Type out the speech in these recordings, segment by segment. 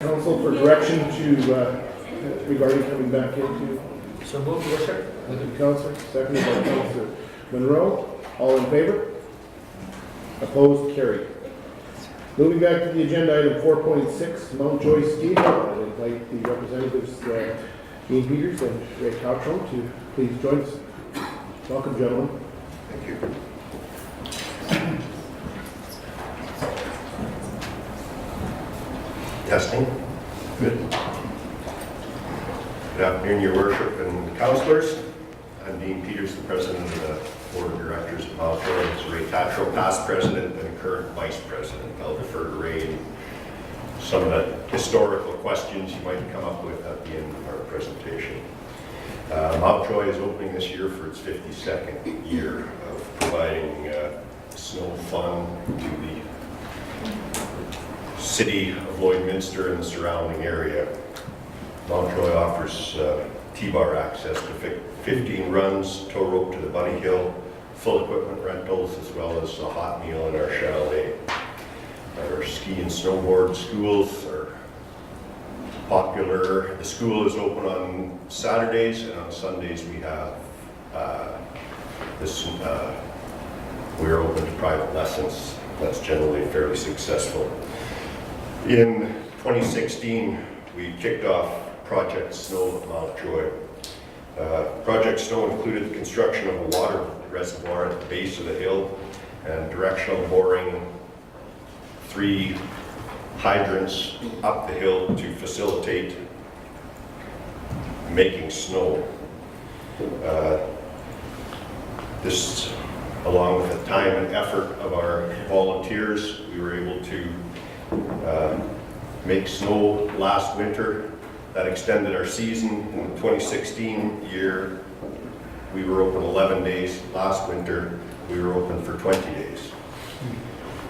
Council for direction to, regarding coming back into. So moved, Your Worship. Councillor, seconded by Councillor Monroe. All in favor? Opposed? Carried. Moving back to the agenda, item 4.6, Mount Joy Ski Hill. I invite the representatives, Dean Peters and Ray Cottrell, to please join us. Welcome, gentlemen. Thank you. Testing. Good. Good afternoon, Your Worship and Councillors. I'm Dean Peters, the President of the Board of Directors of Mount Joy. It's Ray Cottrell, past President and current Vice President. I'll defer to Ray in some of the historical questions you might come up with at the end of our presentation. Mount Joy is opening this year for its 52nd year of providing snow fun to the city of Lloydminster and the surrounding area. Mount Joy offers T-bar access to 15 runs, tow rope to the Bunny Hill, full equipment rentals, as well as a hot meal in our chalet. Our ski and snowboard schools are popular. The school is open on Saturdays, and on Sundays we have we're open to private lessons. That's generally fairly successful. In 2016, we kicked off Project Snow at Mount Joy. Project Snow included the construction of a water reservoir at the base of the hill and directional boring 3 hydrants up the hill to facilitate making snow. This, along with the time and effort of our volunteers, we were able to make snow last winter. That extended our season. In the 2016 year, we were open 11 days. Last winter, we were open for 20 days.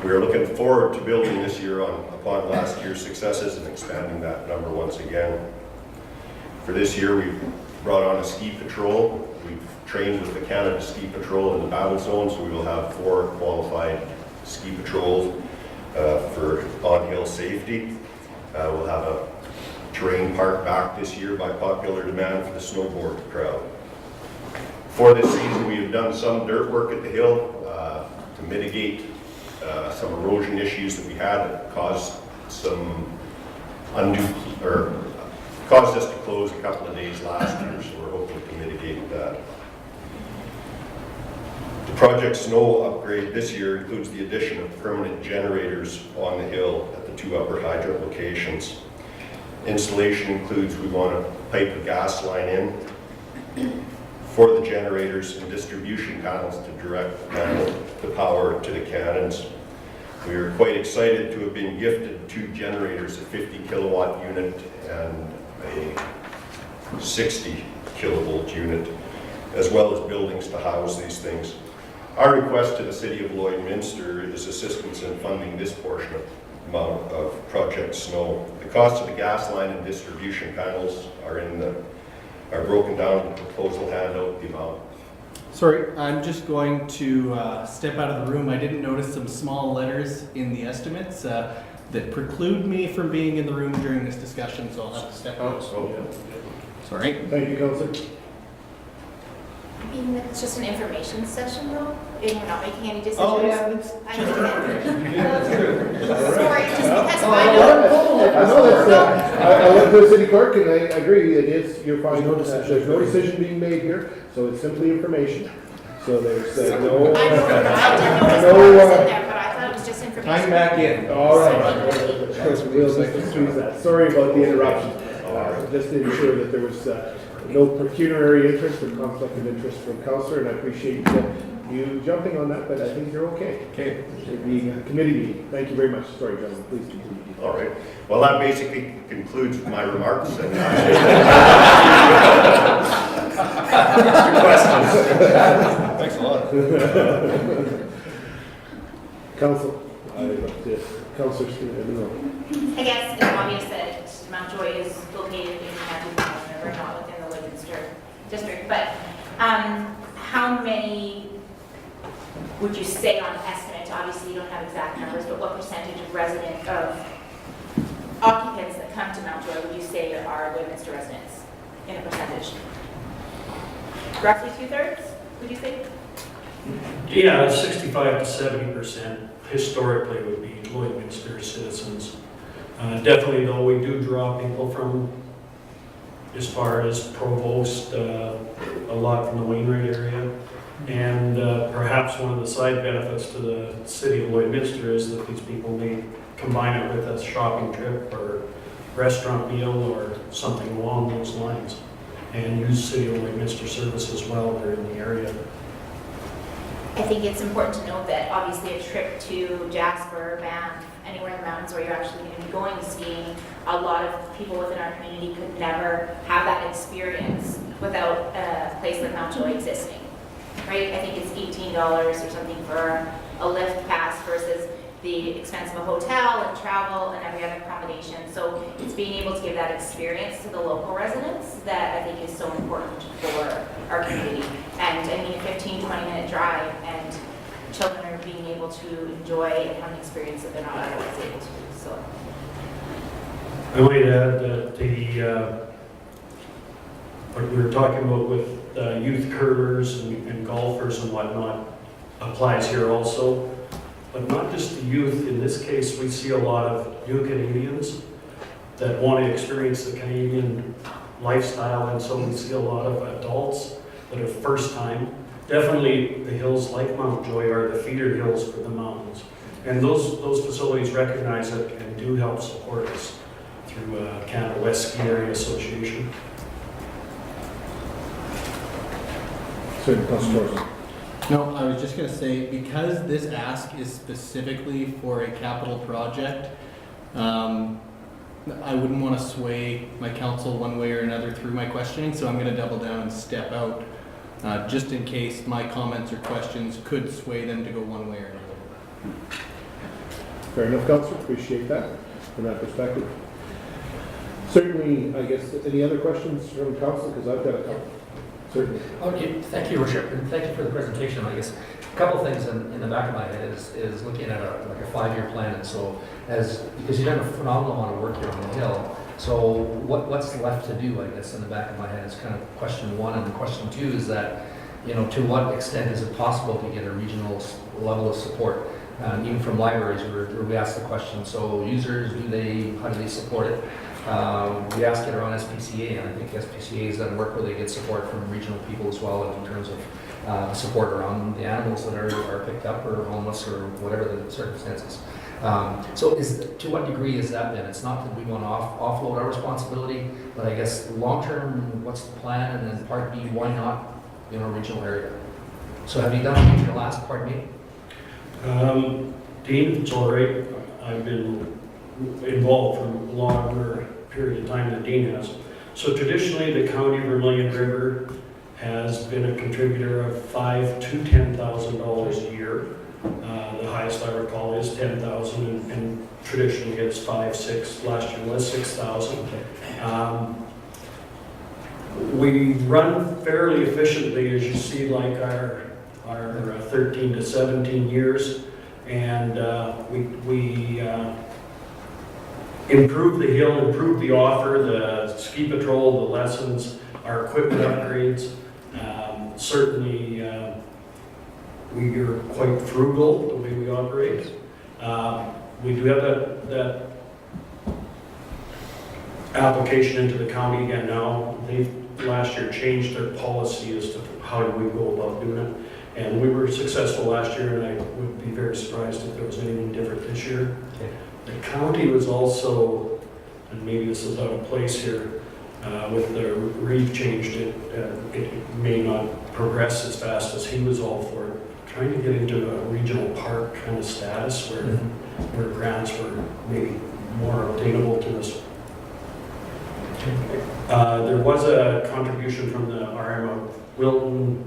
We are looking forward to building this year upon last year's successes and expanding that number once again. For this year, we've brought on a ski patrol. We've trained with the Canada Ski Patrol in the battle zone, so we will have 4 qualified ski patrols for on-hill safety. We'll have a terrain park back this year by popular demand for the snowboard crowd. For this season, we have done some dirt work at the hill to mitigate some erosion issues that we had that caused caused us to close a couple of days last year, so we're hoping to mitigate that. The Project Snow upgrade this year includes the addition of permanent generators on the hill at the 2 upper hydrant locations. Installation includes, we want to pipe a gas line in for the generators and distribution panels to direct the power to the cannons. We are quite excited to have been gifted 2 generators, a 50 kilowatt unit and a 60 kilovolt unit, as well as buildings to house these things. Our request to the City of Lloydminster is assistance in funding this portion of Project Snow. The cost of the gas line and distribution panels are broken down in the proposal handout. The amount. Sorry, I'm just going to step out of the room. I didn't notice some small letters in the estimates that preclude me from being in the room during this discussion, so I'll have to step out. Sorry. Thank you, Councillor. It's just an information session, though. We're not making any decisions. Oh, yeah, it's That's true. Sorry, just because I know that's, I went to the city clerk and I agree, it is, you're fine, there's no decision being made here, so it's simply information. So there's no... I didn't notice what was in there, but I thought it was just information. Time back in. All right. We'll just excuse that. Sorry about the interruption. Just to ensure that there was no pecuniary interest or conflict of interest from Councillor, and I appreciate you jumping on that, but I think you're okay. Okay. Being a committee meeting. Thank you very much. Sorry, gentlemen. Please continue. All right. Well, that basically concludes my remarks. And questions. Thanks a lot. Council, Councillor Stephen. I guess it's obvious that Mount Joy is located in County River, not within the Lloydminster district, but how many would you say on estimate? Obviously, you don't have exact numbers, but what percentage of occupants that come Joy would you say are Lloydminster residents in a percentage? Roughly 2/3, would you say? Yeah, 65 to 70% historically would be Lloydminster citizens. Definitely, though, we do draw people from as far as Provost, a lot from the Wainwright area. And perhaps one of the side benefits to the city of Lloydminster is that these people may combine it with a shopping trip or restaurant meal or something along those lines, and use city of Lloydminster services while they're in the area. I think it's important to note that obviously a trip to Jasper, Banff, anywhere in the mountains where you're actually going to be going skiing, a lot of people within our community could never have that experience without a place like Mount Joy existing, right? I think it's $18 or something for a lift pass versus the expense of a hotel and travel and every other accommodation. So it's being able to give that experience to the local residents that I think is so important for our community. And I mean, a 15, 20-minute drive, and children are being able to enjoy and have an experience that they're not otherwise able to. So I might add that what we were talking about with youth curlers and golfers and whatnot applies here also. But not just the youth. In this case, we see a lot of new Canadians that want to experience the Canadian lifestyle, and so we see a lot of adults that are first time. Definitely the hills like Mount Joy are the feeder hills for the mountains. And those facilities recognize it and do help support us through Canada West Ski Area Association. Certain customers. No, I was just going to say, because this ask is specifically for a capital project, I wouldn't want to sway my council one way or another through my questioning, so I'm going to double down and step out, just in case my comments or questions could sway them to go one way or another. Fair enough, Councillor. Appreciate that from that perspective. Certainly, I guess, any other questions from Council? Because I've got a couple. Certainly. Okay, thank you, Your Worship, and thank you for the presentation. I guess a couple things in the back of my head is looking at a 5-year plan, and so because you've done a phenomenal amount of work here on the hill, so what's left to do? I guess in the back of my head is kind of question one, and question two is that, you know, to what extent is it possible to get a regional level of support, even from libraries, where we ask the question. So users, how do they support it? We ask it around SPCA, and I think SPCA has done work where they get support from regional people as well in terms of support around the animals that are picked up or homeless or whatever the circumstances. So to what degree has that been? It's not that we want to offload our responsibility, but I guess long-term, what's the plan? And then part B, why not in a regional area? So have you done a regional ask, part B? Dean, it's all right. I've been involved for a longer period of time than Dean has. So traditionally, the County of Vermilion River has been a contributor of $5,000 to $10,000 a year. The highest I recall is $10,000, and traditionally it's 5, 6. Last year was 6,000. We run fairly efficiently, as you see, like our 13 to 17 years, and we improve the hill, improve the offer, the ski patrol, the lessons, our equipment upgrades. Certainly, we are quite frugal the way we operate. We do have that application into the county again now. They last year changed their policy as to how do we go about doing it. And we were successful last year, and I would be very surprised if there was anything different this year. Okay. The county was also, and maybe this is out of place here, with the Reeve changed it, it may not progress as fast as he was all for it. Trying to get into a regional park kind of status where grants were maybe more obtainable to us. There was a contribution from the RM of Wilton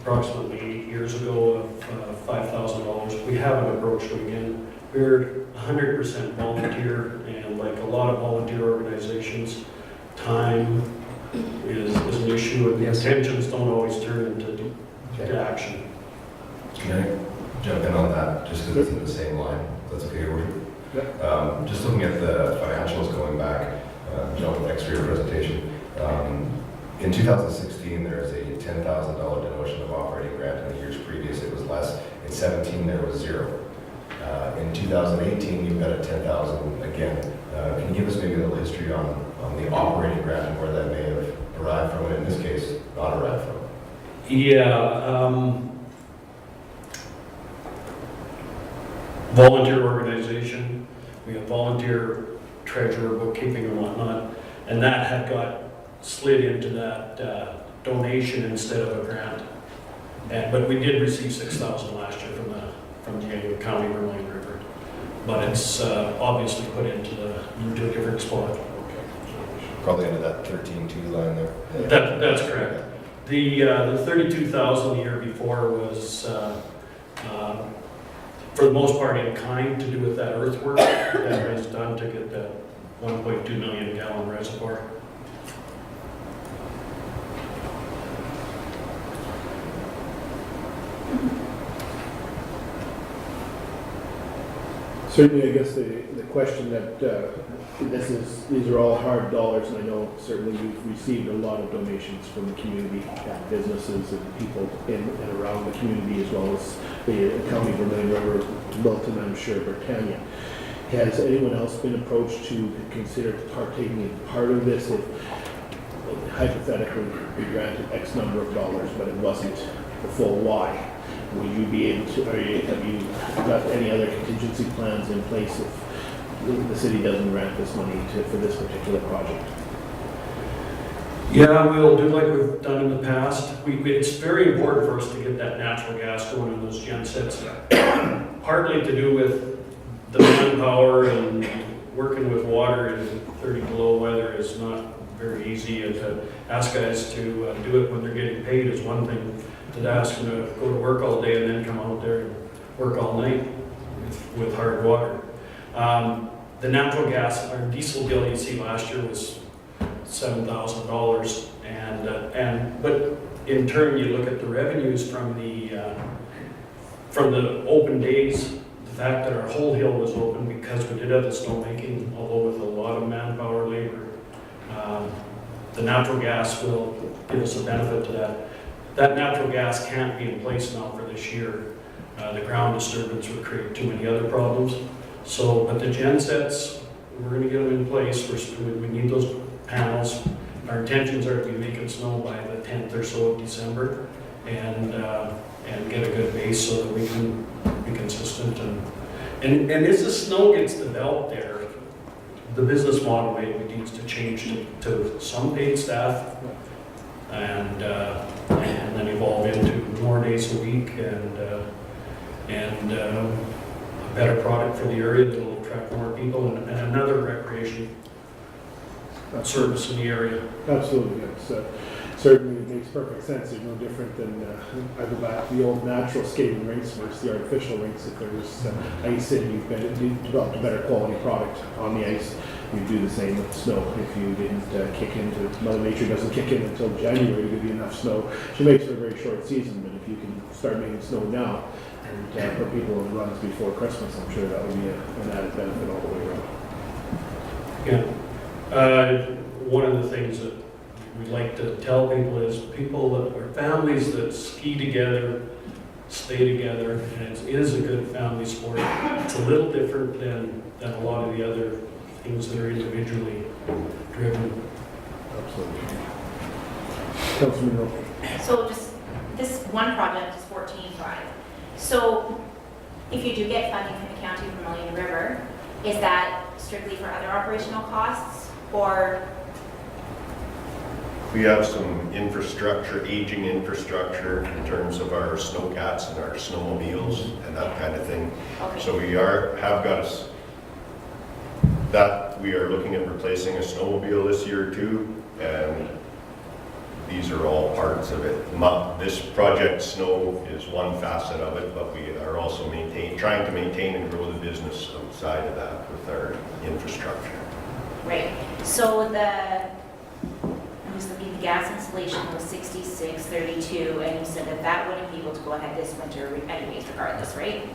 approximately 8 years ago of $5,000. We haven't approached them again. We're 100% volunteer, and like a lot of volunteer organizations, time is an issue, and the intentions don't always turn into action. Can I jump in on that, just because it's in the same line? That's okay, Your Worship? Yeah. Just looking at the financials going back, Joe, thanks for your presentation. In 2016, there was a $10,000 demolition of operating grant. In the years previous, it was less. In 17, there was zero. In 2018, you've got a $10,000 again. Can you give us maybe a little history on the operating grant and where that may have arrived from, and in this case, not arrived from? Yeah, volunteer organization, we have volunteer treasurer, bookkeeping and whatnot, and that had got slid into that donation instead of a grant. But we did receive $6,000 last year from the county Vermilion River, but it's obviously put into a different spot. Probably under that 13.2 line there. That's correct. The 32,000 the year before was, for the most part, in kind to do with that earthwork that was done to get that 1.2 million gallon reservoir. Certainly, I guess the question that, these are all hard dollars, and I know certainly we've received a lot of donations from the community, businesses and people in and around the community, as well as the County Vermilion River, Milton, I'm sure, Britannia. Has anyone else been approached to consider partaking in part of this if hypothetically we granted X number of dollars, but it wasn't the full why? Would you be able to, have you got any other contingency plans in place if the city doesn't grant this money for this particular project? Yeah, we'll do like we've done in the past. It's very important for us to get that natural gas going in those gen sets. Partly to do with the manpower and working with water in 30 below weather is not very easy. And to ask guys to do it when they're getting paid is one thing. To ask them to go to work all day and then come out there and work all night with hard water. The natural gas, our diesel bill you see last year was $7,000, but in turn you look at the revenues from the open days. The fact that our whole hill was open because we did have the snowmaking, although with a lot of manpower labor, the natural gas will give us a benefit to that. That natural gas can't be in place now for this year. The ground disturbance would create too many other problems. So, but the gen sets, we're going to get them in place. We need those panels. Our intentions are to make it snow by the 10th or so of December, and get a good base so that we can be consistent. And as the snow gets developed there, the business model maybe needs to change to some paid staff, and then evolve into more days a week and a better product for the area that will attract more people and another recreation service in the area. Absolutely, yes. Certainly, it makes perfect sense. It's no different than, I go back to the old natural skating rinks versus the artificial rinks. If there was ice in, you've developed a better quality product on the ice. You do the same with snow. If you didn't kick into, Mother Nature doesn't kick in until January to give you enough snow. She makes for a very short season, but if you can start making snow now and put people in runs before Christmas, I'm sure that would be an added benefit all the way around. Yeah. One of the things that we like to tell people is families that ski together, stay together, and it is a good family sport. It's a little different than a lot of the other things that are individually driven. Absolutely. Councilman Rowe. So just, this one project is 14.5. So if you do get funding from the county from Vermilion River, is that strictly for other operational costs, or? We have some infrastructure, aging infrastructure in terms of our snowcats and our snowmobiles and that kind of thing. Okay. So we are looking at replacing a snowmobile this year too, and these are all parts of it. This project snow is one facet of it, but we are also trying to maintain and grow the business outside of that with our infrastructure. Right. So I'm just looking, the gas installation was 66.32, and you said that wouldn't be able to go ahead this winter anyways, regardless, right?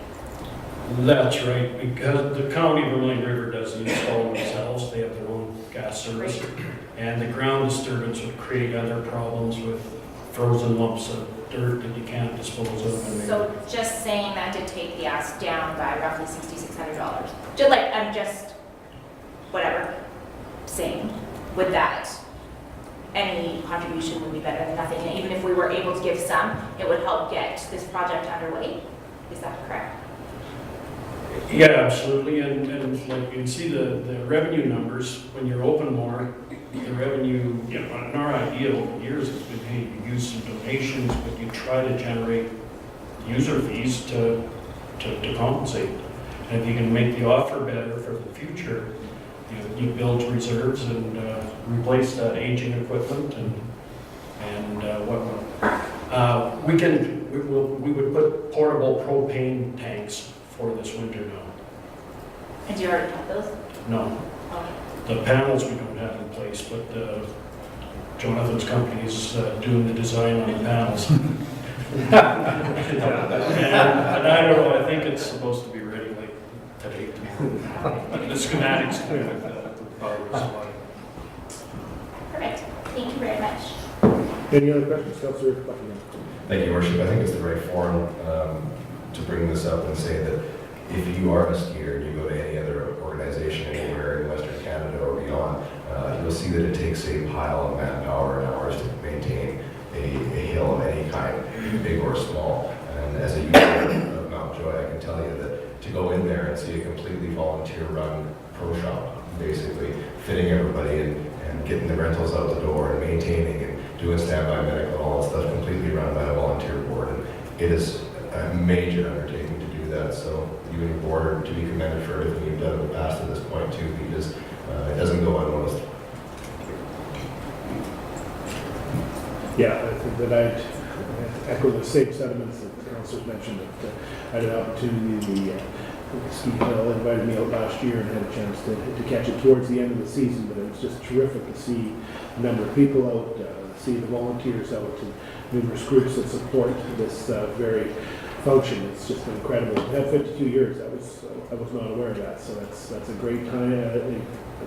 That's right, because the county of Vermilion River doesn't install themselves, they have their own gas service. And the ground disturbance would create other problems with frozen lumps of dirt that you can't dispose of. And So just saying that to take the ask down by roughly $6,600. Just like, I'm just, whatever, saying, with that, any contribution would be better than nothing. And even if we were able to give some, it would help get this project underway. Is that correct? Yeah, absolutely, and like you can see the revenue numbers, when you're open more, the revenue, you know, in our idea over the years has been, hey, you use some donations, but you try to generate user fees to compensate. And if you can make the offer better for the future, you build reserves and replace that aging equipment and whatnot. We would put portable propane tanks for this winter now. And do you already have those? No, Okay. the panels we don't have in place, but Jonathan's company is doing the design on the panels. And I don't know, I think it's supposed to be ready like today, tomorrow. The schematics with the power supply. Perfect. Thank you very much. Any other questions, Councillor Buckingham? Thank you, Your Worship. I think it's the right forum to bring this up and say that if you are a skier and you go to any other organization anywhere in Western Canada or beyond, you'll see that it takes a pile of manpower and hours to maintain a hill of any kind, big or small. And as a user of Mount Joy, I can tell you that to go in there and see a completely volunteer-run pro shop, basically fitting everybody and getting the rentals out the door and maintaining and doing standby medical and all that stuff, completely run by a volunteer board. And it is a major undertaking to do that. So you and your board are to be commended for everything you've done in the past to this point too, because it doesn't go unnoticed. Yeah, I think that I'd echo the same sentiments that the councillors mentioned. That I had an opportunity, the ski hill invited me out last year and had a chance to catch it towards the end of the season, but it was just terrific to see the number of people out, see the volunteers out, and numerous groups that support this very function. It's just been incredible. To have 52 years, I was not aware of that, so that's a great time.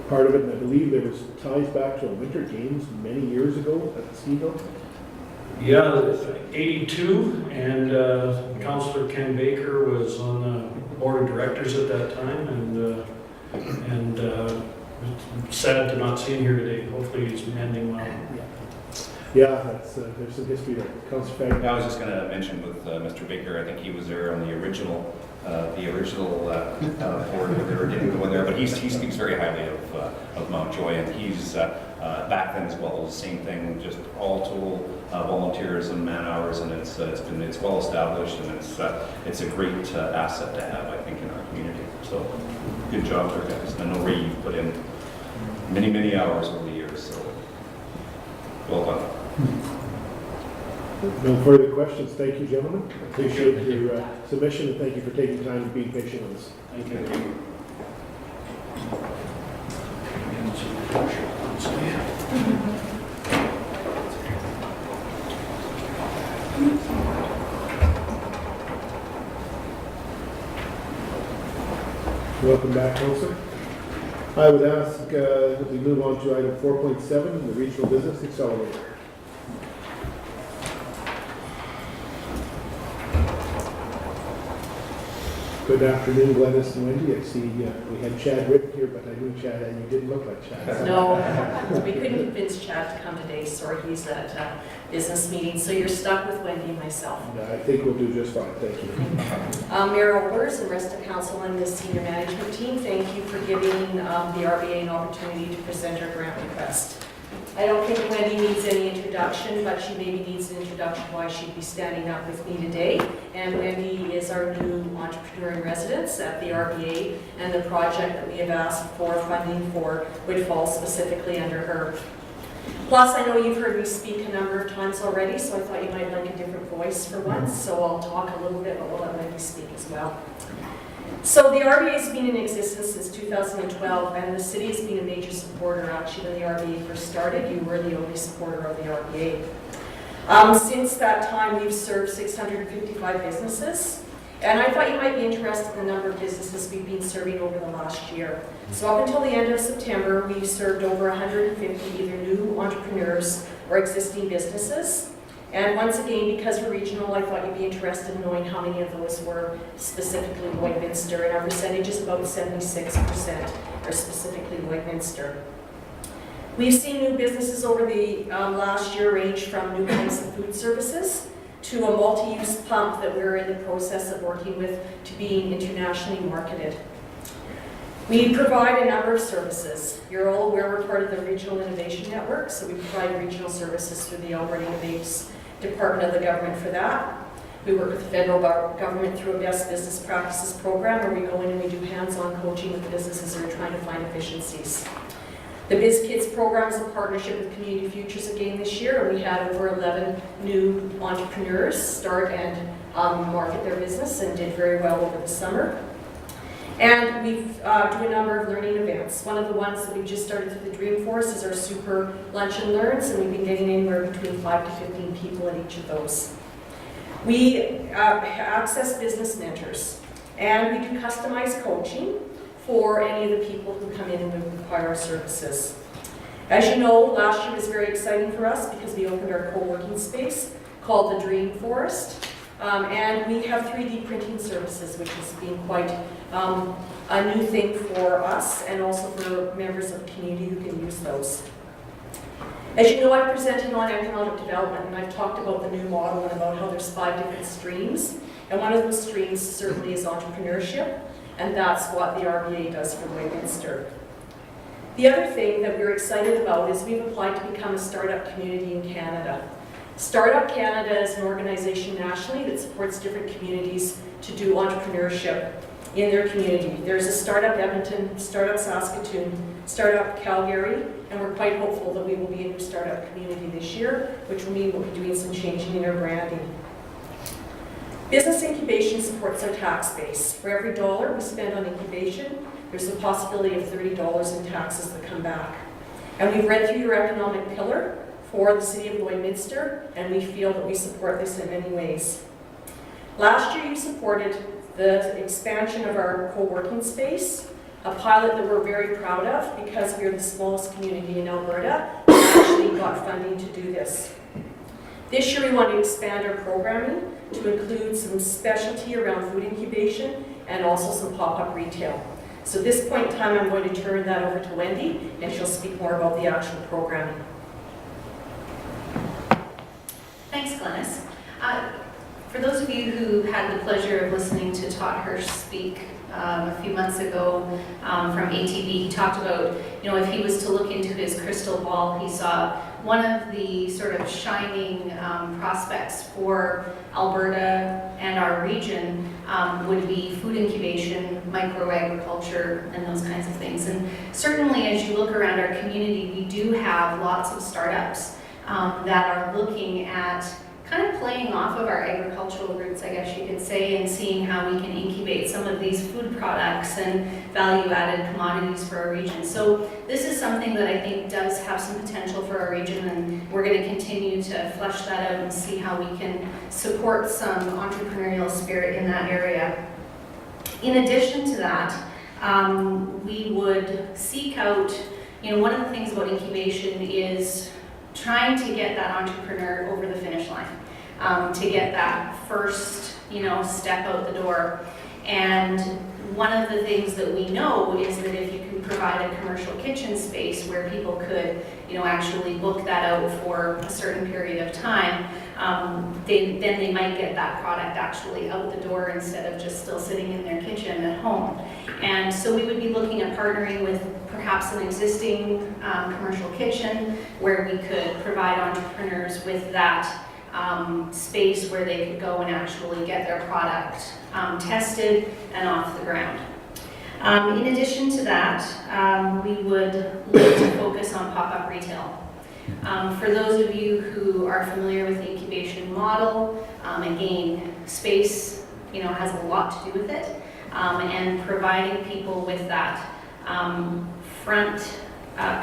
Part of it, and I believe there was ties back to Winter Games many years ago at the ski hill. Yeah, 82, and Councillor Ken Baker was on the board of directors at that time, and it's sad to not see him here today. Hopefully he's mending well. Yeah, there's some history there. Councillor Fagg. I was just going to mention with Mr. Baker, I think he was there on the original board when they were getting going there, but he speaks very highly of Mount Joy, and he's back then as well, the same thing, just all total volunteers and man hours, and it's well established, and it's a great asset to have, I think, in our community. So good job there, guys. And I know Ray, you've put in many hours over the years, so well done. No further questions. Thank you, gentlemen. Appreciate your submission, and thank you for taking time to be patient with us. Thank you. Welcome back, Councillor. I would ask that we move on to item 4.7, the Regional Business Accelerator. Good afternoon, Glennis and Wendy. I see we had Chad written here, but I knew Chad and you didn't look like Chad. No, we couldn't convince Chad to come today. Sorry, he's at a business meeting, so you're stuck with Wendy and myself. I think we'll do just fine. Thank you. Mayor Olbers and rest of council and the senior management team, thank you for giving the RBA an opportunity to present our grant request. I don't think Wendy needs any introduction, but she maybe needs an introduction why she'd be standing up with me today. And Wendy is our new entrepreneur in residence at the RBA, and the project that we have asked for funding for would fall specifically under her. Plus, I know you've heard me speak a number of times already, so I thought you might like a different voice for once. So I'll talk a little bit, but we'll let Wendy speak as well. So the RBA has been in existence since 2012, and the city has been a major supporter. Actually, when the RBA first started, you were the only supporter of the RBA. Since that time, we've served 655 businesses, And I thought you might be interested in the number of businesses we've been serving over the last year. So up until the end of September, we've served over 150 either new entrepreneurs or existing businesses. And once again, because we're regional, I thought you'd be interested in knowing how many of those were specifically Lloydminster, and our percentage is about 76% are specifically Lloydminster. We've seen new businesses over the last year range from new kinds of food services to a multi-use pump that we're in the process of working with to being internationally marketed. We provide a number of services. You're all aware we're part of the Regional Innovation Network, so we provide regional services through the Alberta Innovates Department of the government for that. We work with the federal government through a best business practices program where we go in and we do hands-on coaching with the businesses that are trying to find efficiencies. The Biz Kids program is a partnership with Community Futures again this year, and we had over 11 new entrepreneurs start and market their business and did very well over the summer. And we do a number of learning events. One of the ones that we just started through the Dreamforce is our Super Lunch and Learns, and we've been getting anywhere between 5 to 15 people at each of those. We access business mentors, and we do customized coaching for any of the people who come in and would require our services. As you know, last year was very exciting for us because we opened our co-working space called the Dream Forest. And we have 3D printing services, which has been quite a new thing for us and also for members of the community who can use those. As you know, I presented on economic development, and I've talked about the new model and about how there's 5 different streams. And one of those streams certainly is entrepreneurship, and that's what the RBA does for Lloydminster. The other thing that we're excited about is we've applied to become a startup community in Canada. Startup Canada is an organization nationally that supports different communities to do entrepreneurship in their community. There's a Startup Edmonton, Startup Saskatoon, Startup Calgary, and we're quite hopeful that we will be a new startup community this year, which will mean we'll be doing some changing in our branding. Business incubation supports our tax base. For every dollar we spend on incubation, there's a possibility of $30 in taxes that come back. And we've read through your economic pillar for the City of Lloydminster, and we feel that we support this in many ways. Last year you supported the expansion of our co-working space, a pilot that we're very proud of because we're the smallest community in Alberta that actually got funding to do this. This year we want to expand our programming to include some specialty around food incubation and also some pop-up retail. So at this point in time I'm going to turn that over to Wendy and she'll speak more about the actual programming. Thanks, Glenys. For those of you who had the pleasure of listening to Todd Hirsch speak a few months ago from ATV, he talked about, if he was to look into his crystal ball, he saw one of the sort of shining prospects for Alberta and our region would be food incubation, microagriculture, and those kinds of things. And certainly as you look around our community, we do have lots of startups that are looking at kind of playing off of our agricultural roots, I guess you could say, and seeing how we can incubate some of these food products and value-added commodities for our region. So this is something that I think does have some potential for our region, and we're going to continue to flesh that out and see how we can support some entrepreneurial spirit in that area. In addition to that, we would seek out, one of the things about incubation is trying to get that entrepreneur over the finish line, to get that first, step out the door. And one of the things that we know is that if you can provide a commercial kitchen space where people could, actually book that out for a certain period of time, then they might get that product actually out the door instead of just still sitting in their kitchen at home. And so we would be looking at partnering with perhaps an existing commercial kitchen where we could provide entrepreneurs with that space where they could go and actually get their product tested and off the ground. In addition to that, we would look to focus on pop-up retail. For those of you who are familiar with the incubation model, again, space has a lot to do with it, and providing people with that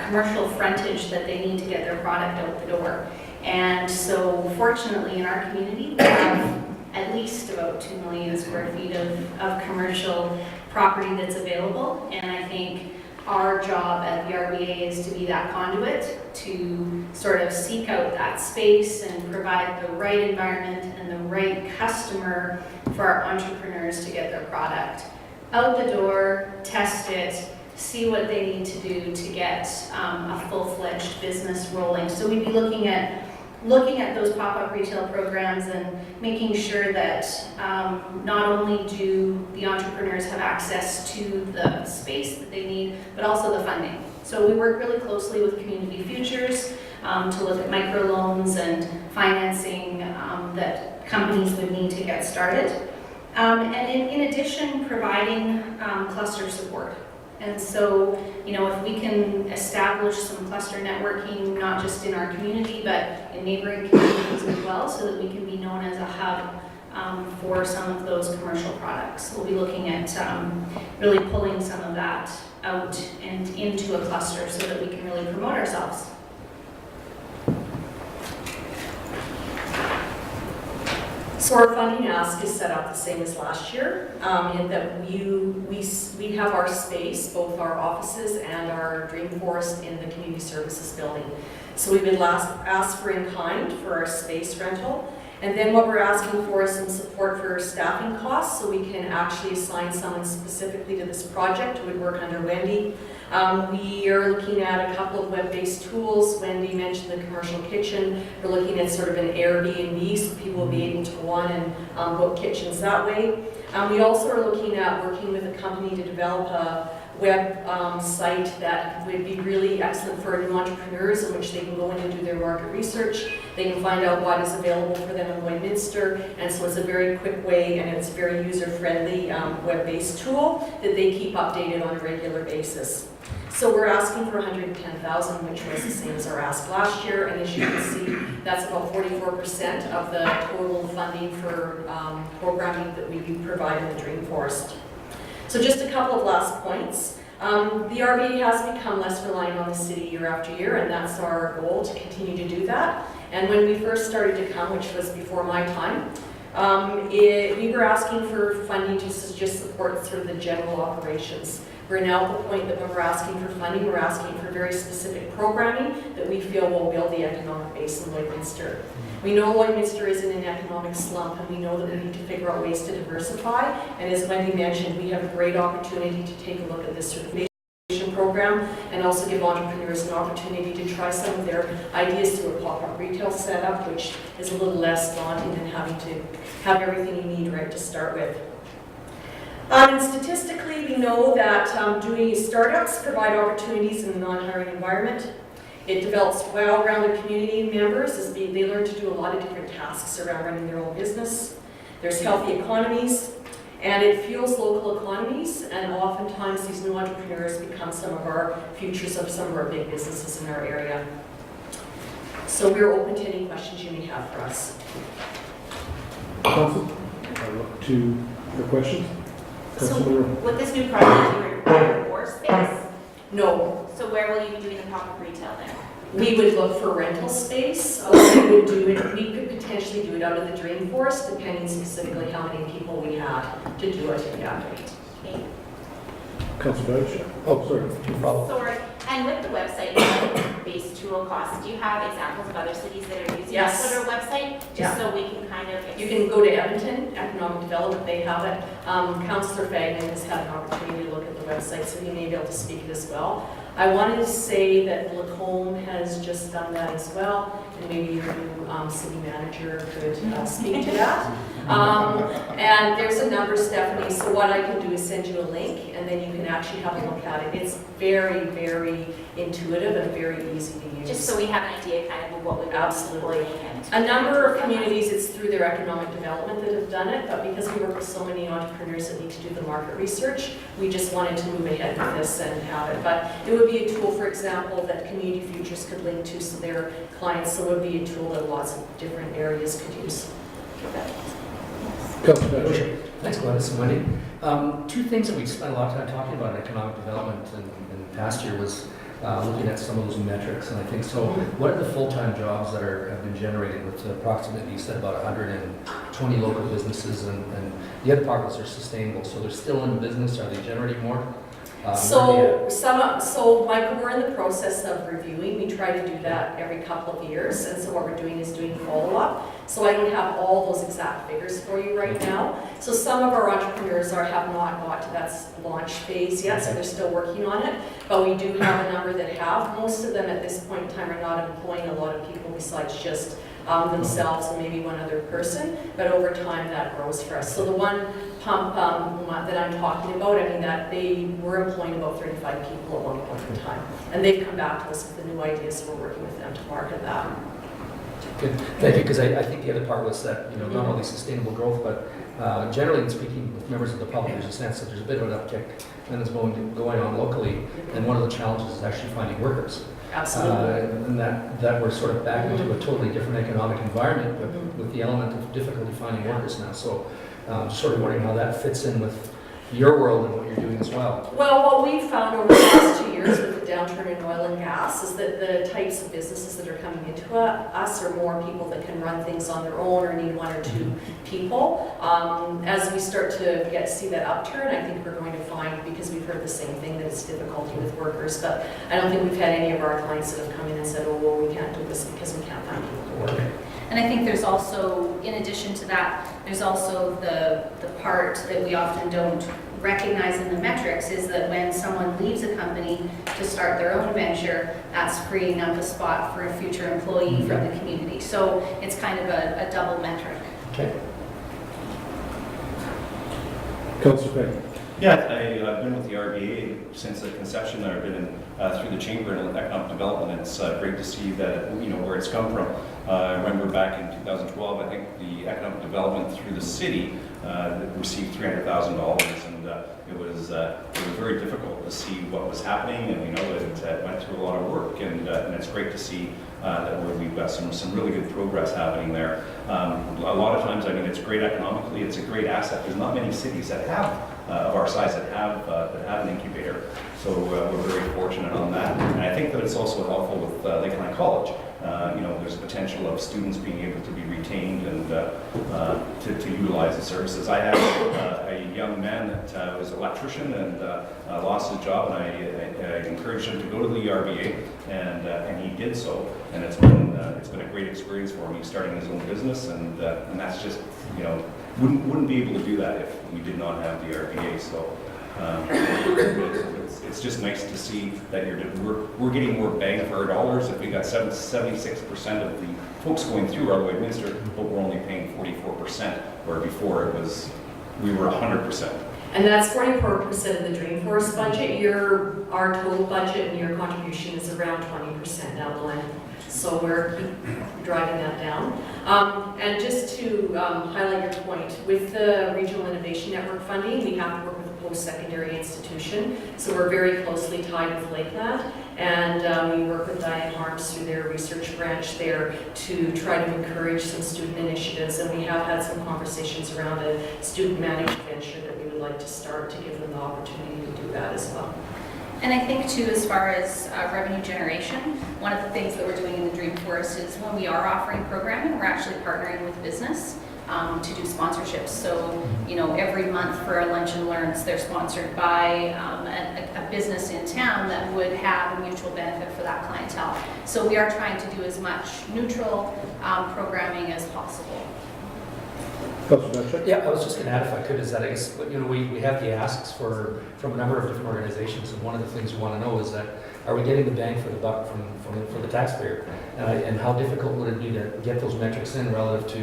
commercial frontage that they need to get their product out the door. And so fortunately in our community, we have at least about 2 million square feet of commercial property that's available. And I think our job at the RBA is to be that conduit to sort of seek out that space and provide the right environment and the right customer for our entrepreneurs to get their product out the door, test it, see what they need to do to get a full-fledged business rolling. So we'd be looking at those pop-up retail programs and making sure that not only do the entrepreneurs have access to the space that they need, but also the funding. So we work really closely with Community Futures to look at microloans and financing that companies would need to get started. And in addition, providing cluster support. And so, if we can establish some cluster networking, not just in our community, but in neighboring communities as well, so that we can be known as a hub for some of those commercial products. We'll be looking at really pulling some of that out and into a cluster so that we can really promote ourselves. So our funding ask is set up the same as last year, in that we have our space, both our offices and our Dream Forest in the Community Services building. So we would ask for in kind for our space rental. And then what we're asking for is some support for staffing costs, so we can actually assign someone specifically to this project who would work under Wendy. We are looking at a couple of web-based tools. Wendy mentioned the commercial kitchen. We're looking at sort of an Airbnb, so people will be able to go on and book kitchens that way. We also are looking at working with a company to develop a web site that would be really excellent for new entrepreneurs, in which they can go in and do their market research. They can find out what is available for them in Lloydminster, and so it's a very quick way and it's a very user-friendly web-based tool that they keep updated on a regular basis. So we're asking for $110,000, which was the same as our ask last year, and as you can see, that's about 44% of the total funding for programming that we provide in the Dream Forest. So just a couple of last points. The RBA has become less reliant on the city year after year, and that's our goal, to continue to do that. And when we first started to come, which was before my time, we were asking for funding to just support sort of the general operations. We're now at the point that when we're asking for funding, we're asking for very specific programming that we feel will build the economic base in Lloydminster. We know Lloydminster is in an economic slump, and we know that we need to figure out ways to diversify. And as Wendy mentioned, we have a great opportunity to take a look at this certification program and also give entrepreneurs an opportunity to try some of their ideas through a pop-up retail setup, which is a little less daunting than having to have everything you need right to start with. And statistically, we know that doing startups provide opportunities in a non-hiring environment. It develops well-rounded community members as they learn to do a lot of different tasks around running their own business. There's healthy economies, and it fuels local economies, and oftentimes these new entrepreneurs become some of our futures of some of our big businesses in our area. So we're open to any questions you may have for us. Council, I look to the questions. So Councilor, with this new project, you require more space? No, So where will you be doing the pop-up retail then? we would look for rental space. We could potentially do it out of the Dream Forest, depending specifically how many people we had to do it. Yeah. Okay. Councilor Deutsch. Oh, sorry. No problem. Sorry, and with the website based tool costs, do you have examples of other cities that are using Yes. that sort of website? Yeah. Just so we can kind of. You can go to Edmonton, Economic Development, they have it. Councillor Fagnan has had an opportunity to look at the website, so he may be able to speak as well. I wanted to say that Lacombe has just done that as well, and maybe your new city manager could speak to that. And there's a number, Stephanie, so what I can do is send you a link, and then you can actually have a look at it. It's very, very intuitive and very easy to use. Just so we have an idea kind of what we would Absolutely. employ and. A number of communities, it's through their economic development that have done it, but because we work with so many entrepreneurs that need to do the market research, we just wanted to move ahead with this and have it. But it would be a tool, for example, that Community Futures could link to so their clients, so it would be a tool that lots of different areas could use. Councilor Deutsch. Thanks, Gladys and Wendy. Two things that we spent a lot of time talking about in economic development in the past year was looking at some of those metrics, and I think so. What are the full-time jobs that have been generated with approximately, you said about 20 local businesses, and the other part was they're sustainable, so they're still in business. Are they generating more? So Michael, we're in the process of reviewing. We try to do that every couple of years, and so what we're doing is doing follow-up. So I don't have all those exact figures for you right now. So some of our entrepreneurs have not got to that launch phase yet, so they're still working on it. But we do have a number that have. Most of them at this point in time are not employing a lot of people besides just themselves and maybe one other person, but over time that grows for us. So the one pump that I'm talking about, I mean, that they were employing about 35 people at one point in time. And they've come back to us with the new ideas, so we're working with them to market that. Good, thank you, because I think the other part was that, you know, not only sustainable growth, but generally speaking with members of the public, there's a sense that there's a bit of an uptick and it's going on locally, and one of the challenges is actually finding workers. Absolutely. And that we're sort of back into a totally different economic environment, but with the element of difficulty finding workers now. So sort of wondering how that fits in with your world and what you're doing as well. Well, what we've found over the last 2 years with the downturn in oil and gas is that the types of businesses that are coming into us are more people that can run things on their own or need one or two people. As we start to see that upturn, I think we're going to find, because we've heard the same thing, that it's difficulty with workers. But I don't think we've had any of our clients that have come in and said, oh, well, we can't do this because we can't find people to work. And I think there's also, in addition to that, there's also the part that we often don't recognize in the metrics is that when someone leaves a company to start their own venture, that's freeing up a spot for a future employee from the community. So it's kind of a double metric. Okay. Councillor Craig. Yeah, I've been with the RBA since the conception. I've been through the Chamber and Economic Development. It's great to see that, you know, where it's come from. I remember back in 2012, I think the Economic Development through the city received $300,000, and it was very difficult to see what was happening, and we know that it went through a lot of work, and it's great to see that we've got some really good progress happening there. A lot of times, I mean, it's great economically, it's a great asset. There's not many cities that have of our size that have an incubator, so we're very fortunate on that. And I think that it's also helpful with Lakeland College. You know, there's a potential of students being able to be retained and to utilize the services. I had a young man that was an electrician and lost his job, and I encouraged him to go to the RBA, and he did so. And it's been a great experience for him. He's starting his own business, and that's just, you know, wouldn't be able to do that if we did not have the RBA. So. It's just nice to see that we're getting more bang for our dollars. If we got 76% of the folks going through our way administered, but we're only paying 44%, where before we were 100%. And that's 44% of the Dreamforce budget. Our total budget and your contribution is around 20% now, Glenn. So we're driving that down. And just to highlight your point, with the Regional Innovation Network funding, we have to work with a post-secondary institution. So we're very closely tied with Lakeland, and we work with Diane Harms through their research branch there to try to encourage some student initiatives. And we have had some conversations around a student managed venture that we would like to start to give them the opportunity to do that as well. And I think too, as far as revenue generation, one of the things that we're doing in the Dreamforce is when we are offering programming, we're actually partnering with business to do sponsorships. So, you know, every month for our Lunch and Learns, they're sponsored by a business in town that would have a mutual benefit for that clientele. So we are trying to do as much neutral programming as possible. Yeah, I was just going to add, if I could, is that I guess, you know, we have the asks from a number of different organizations, and one of the things we want to know is that, are we getting the bang for the buck from the taxpayer? And how difficult would it be to get those metrics in relative to,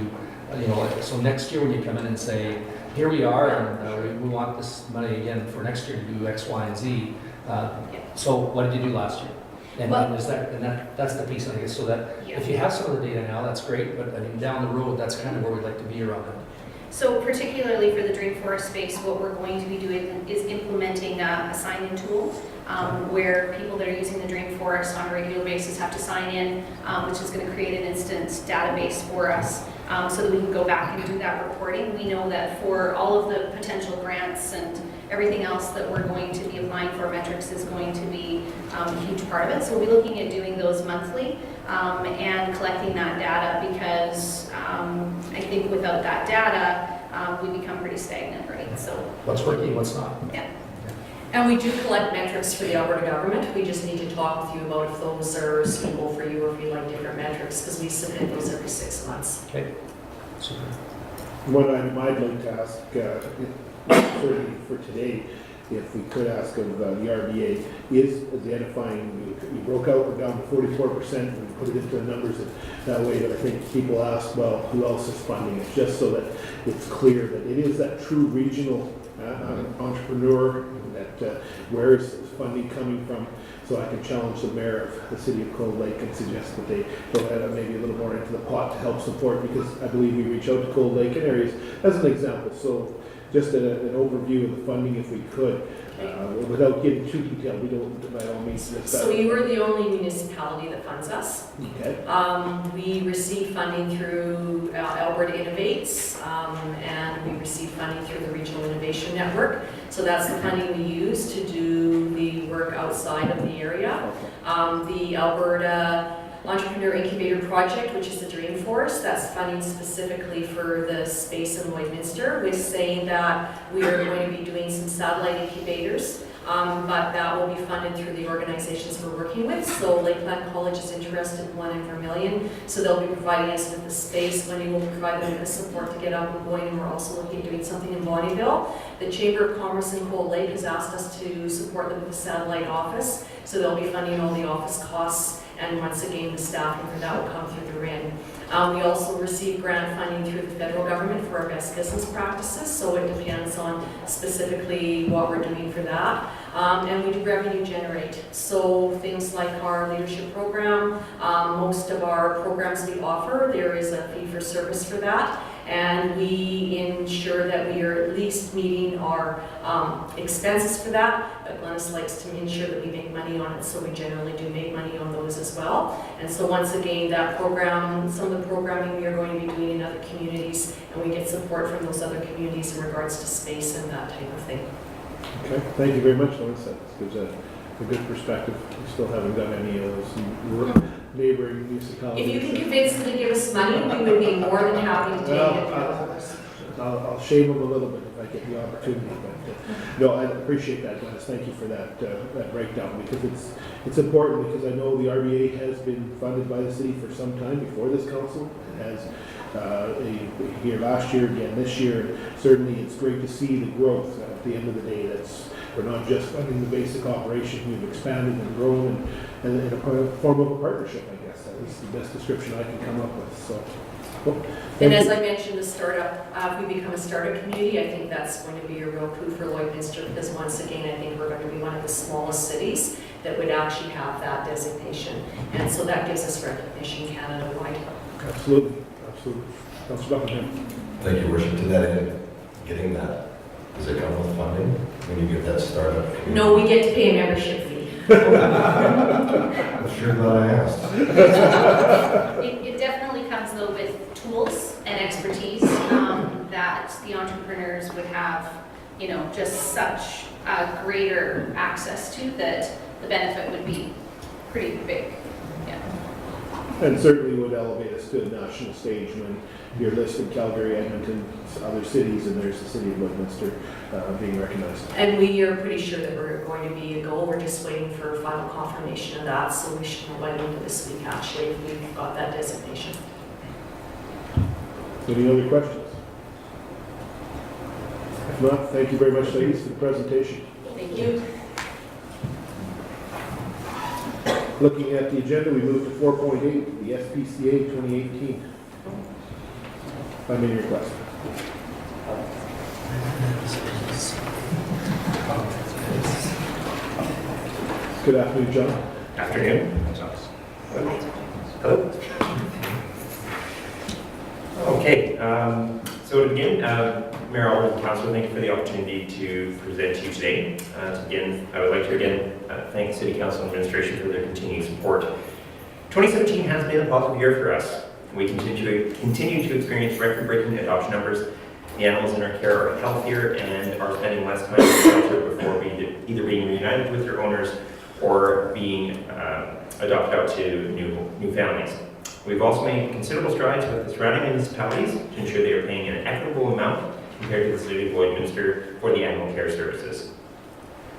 you know, like, so next year when you come in and say, here we are, and we want this money again for next year to do X, Y, and Z. So what did you do last year? And that's the piece, I guess, so that if you have some of the data now, that's great, but I mean, down the road, that's kind of where we'd like to be around it. So particularly for the Dreamforce space, what we're going to be doing is implementing a sign-in tool where people that are using the Dreamforce on a regular basis have to sign in, which is going to create an instance database for us so that we can go back and do that reporting. We know that for all of the potential grants and everything else that we're going to be applying for, metrics is going to be a huge part of it. So we'll be looking at doing those monthly and collecting that data because I think without that data, we become pretty stagnant, right? So, What's working, what's not? And we do collect metrics for the Alberta government. We just need to talk with you about if those are suitable for you or if you like different metrics, because we submit those every 6 months. Okay, super. One item I'd like to ask, certainly for today, if we could ask of the RBA, is identifying, you broke out, we're down to 44%, and we put it into the numbers that way, but I think people ask, well, who else is funding it? Just so that it's clear that it is that true regional entrepreneur, that where is funding coming from? So I can challenge the mayor of the city of Cold Lake and suggest that they go ahead and maybe a little more into the pot to help support, because I believe we reach out to Cold Lake and areas as an example. So just an overview of the funding if we could, without getting too detailed. We don't, by all means. So you are the only municipality that funds us. Okay. We receive funding through Alberta Innovates, and we receive funding through the Regional Innovation Network. So that's the funding we use to do the work outside of the area. The Alberta Entrepreneur Incubator Project, which is the Dreamforce, that's funding specifically for the space in Lloydminster, with saying that we are going to be doing some satellite incubators, but that will be funded through the organizations we're working with. So Lakeland College is interested in one in Vermilion, so they'll be providing us with the space. Wendy will provide them with the support to get up and going, and we're also looking at doing something in Bonnyville. The Chamber of Commerce in Cold Lake has asked us to support them with a satellite office, so they'll be funding all the office costs. And once again, the staffing for that will come through the RIN. We also receive grant funding through the federal government for our best business practices, so it depends on specifically what we're doing for that. And we do revenue generate. So things like our leadership program, most of our programs we offer, there is a fee for service for that. And we ensure that we are at least meeting our expenses for that, but Glennis likes to ensure that we make money on it, so we generally do make money on those as well. And so once again, that program, some of the programming we are going to be doing in other communities, and we get support from those other communities in regards to space and that type of thing. Okay, thank you very much, Lois. That gives a good perspective. We still haven't done any of those neighboring municipalities. If you can convince them to give us money, we would be more than happy to take it. I'll shame them a little bit if I get the opportunity, but no, I appreciate that, Glennis. Thank you for that breakdown, because it's important, because I know the RBA has been funded by the city for some time before this council. It has here last year, again this year. Certainly, it's great to see the growth. At the end of the day, we're not just funding the basic operation. We've expanded and grown, and in a form of a partnership, I guess. That is the best description I can come up with. So. And as I mentioned, the startup, if we become a startup community, I think that's going to be a real coup for Lloydminster, because once again, I think we're going to be one of the smallest cities that would actually have that designation. And so that gives us recognition Canada-wide. Absolutely, absolutely. Councilor Buckingham. Thank you, Worship. To that end, getting that, does it come with funding when you get that startup? No, we get to pay a membership fee. I'm sure glad I asked. it definitely comes though with tools and expertise that the entrepreneurs would have, you know, just such a greater access to, that the benefit would be pretty big. Yeah. And certainly would elevate us to the national stage when you're listed Calgary, Edmonton, other cities, and there's the city of Lloydminster being recognized. And we are pretty sure that we're going to be a go. We're just waiting for final confirmation of that, so we should know by the end of this week, actually, if we've got that designation. Any other questions? If not, thank you very much, ladies, for the presentation. Thank you. Looking at the agenda, we move to 4.8, the SPCA 2018. Funding request. Good afternoon, John. Afternoon. Hello. Okay, so to begin, Mayor Alderman, Councilor, thank you for the opportunity to present to you today. To begin, I would like to again thank City Council and Administration for their continued support. 2017 has been a positive year for us. We continue to experience record-breaking adoption numbers. The animals in our care are healthier and are spending less time in the shelter before either being reunited with their owners or being adopted out to new families. We've also made considerable strides with the surrounding municipalities to ensure they are paying an equitable amount compared to the City of Lloydminster for the animal care services.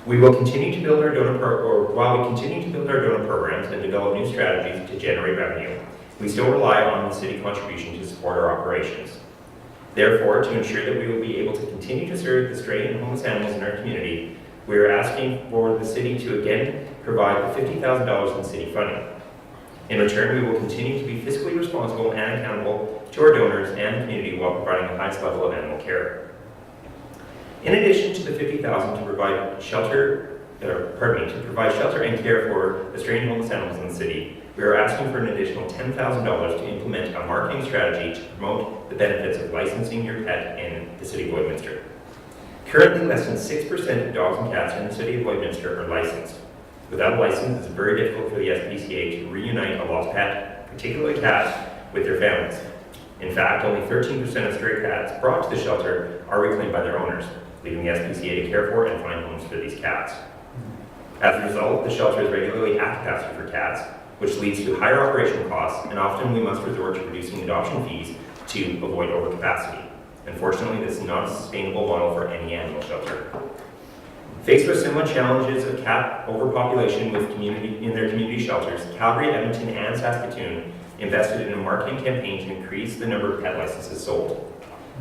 We will continue to build our while we continue to build our donor programs and develop new strategies to generate revenue, we still rely on the city contribution to support our operations. Therefore, to ensure that we will be able to continue to serve the stray and homeless animals in our community, we are asking for the city to again provide the $50,000 in city funding. In return, we will continue to be fiscally responsible and accountable to our donors and the community while providing the highest level of animal care. In addition to the $50,000 to provide shelter and care for the stray and homeless animals in the city, we are asking for an additional $10,000 to implement a marketing strategy to promote the benefits of licensing your pet in the City of Lloydminster. Currently, less than 6% of dogs and cats in the City of Lloydminster are licensed. Without a license, it's very difficult for the SPCA to reunite a lost pet, particularly cats, with their families. In fact, only 13% of stray cats brought to the shelter are reclaimed by their owners, leaving the SPCA to care for and find homes for these cats. As a result, the shelter is regularly at capacity for cats, which leads to higher operational costs, and often we must resort to reducing adoption fees to avoid overcapacity. Unfortunately, this is not a sustainable model for any animal shelter. Faced with similar challenges of cat overpopulation in their community shelters, Calgary, Edmonton, and Saskatoon invested in a marketing campaign to increase the number of pet licenses sold.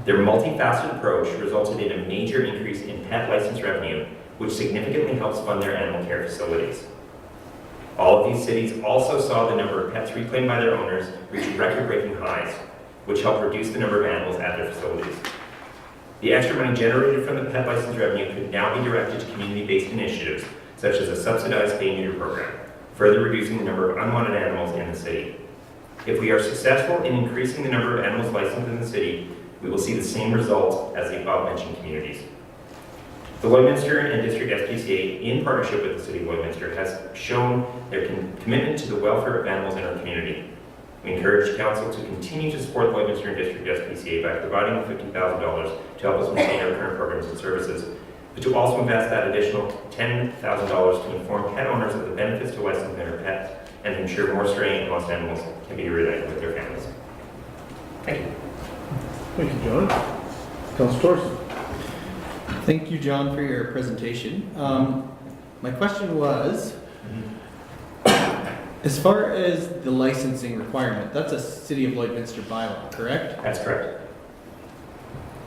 Their multifaceted approach resulted in a major increase in pet license revenue, which significantly helps fund their animal care facilities. All of these cities also saw the number of pets reclaimed by their owners reach record-breaking highs, which helped reduce the number of animals at their facilities. The extra money generated from the pet license revenue could now be directed to community-based initiatives, such as a subsidized spay-neuter program, further reducing the number of unwanted animals in the city. If we are successful in increasing the number of animals licensed in the city, we will see the same results as the above-mentioned communities. The Lloydminster and District SPCA, in partnership with the City of Lloydminster, has shown their commitment to the welfare of animals in our community. We encourage Council to continue to support the Lloydminster and District SPCA by providing $50,000 to help us maintain our current programs and services, but to also invest that additional $10,000 to inform pet owners of the benefits to licensing their pet and to ensure more stray and lost animals can be reunited with their families. Thank you. Thank you, John. Councilor Thorson. Thank you, John, for your presentation. My question was, as far as the licensing requirement, that's a City of Lloydminster bylaw, correct? That's correct.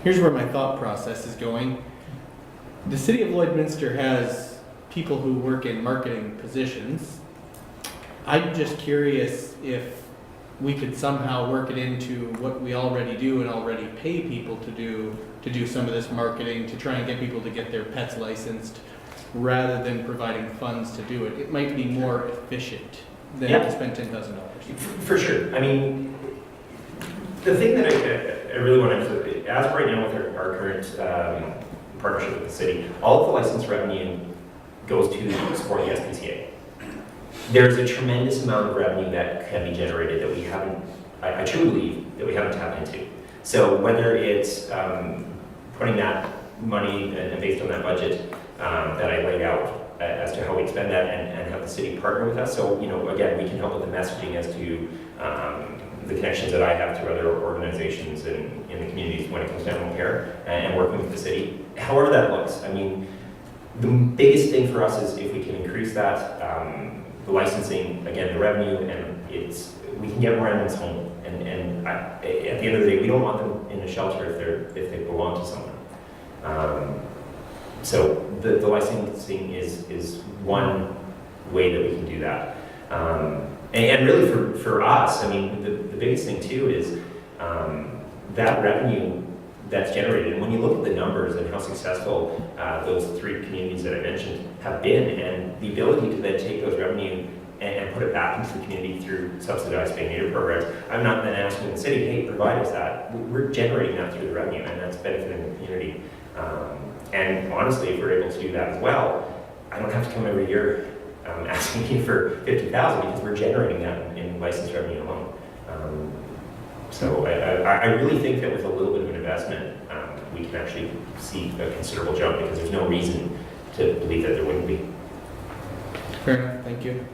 Here's where my thought process is going. The City of Lloydminster has people who work in marketing positions. I'm just curious if we could somehow work it into what we already do and already pay people to do some of this marketing to try and get people to get their pets licensed rather than providing funds to do it. It might be more efficient than to spend $10,000. For sure. I mean, the thing that I really want to emphasize, as right now with our current partnership with the city, all of the license revenue goes to support the SPCA. There's a tremendous amount of revenue that can be generated that we haven't, I truly believe, that we haven't tapped into. So whether it's putting that money and based on that budget that I laid out as to how we spend that and have the city partner with us. So, you know, again, we can help with the messaging as to the connections that I have to other organizations in the communities when it comes to animal care and working with the city. However that looks, I mean, the biggest thing for us is if we can increase that, the licensing, again, the revenue, and we can get more animals home. And at the end of the day, we don't want them in a shelter if they belong to someone. So the licensing is one way that we can do that. And really for us, I mean, the biggest thing too is that revenue that's generated. And when you look at the numbers and how successful those three communities that I mentioned have been, and the ability to then take those revenue and put it back into the community through subsidized spay-neuter programs, I'm not then asking the city, hey, provide us that. We're generating that through the revenue, and that's benefiting the community. And honestly, if we're able to do that as well, I don't have to come every year asking you for $50,000 because we're generating that in license revenue alone. So I really think that with a little bit of an investment, we can actually see a considerable jump because there's no reason to believe that there wouldn't be. Fair enough, thank you.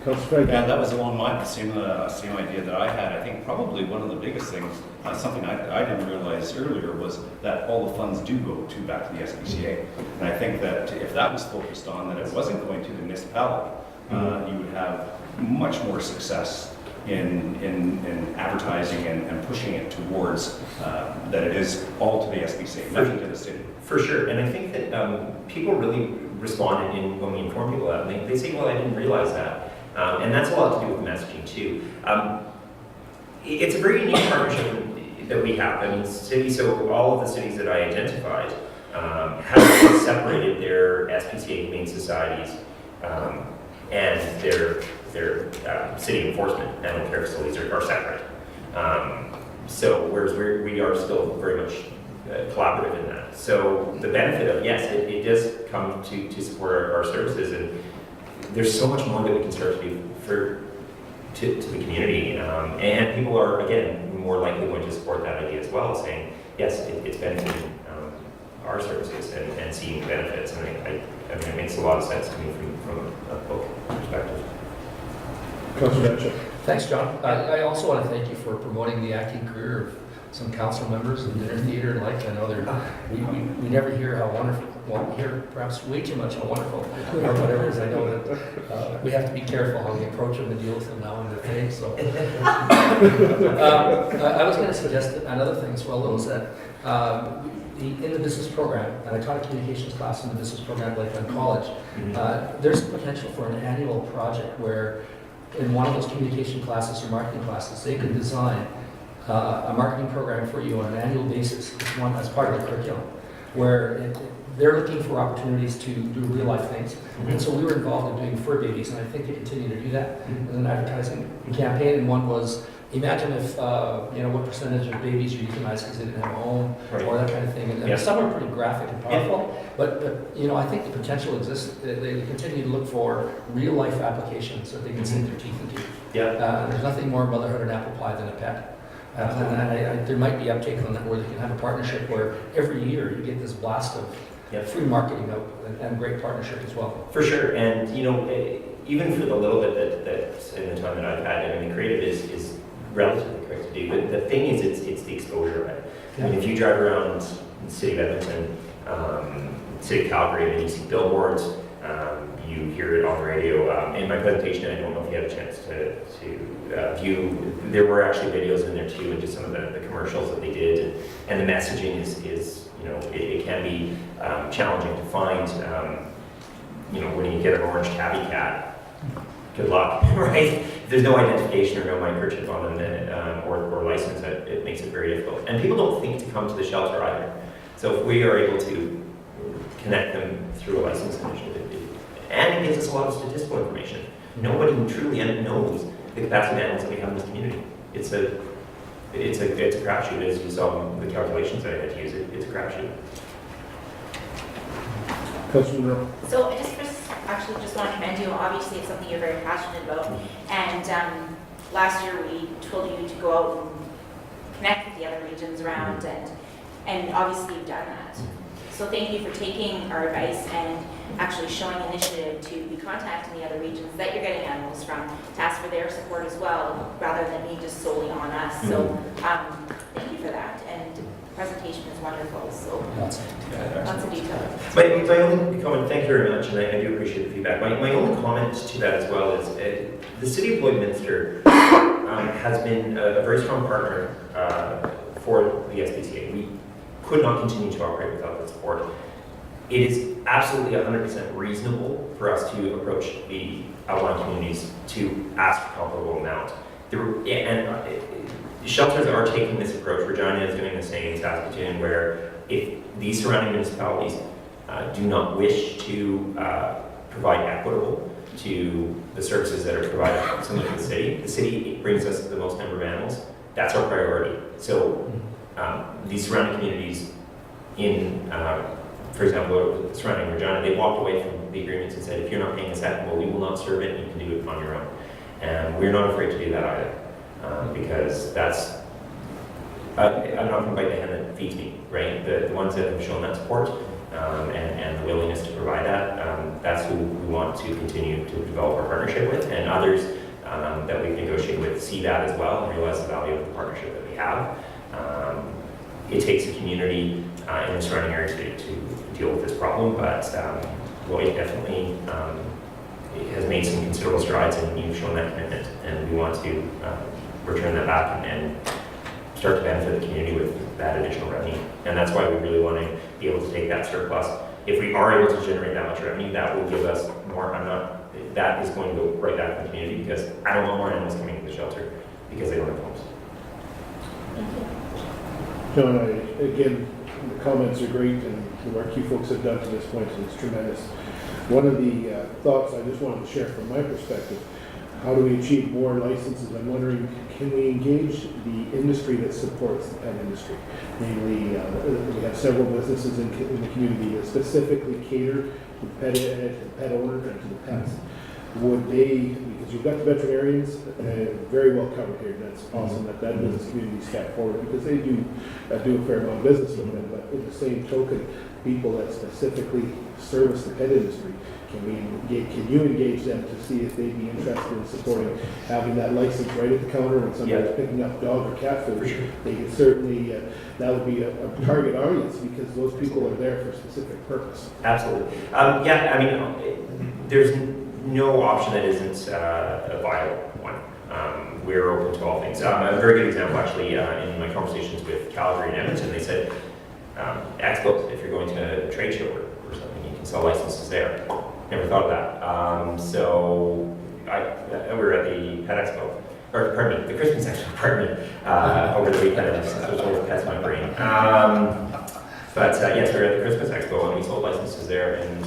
Councillor Yeah, Craig. that was along my, same idea that I had. I think probably one of the biggest things, something I didn't realize earlier, was that all the funds do go back to the SPCA. And I think that if that was focused on, that it wasn't going to the municipality, you would have much more success in advertising and pushing it towards that it is all to the SPCA, nothing to the city. For sure, and I think that people really responded when we inform people of that, and they say, well, I didn't realize that. And that's a lot to do with messaging too. It's a very unique partnership that we have. I mean, so all of the cities that I identified have separated their SPCA humane societies and their city enforcement animal care facilities are separate. So whereas we are still very much collaborative in that. So the benefit of, yes, it does come to support our services, and there's so much more that we can start to do to the community. And people are, again, more likely going to support that idea as well, saying, yes, it's benefiting our services and seeing benefits. And I mean, it makes a lot of sense to me from a book perspective. Councillor Batchel. Thanks, John. I also want to thank you for promoting the acting career of some council members in dinner theater and like. I know we never hear how wonderful, well, we hear perhaps way too much how wonderful or whatever it is. I know that we have to be careful how we approach them and deal with them now in their face. So I was going to suggest another thing as well, though, is that in the business program, and I taught a communications class in the business program like in college, there's potential for an annual project where in one of those communication classes or marketing classes, they could design a marketing program for you on an annual basis, as part of the curriculum, where they're looking for opportunities to do real life things. And so we were involved in doing fur babies, and I think they continue to do that as an advertising campaign. And one was, imagine if, what percentage of babies are euthanized because they didn't have a home, or that kind of thing. And some are pretty graphic and powerful, but I think the potential exists. They continue to look for real life applications that they can sink their teeth into. There's nothing more motherhood and apple pie than a pet. And there might be uptake on that where they can have a partnership where every year you get this blast of free marketing out and great partnership as well. For sure, and even for the little bit that in the time that I've had, I mean, the creative is relatively quick to do. But the thing is, it's the exposure of it. I mean, if you drive around the city of Edmonton, city of Calgary, and you see billboards, you hear it on the radio. In my presentation, I don't know if you had a chance to view, there were actually videos in there too, and just some of the commercials that they did, and the messaging is it can be challenging to find. When you get an orange tabby cat, good luck, right? If there's no identification or no microchip on them, or license, it makes it very difficult. And people don't think to come to the shelter either. So if we are able to connect them through a license initiative, and it gives us a lot of statistical information. Nobody truly knows the capacity of animals that we have in this community. It's a crapshoot, as you saw in the calculations that I had to use. It's a crapshoot. Councillor. So I just want to commend you. Obviously, it's something you're very passionate about. And last year we told you to go out and connect with the other regions around, and obviously you've done that. So thank you for taking our advice and actually showing initiative to be contacting the other regions that you're getting animals from, to ask for their support as well, rather than being just solely on us. So thank you for that. And the presentation is wonderful. So lots of detail. My only comment, thank you very much, and I do appreciate the feedback. My only comment to that as well is the City of Lloydminster has been a very strong partner for the SPCA. We could not continue to operate without the support. It is absolutely 100% reasonable for us to approach the outlying communities to ask a comparable amount. Shelters are taking this approach. Regina is doing the same, Saskatoon, where if these surrounding municipalities do not wish to provide equitable to the services that are provided similar to the city brings us the most number of animals. That's our priority. So these surrounding communities for example, surrounding Regina, they walked away from the agreements and said, if you're not paying us that, well, we will not serve it, and you can do it on your own. And we're not afraid to do that either, because I'm not going to bite the hand that feeds me, right? The ones that have shown that support and the willingness to provide that, that's who we want to continue to develop our partnership with, and others that we've negotiated with see that as well and realize the value of the partnership that we have. It takes a community in the surrounding area to deal with this problem, but Lloyd definitely has made some considerable strides, and you've shown that commitment, and we want to return that back and start to benefit the community with that additional revenue. And that's why we really want to be able to take that surplus. If we are able to generate that much revenue, that will give us more. That is going to go right back to the community, because I don't want more animals coming to the shelter because they don't have homes. John, again, the comments are great, and the work you folks have done to this point is tremendous. One of the thoughts I just wanted to share from my perspective, how do we achieve more licenses? I'm wondering, can we engage the industry that supports the pet industry? Namely, we have several businesses in the community that specifically cater to the pet owner and to the pets. Would they, because you've got the veterinarians very well covered here, that's awesome that business community step forward, because they do a fair amount of business with them, but in the same token, people that specifically service the pet industry, can you engage them to see if they'd be interested in supporting having that license right at the counter when somebody's picking up dog or cat food? Sure. They could certainly, that would be a target audience, because those people are there for a specific purpose. Absolutely. Yeah, I mean, there's no option that isn't a viable one. We're open to all things. A very good example, actually, in my conversations with Calgary and Edmonton, they said, expos, if you're going to a trade show or something, you can sell licenses there. Never thought of that. So we were at the Pet Expo, or pardon me, the Christmas Expo, over the weekend. I was over pets in my brain. But yes, we were at the Christmas Expo, and we sold licenses there, and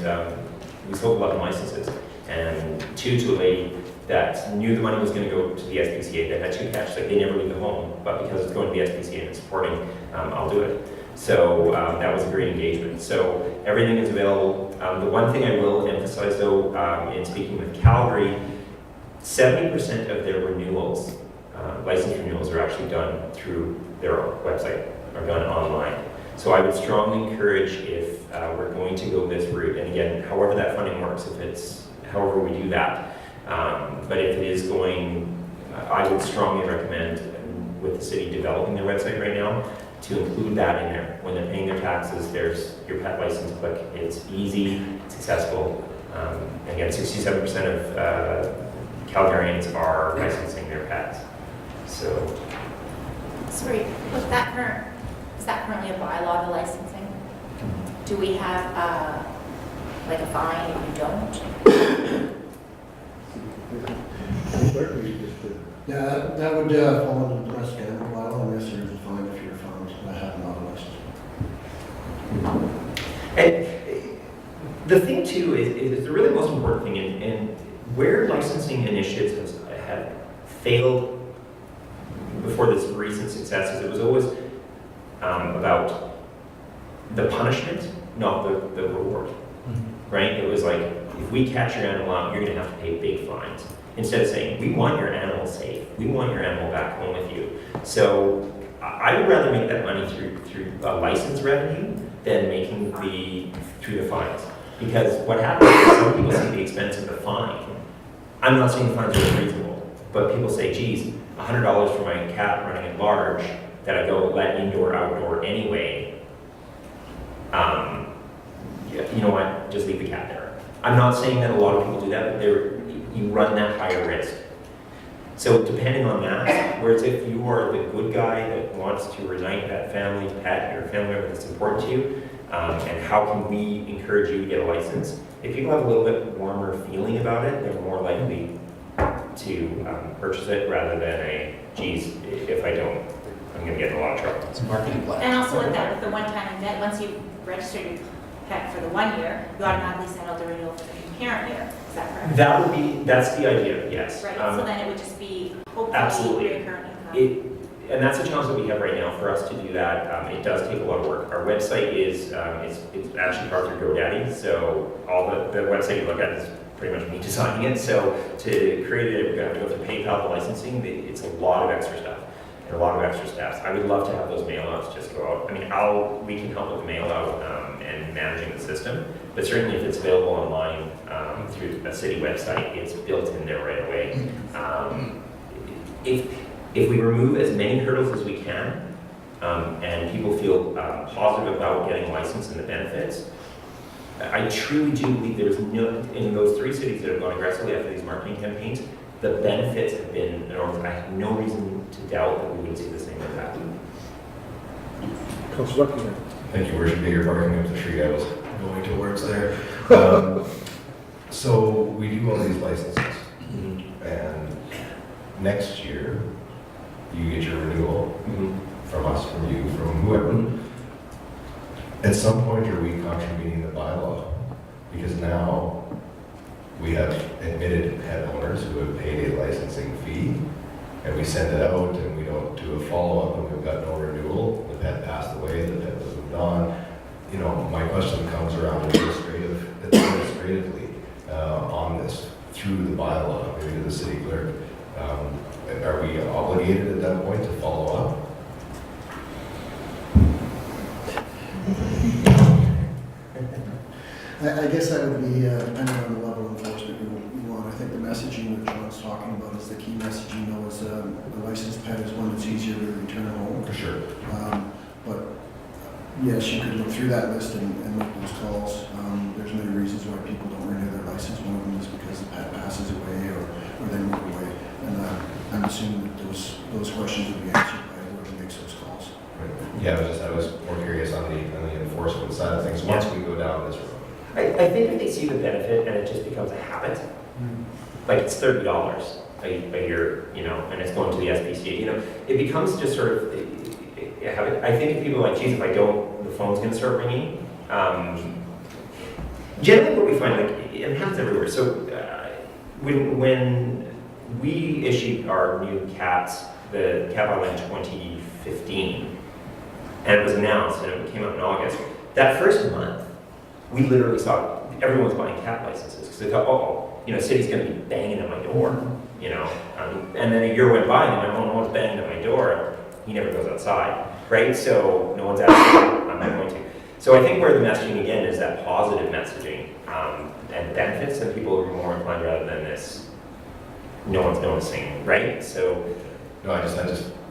we sold 11 licenses, and two to a lady that knew the money was going to go to the SPCA, that had two cats, like they never leave the home, but because it's going to the SPCA and it's supporting, I'll do it. So that was a great engagement. So everything is available. The one thing I will emphasize, though, in speaking with Calgary, 70% of their renewals, license renewals, are actually done through their website, are done online. So I would strongly encourage, if we're going to go this route, and again, however that funding works, if it's however we do that, but if it is going, I would strongly recommend, with the city developing their website right now, to include that in there. When they're paying their taxes, there's your pet license click. It's easy, it's accessible. Again, 67% of Calgarians are licensing their pets. So. Sorry, is that currently a bylaw, the licensing? Do we have like a fine if you don't? Yeah, that would fall under the standard bylaw, unless there's a fine if you're found to have not a license. And the thing too is the really most important thing, and where licensing initiatives have failed before this recent successes, it was always about the punishment, not the reward. Right? It was like, if we catch your animal out, you're going to have to pay big fines. Instead of saying, we want your animal safe, we want your animal back home with you. So I would rather make that money through license revenue than making through the fines. Because what happens is some people see the expense of the fine. I'm not saying the fines are unreasonable, but people say, geez, $100 for my cat running at large that I go let indoor, outdoor anyway. You know what, just leave the cat there. I'm not saying that a lot of people do that, but you run that higher risk. So depending on that, whereas if you are the good guy that wants to reunite that family pet or family member that's important to you, and how can we encourage you to get a license? If people have a little bit warmer feeling about it, they're more likely to purchase it rather than geez, if I don't, I'm going to get in a lot of trouble. It's a marketing plan. And also with that, with the one-time event, once you registered your pet for the 1 year, you automatically send out the renewal for the concurrent year. Is that correct? That's the idea, yes. Right, so then it would just be hopefully Absolutely. recurrent income. And that's a challenge that we have right now. For us to do that, it does take a lot of work. Our website is it's actually powered through GoDaddy, so all the website you look at is pretty much me designing it. So to create it, we're going to have to go through PayPal, the licensing. It's a lot of extra stuff and a lot of of extra steps. I would love to have those mail outs just go out. I mean, we can help with the mail out and managing the system, but certainly if it's available online through a city website, it's built in there right away. If we remove as many hurdles as we can, and people feel positive about getting a license and the benefits, I truly do believe there's no, in those 3 cities that have gone aggressively after these marketing campaigns, the benefits have been enormous. I have no reason to doubt that we wouldn't see the same impact. Councillor Buckingham. Thank you, Worship Leader, barking up the tree I was going towards there. So we do all these licenses, and next year, you get your renewal from us, from you, from whoever. At some point, are we contravening the bylaw? Because now we have admitted pet owners who have paid a licensing fee, and we send it out and we don't do a follow-up, and we've got no renewal. The pet passed away, the pet was moved on. You know, my question comes around administratively on this through the bylaw, maybe to the city clerk. Are we obligated at that point to follow up? I guess that would be depending on the level of enforcement you want. I think the messaging that John's talking about is the key messaging, though, is a licensed pet is one that's easier to return home. For sure. But yes, you could look through that list and make those calls. There's many reasons why people don't renew their license. One of them is because the pet passes away or they move away. And I'm assuming that those questions would be answered by whoever makes those calls. Right. Yeah, I was more curious on the enforcement side of things once we go down this road. I think if they see the benefit and it just becomes a habit, like it's $30 a year, you know, and it's going to the SPCA, you know, it becomes just sort of a habit. I think if people are like, geez, if I don't, the phone's going to start ringing. Generally what we find, like, it happens everywhere. So when we issued our new cats, the cat bylaw in 2015, and it was announced and it came out in August, that first month, we literally saw everyone's buying cat licenses because they thought, oh, you know, city's going to be banging at my door, you know. And then a year went by and my no one's banging at my door. He never goes outside, right? So no one's asking, I'm not going to. So I think where the messaging again is that positive messaging and benefits, and people are more inclined rather than this, no one's noticing, right? So No, I just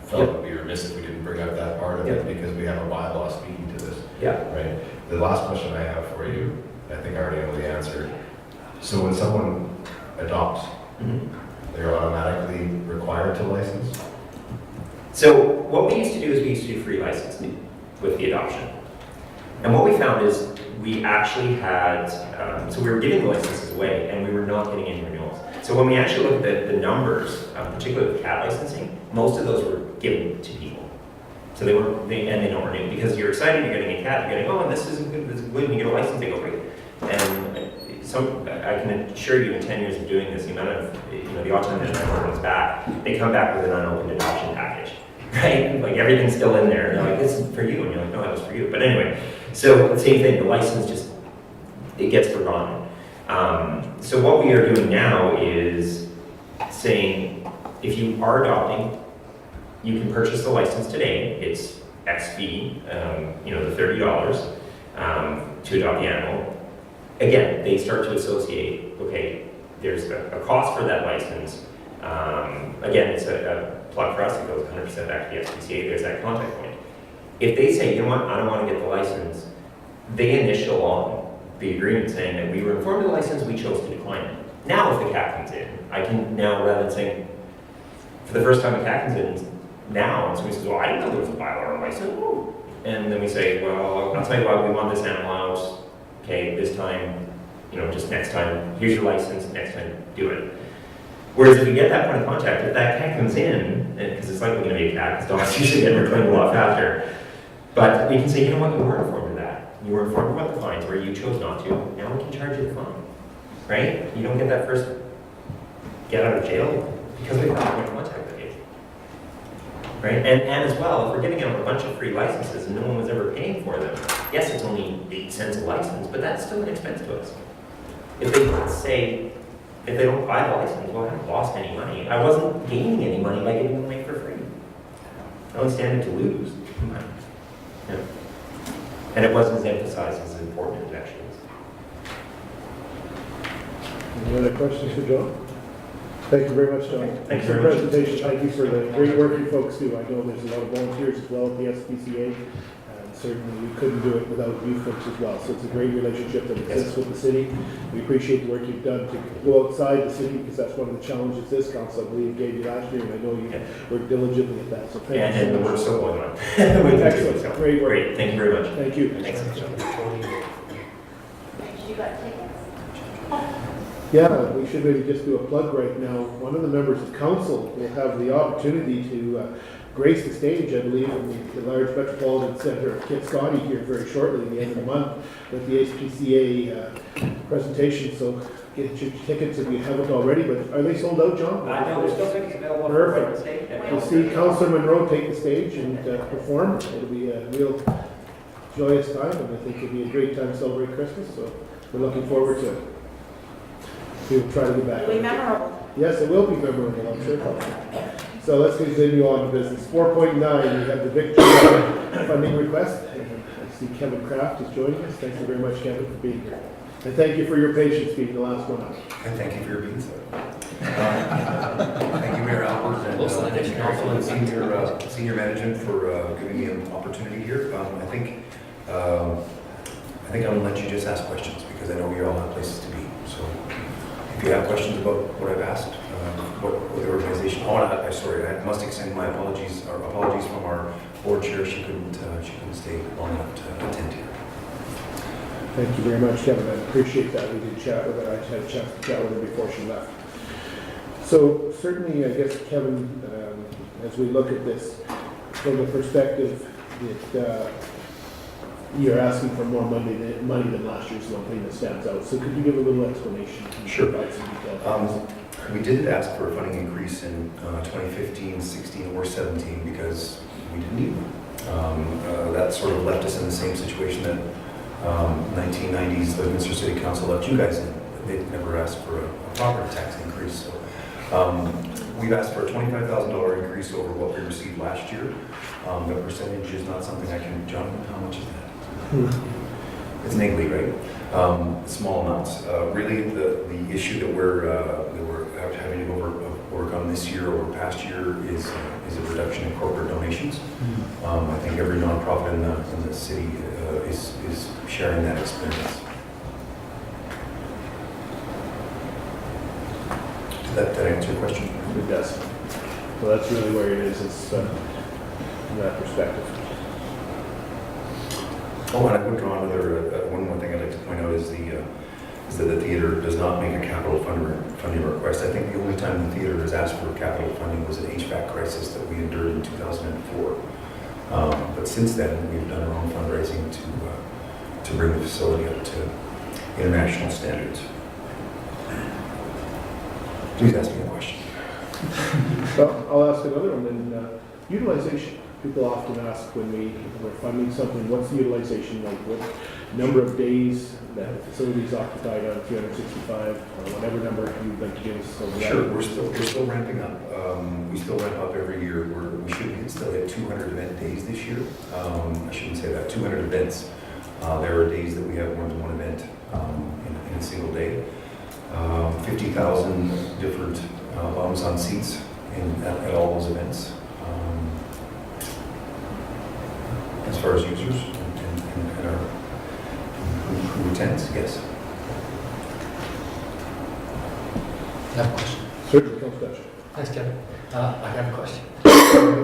felt it would be remiss if we didn't bring up that part of it because we have a bylaw speaking to this. Yeah. Right. The last question I have for you, I think I already know the answer. So when someone adopts, they're automatically required to license? So what we used to do is we used to do free licensing with the adoption. And what we found is we actually had, so we were giving the licenses away and we were not getting any renewals. So when we actually looked at the numbers, particularly with cat licensing, most of those were given to people. So they don't renew because you're excited, you're getting a cat, you're getting, oh, and this isn't good, this is good, and you get a license, they go great. And I can assure you in 10 years of doing this, the amount of, you know, the odd time that my comes back, they come back with an unopened adoption package, right? Like everything's still in there, and they're like, this is for you, and you're like, no, that was for you. But anyway, so the same thing, the license just, it gets forgotten. So what we are doing now is saying, if you are adopting, you can purchase the license today. It's X fee, you know, the $30 to adopt the animal. Again, they start to associate, okay, there's a cost for that license. Again, it's a plug for us, it goes 100% back to the SPCA, there's that contact point. If they say, you know what, I don't want to get the license, they initial on the agreement saying that we were informed of the license, we chose to decline it. Now if the cat comes in, I can now, rather than saying, for the first time the cat comes in, now, and somebody says, well, I didn't know there was a bylaw on license. Ooh. And then we say, well, I'll tell you what, we want this animal out. Okay, this time, you know, just next time, here's your license, next time, do it. Whereas if you get that point of contact, if that cat comes in, because it's likely going to be a cat, because dogs usually get reclaimed a lot faster, but we can say, you know what, you were informed of that. You were informed about the fines where you chose not to. Now we can charge you the fine, right? You don't get that first get out of jail because we have a point of contact with you. Right? And as well, if we're giving out a bunch of free licenses and no one was ever paying for them, yes, it's only 8 cents a license, but that's still an expense to us. If they say, if they don't buy the license, well, I haven't lost any money. I wasn't gaining any money by giving them away for free. I don't stand it to lose. Yeah. And it wasn't as emphasized as important as it actually is. Any other questions for John? Thank you very much, John. Thank you for the very much. presentation. Thank you for the great work you folks do. I know there's a lot of volunteers as well at the SPCA, and certainly we couldn't do it without you folks as well. So it's a great relationship that exists with the city. We appreciate the work you've done to go outside the city, because that's one of the challenges this council, I believe, gave you last year, and I know you worked diligently at that. So thank you And so the much. work's still going on. Excellent. Great work. Great, thank you very much. Thank you. Thanks. Did you got tickets? Yeah, we should maybe just do a plug right now. One of the members of council will have the opportunity to grace the stage, I believe, in the large metropolitan center of Kit Scotty here very shortly at the end of the month with the SPCA presentation. So get your tickets if you haven't already, but are they sold out, John? No, there's still tickets available. Perfect. We'll see Councillor Monroe take the stage and perform. It'll be a real joyous time, and I think it'll be a great time to celebrate Christmas. So we're looking forward to it. We will try to get back. It'll be memorable. Yes, it will be memorable, I'm sure. So let's continue on to business. 4.9, we have the victory funding request. And I see Kevin Kraft is joining us. Thank you very much, Kevin, for being here. And thank you for your patience being the last one up. And thank you for your being so. Thank you, Mayor Albert, and thank you, Council and senior management for giving me an opportunity here. I think I'm going to let you just ask questions, because I know you all have places to be. So if you have questions about what I've asked, what the organization, I must extend my apologies from our board chair. She couldn't stay long enough to attend here. Thank you very much, Kevin. I appreciate that. We did chat with her. I had a chance to chat with her before she left. So certainly, I guess, Kevin, as we look at this from the perspective that you're asking for more money than last year's, one thing that stands out. So could you give a little explanation? Sure. Provide some detail. We didn't ask for a funding increase in 2015, 16, or 17 because we didn't need one. That sort of left us in the same situation that 1990s the Minster City Council left you guys in. They never asked for a property tax increase. So we've asked for a $25,000 increase over what we received last year. The percentage is not something I can, John, how much is that? It's niggly, right? Small amounts. Really, the issue that we're having to overcome this year or past year is a reduction in corporate donations. I think every nonprofit in the city is sharing that experience. Did that answer your question? It does. So that's really where it is from that perspective. Oh, and I would draw another, one more thing I'd like to point out is that the theater does not make a capital funding request. I think the only time the theater has asked for capital funding was an HVAC crisis that we endured in 2004. But since then, we've done our own fundraising to bring the facility up to international standards. Please ask me a question. Well, I'll ask another one then. Utilization. People often ask when we're funding something, what's the utilization like? What number of days that the facility is occupied on 365 or whatever number you'd like to give us? So Sure, we're still ramping up. We still ramp up every year. We should still hit 200 event days this year. I shouldn't say that, 200 events. There are days that we have more than one event in a single day. 50,000 different bums on seats at all those events. As far as users and our who attends, yes. I have a question. Certainly, Councillor Dutch. Thanks, Kevin. I have a question.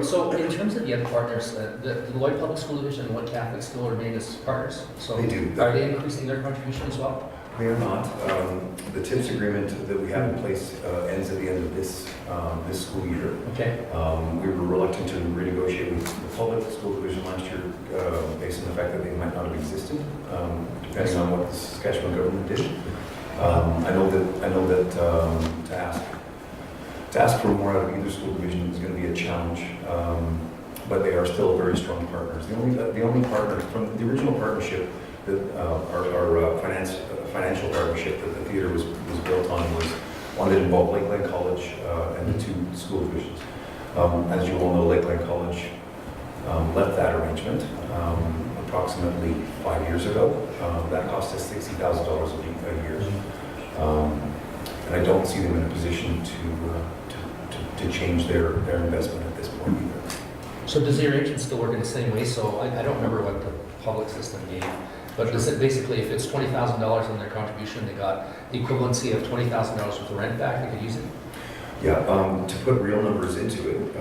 So in terms of the other partners, the Lloyd Public School Division and Wood Catholic still remain as partners? So They do. Are they increasing their contribution as well? We are not. The TIPS agreement that we have in place ends at the end of this school year. Okay. We were reluctant to renegotiate with the public school division last year based on the fact that they might not have existed, depending on what the Saskatchewan government did. I know that to ask for more out of either school division is going to be a challenge, but they are still very strong partners. The only partner from the original partnership that our financial partnership that the theater was built on was one that involved Lakeland College and the two school divisions. As you all know, Lakeland College left that arrangement approximately 5 years ago. That cost us $60,000 a year. And I don't see them in a position to change their investment at this point either. So does the arrangement still work in the same way? So I don't remember what the public system gave, but does it basically, if it's $20,000 on their contribution, they got the equivalency of $20,000 worth of rent back, they could use it? Yeah, to put real numbers into it,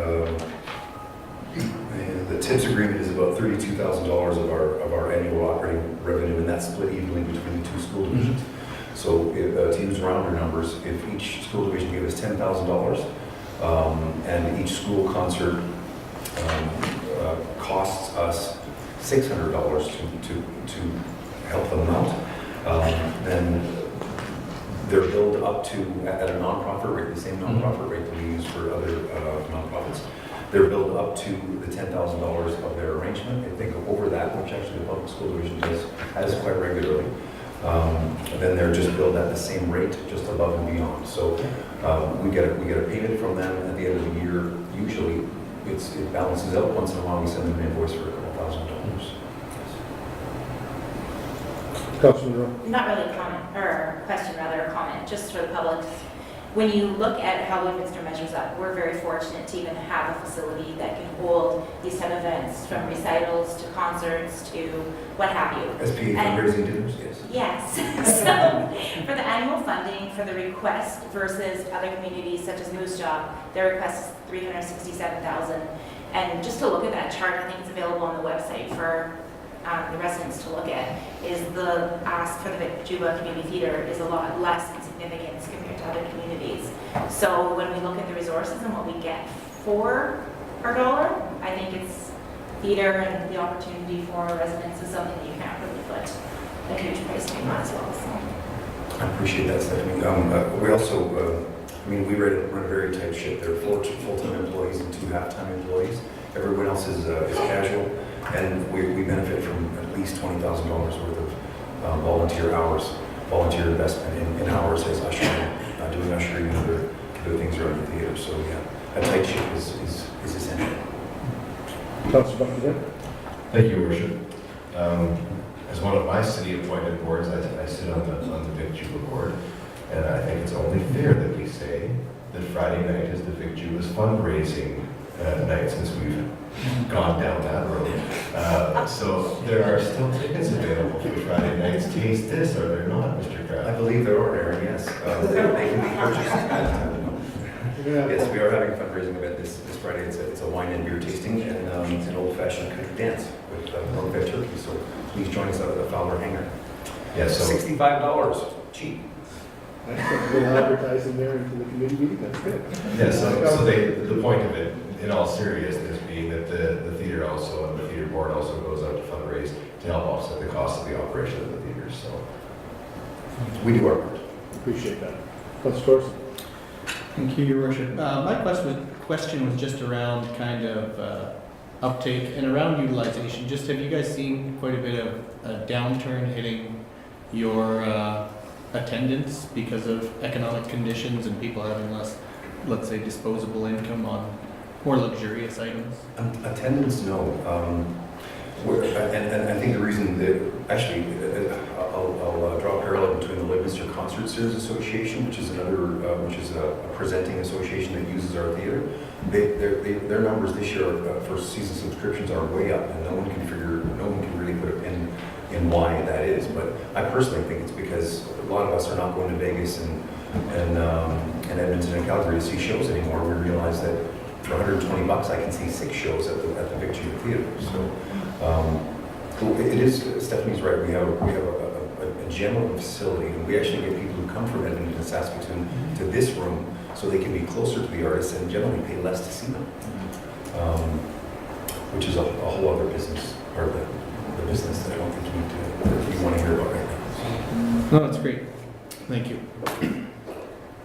the TIPS agreement is about $32,000 of our annual operating revenue, and that's split evenly between the two school divisions. So to use rounder numbers, if each school division gave us $10,000, and each school concert costs us $600 to help them out, then they're billed up to, at a nonprofit rate, the same nonprofit rate that we use for other nonprofits. They're billed up to the $10,000 of their arrangement. If they go over that, which actually the public school division has quite regularly, then they're just billed at the same rate, just above and beyond. So we get a payment from them at the end of the year. Usually it balances out. Once in a while we send them an invoice for a couple $1,000. Councilor Rowe. Not really a comment, or a question, rather a comment, just for the public. When you look at how Lloydminster measures up, we're very fortunate to even have a facility that can hold these type of events, from recitals to concerts to what have you. SPA fundraising dinners, yes. Yes. So for the annual funding, for the request versus other communities such as Moose Jaw, their request is $367,000. And just to look at that chart, I think it's available on the website for the residents to look at, is the ask for the Juba Community Theatre is a lot less in significance compared to other communities. So when we look at the resources and what we get for our dollar, I think it's theatre and the opportunity for residents is something that you can't really put a huge price tag on as well. So. I appreciate that, Stephanie. We also, we run a very tight ship. There are 4 full-time employees and 2 half-time employees. Everyone else is casual, and we benefit from at least $20,000 worth of volunteer investment in hours as ushering, doing ushering and other things around the theater. So yeah, a tight ship is essential. Councilor Buckingham. Thank you, Your Worship. As one of my city-appointed boards, I sit on the Vic Juba board, and I think it's only fair that we say that Friday night is the Vic Juba's fundraising night, since we've gone down that road. So there are still tickets available for Friday night's Taste This, are there not, Mr. Kraft? I believe there are, Aaron, yes. They can be purchased. Yes, we are having a fundraising event this Friday. It's a wine and beer tasting and an old-fashioned country dance with corned-fed turkey. So please join us out at the Fowler Hangar. Yeah, so $65, cheap. That's a little advertising there into the committee meeting, that's good. Yeah, so the point of it, in all seriousness, being that the theater also, and the theater board also goes out to fundraise to help offset the cost of the operation of the theater. So we do our part. Appreciate that. Councilor Thorson. Thank you, Your Worship. My question was just around kind of uptake and around utilization. Just have you guys seen quite a bit of a downturn hitting your attendance because of economic conditions and people having less, let's say, disposable income on more luxurious items? Attendance, no. And I think the reason that, actually, I'll draw a parallel between the Lloydminster Concert Series Association, which is a presenting association that uses our theater. Their numbers this year for season subscriptions are way up, and no one can really put a pin in why that is. But I personally think it's because a lot of us are not going to Vegas and Edmonton and Calgary to see shows anymore. We realize that for $120 I can see 6 shows at the Vic Juba Theater. So it is, Stephanie's right, we have a gem of a facility, and we actually get people who come from Edmonton and Saskatoon to this room so they can be closer to the artists and generally pay less to see them, which is a whole other business, part of the business that I don't think you want to hear about right now. No, that's great. Thank you.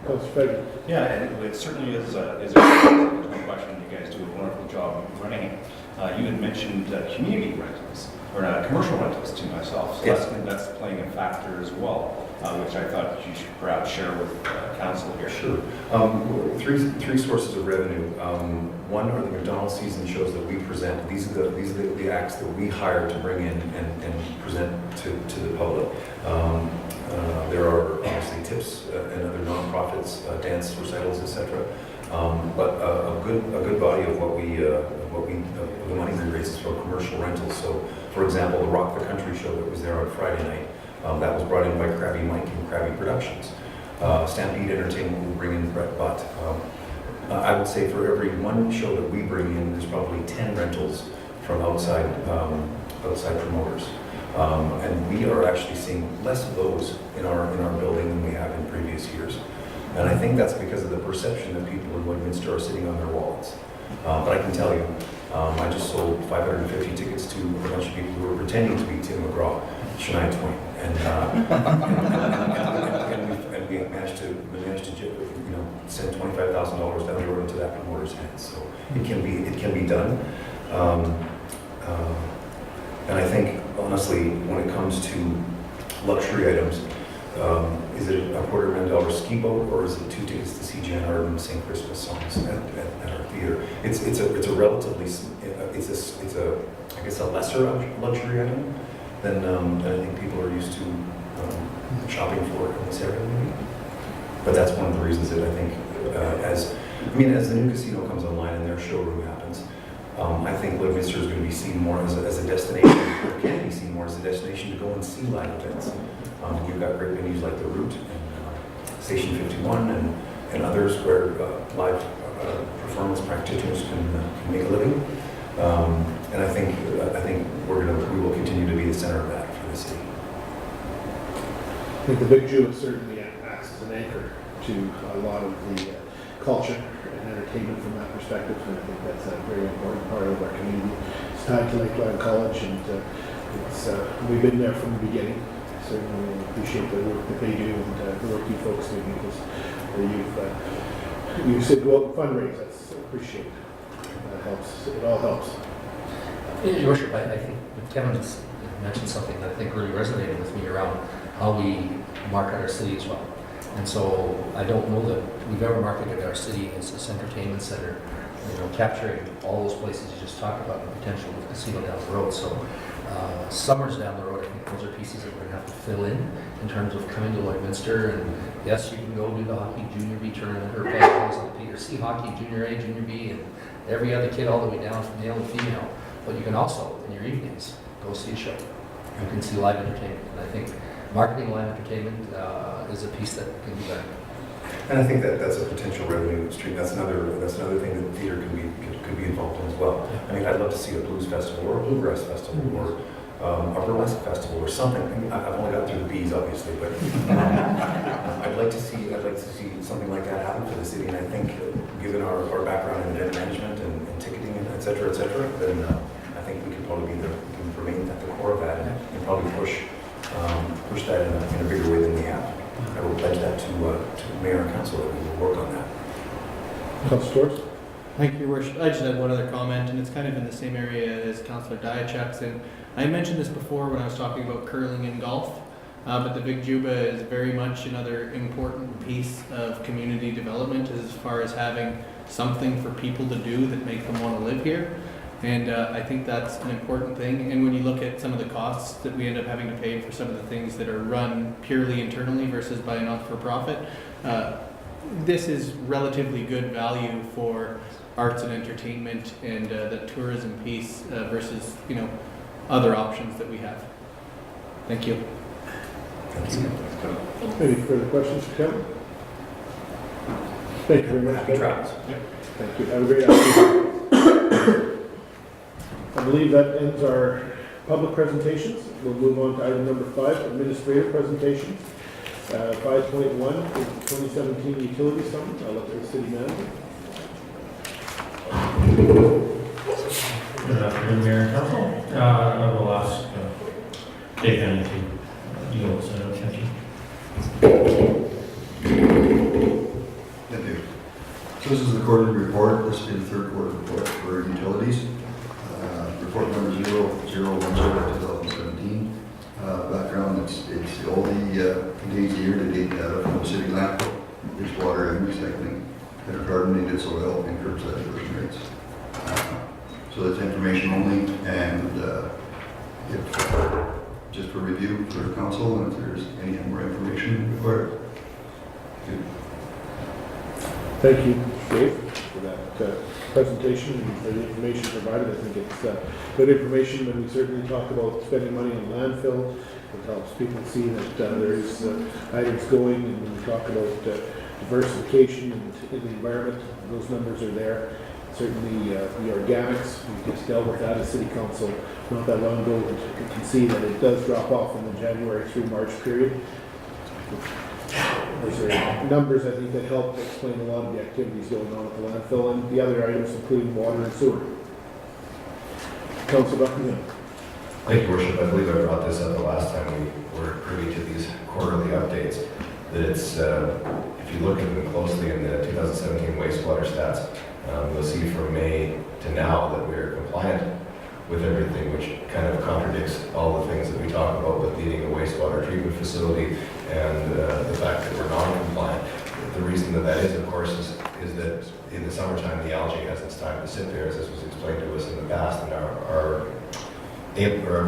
Councilor Federer. Yeah, and it certainly is a question. You guys do a wonderful job of running it. You had mentioned community rentals, or commercial rentals to myself, so Yes. that's playing a factor as well. which I thought you should perhaps share with council here. Sure. Three sources of revenue. One are the McDonald's season shows that we present. These are the acts that we hire to bring in and present to the public. There are obviously tips and other nonprofits, dance recitals, etc. But a good body of the money we raise is from commercial rentals. So, for example, the Rock the Country show that was there on Friday night, that was brought in by Krabby Mike and Krabby Productions. Stampede Entertainment will bring in Brett Butt. I would say for every one show that we bring in, there's probably 10 rentals from outside promoters. And we are actually seeing less of those in our building than we have in previous years. And I think that's because of the perception that people in Lloydminster are sitting on their wallets. But I can tell you, I just sold 550 tickets to a bunch of people who were pretending to be Tim McGraw, Shania Twain, and we managed to send $25,000 down the road into that promoter's hands. So it can be done. And I think honestly, when it comes to luxury items, is it a $250,000 ski boat, or is it 2 tickets to see Jan Arden sing Christmas songs at our theater? It's a relatively I guess a lesser luxury item than I think people are used to shopping for in this area. Maybe. But that's one of the reasons that I think as the new casino comes online and their showroom happens, I think Lloydminster is going to be seen more as a destination, or can be seen more as a destination to go and see live events. You've got great venues like The Root and Station 51 and others where live performance practitioners can make a living. And I think we will continue to be the center of that for the city. I think the Big Jew certainly acts as an anchor to a lot of the culture and entertainment from that perspective, and I think that's a very important part of our community. It's tied to Lakeland College, and we've been there from the beginning. Certainly appreciate the work that they do and the work you folks do, because you said go out and fundraise. That's appreciated. That helps. It all helps. Your Worship, I think Kevin's mentioned something that I think really resonated with me around how we market our city as well. And so I don't know that we've ever marketed our city as this entertainment center, capturing all those places you just talked about, the potential of the casino down the road. So summers down the road, I think those are pieces that we're going to have to fill in terms of coming to Lloydminster. And yes, you can go do the hockey junior B tournament or play games on the Peter C hockey, junior A, junior B, and every other kid all the way down from male and female. But you can also, in your evenings, go see a show. You can see live entertainment. And I think marketing live entertainment is a piece that can be done. And I think that's a potential revenue stream. That's another thing that theater could be involved in as well. I mean, I'd love to see a blues festival or a bluegrass festival or a burlesque festival or something. I mean, I've only got through the B's, obviously, but I'd like to see something like that happen for the city. And I think, given our background in event management and ticketing and et cetera, then I think we could probably we can remain at the core of that and probably push that in a bigger way than we have. I will pledge that to Mayor and Council that we will work on that. Councilor Torres? Thank you, Your Worship. I just had one other comment, and it's kind of in the same area as Councillor Diachuk's. And I mentioned this before when I was talking about curling and golf, but the Big Juba is very much another important piece of community development as far as having something for people to do that make them want to live here. And I think that's an important thing. And when you look at some of the costs that we end up having to pay for some of the things that are run purely internally versus by a not-for-profit, this is relatively good value for arts and entertainment and the tourism piece versus other options that we have. Thank you. Any further questions for Kevin? Thank you very much. Happy travels. Thank you. Have a great afternoon. I believe that ends our public presentations. We'll move on to item number 5, administrative presentations. 5.1 is the 2017 utility summit. I'll look at the city manager. Good afternoon, Mayor and Council. I will ask Dave Henry to deal with that. Thank you. Thank you. So this is the quarterly report. This will be the third quarter report for utilities. Report number 0010 2017. Background, it's all the contains the year-to-date data from the city landfill, wastewater and recycling, hydrocarbonated soil, and curbside diversion rates. So that's information only, and if just for review for the council, and if there's any more information required. Thank you, Dave, for that presentation and for the information provided. I think it's good information when we certainly talk about spending money on landfill. It helps people see that there is items going, and when we talk about diversification in the environment, those numbers are there. Certainly the organics, we just dealt with that as City Council not that long ago, and you can see that it does drop off in the January through March period. Those are numbers, I think, that help explain a lot of the activities going on at the landfill and the other items, including water and sewer. Councilor Buckingham. Thank you, Worship. I believe I brought this up the last time we were privy to these quarterly updates. That it's, if you look at them closely in the 2017 wastewater stats, you'll see from May to now that we are compliant with everything, which kind of contradicts all the things that we talk about with needing a wastewater treatment facility and the fact that we're non-compliant. The reason that is, of course, is that in the summertime the algae has its time to sit there, as this was explained to us in the past, and our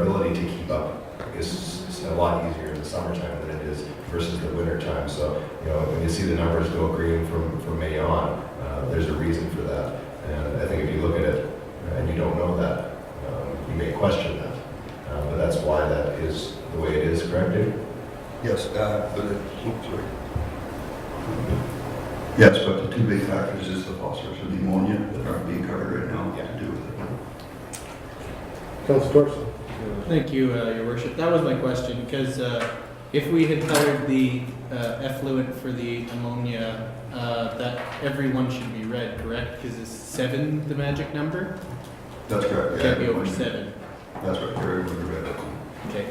ability to keep up is a lot easier in the summertime than it is versus the winter time. So, when you see the numbers go green from May on, there's a reason for that. And I think if you look at it and you don't know that, you may question that. But that's why that is the way it is, correct, Dave? Yes, yes, but the two big factors is the phosphorus and the ammonia that aren't being covered right now to do with it. Councilor Thorson. Thank you, Your Worship. That was my question, because if we had colored the effluent for the ammonia, that everyone should be red, correct? Because is 7 the magic number? That's correct. It can't be over 7. That's right, everyone read it. Okay,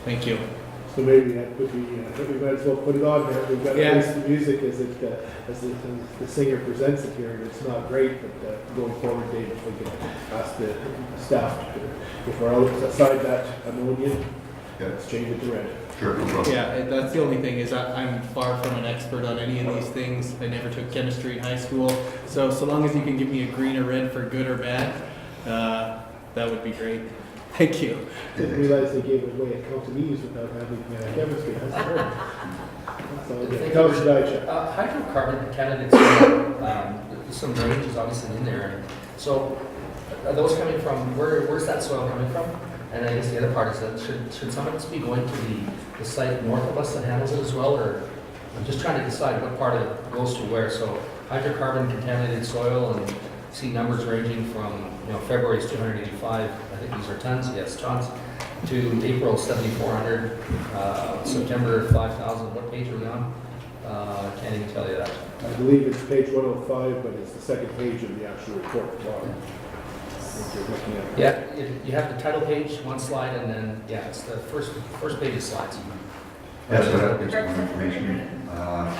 thank you. So maybe that could be, we might as well put it on there. We've got to Yeah. face the music as the singer presents it here, and it's not great, but going forward, Dave, if we can ask the staff, if we're outside that ammonia, let's change it to red. Sure, no problem. Yeah, that's the only thing is I'm far from an expert on any of these things. I never took chemistry in high school. So long as you can give me a green or red for good or bad, that would be great. Thank you. I didn't realize they gave away a Cantonese without having chemistry. That's all. That's all good. Councilor Dyche. Hydrocarbon candidates, some drainage is obviously in there. So are those coming from, where's that soil coming from? And I guess the other part is that should some of this be going to the site north of us that handles it as well? Or I'm just trying to decide what part of it goes to where. So hydrocarbon contaminated soil, and see numbers ranging from, February is 285, I think these are tons, yes, tons, to April 7,400, September 5,000. What page are we on? Can't even tell you that. I believe it's page 105, but it's the second page of the actual report. Wow. You're looking at. Yeah, you have the title page, one slide, and then, it's the first page of slides. Yes, I have to get some information.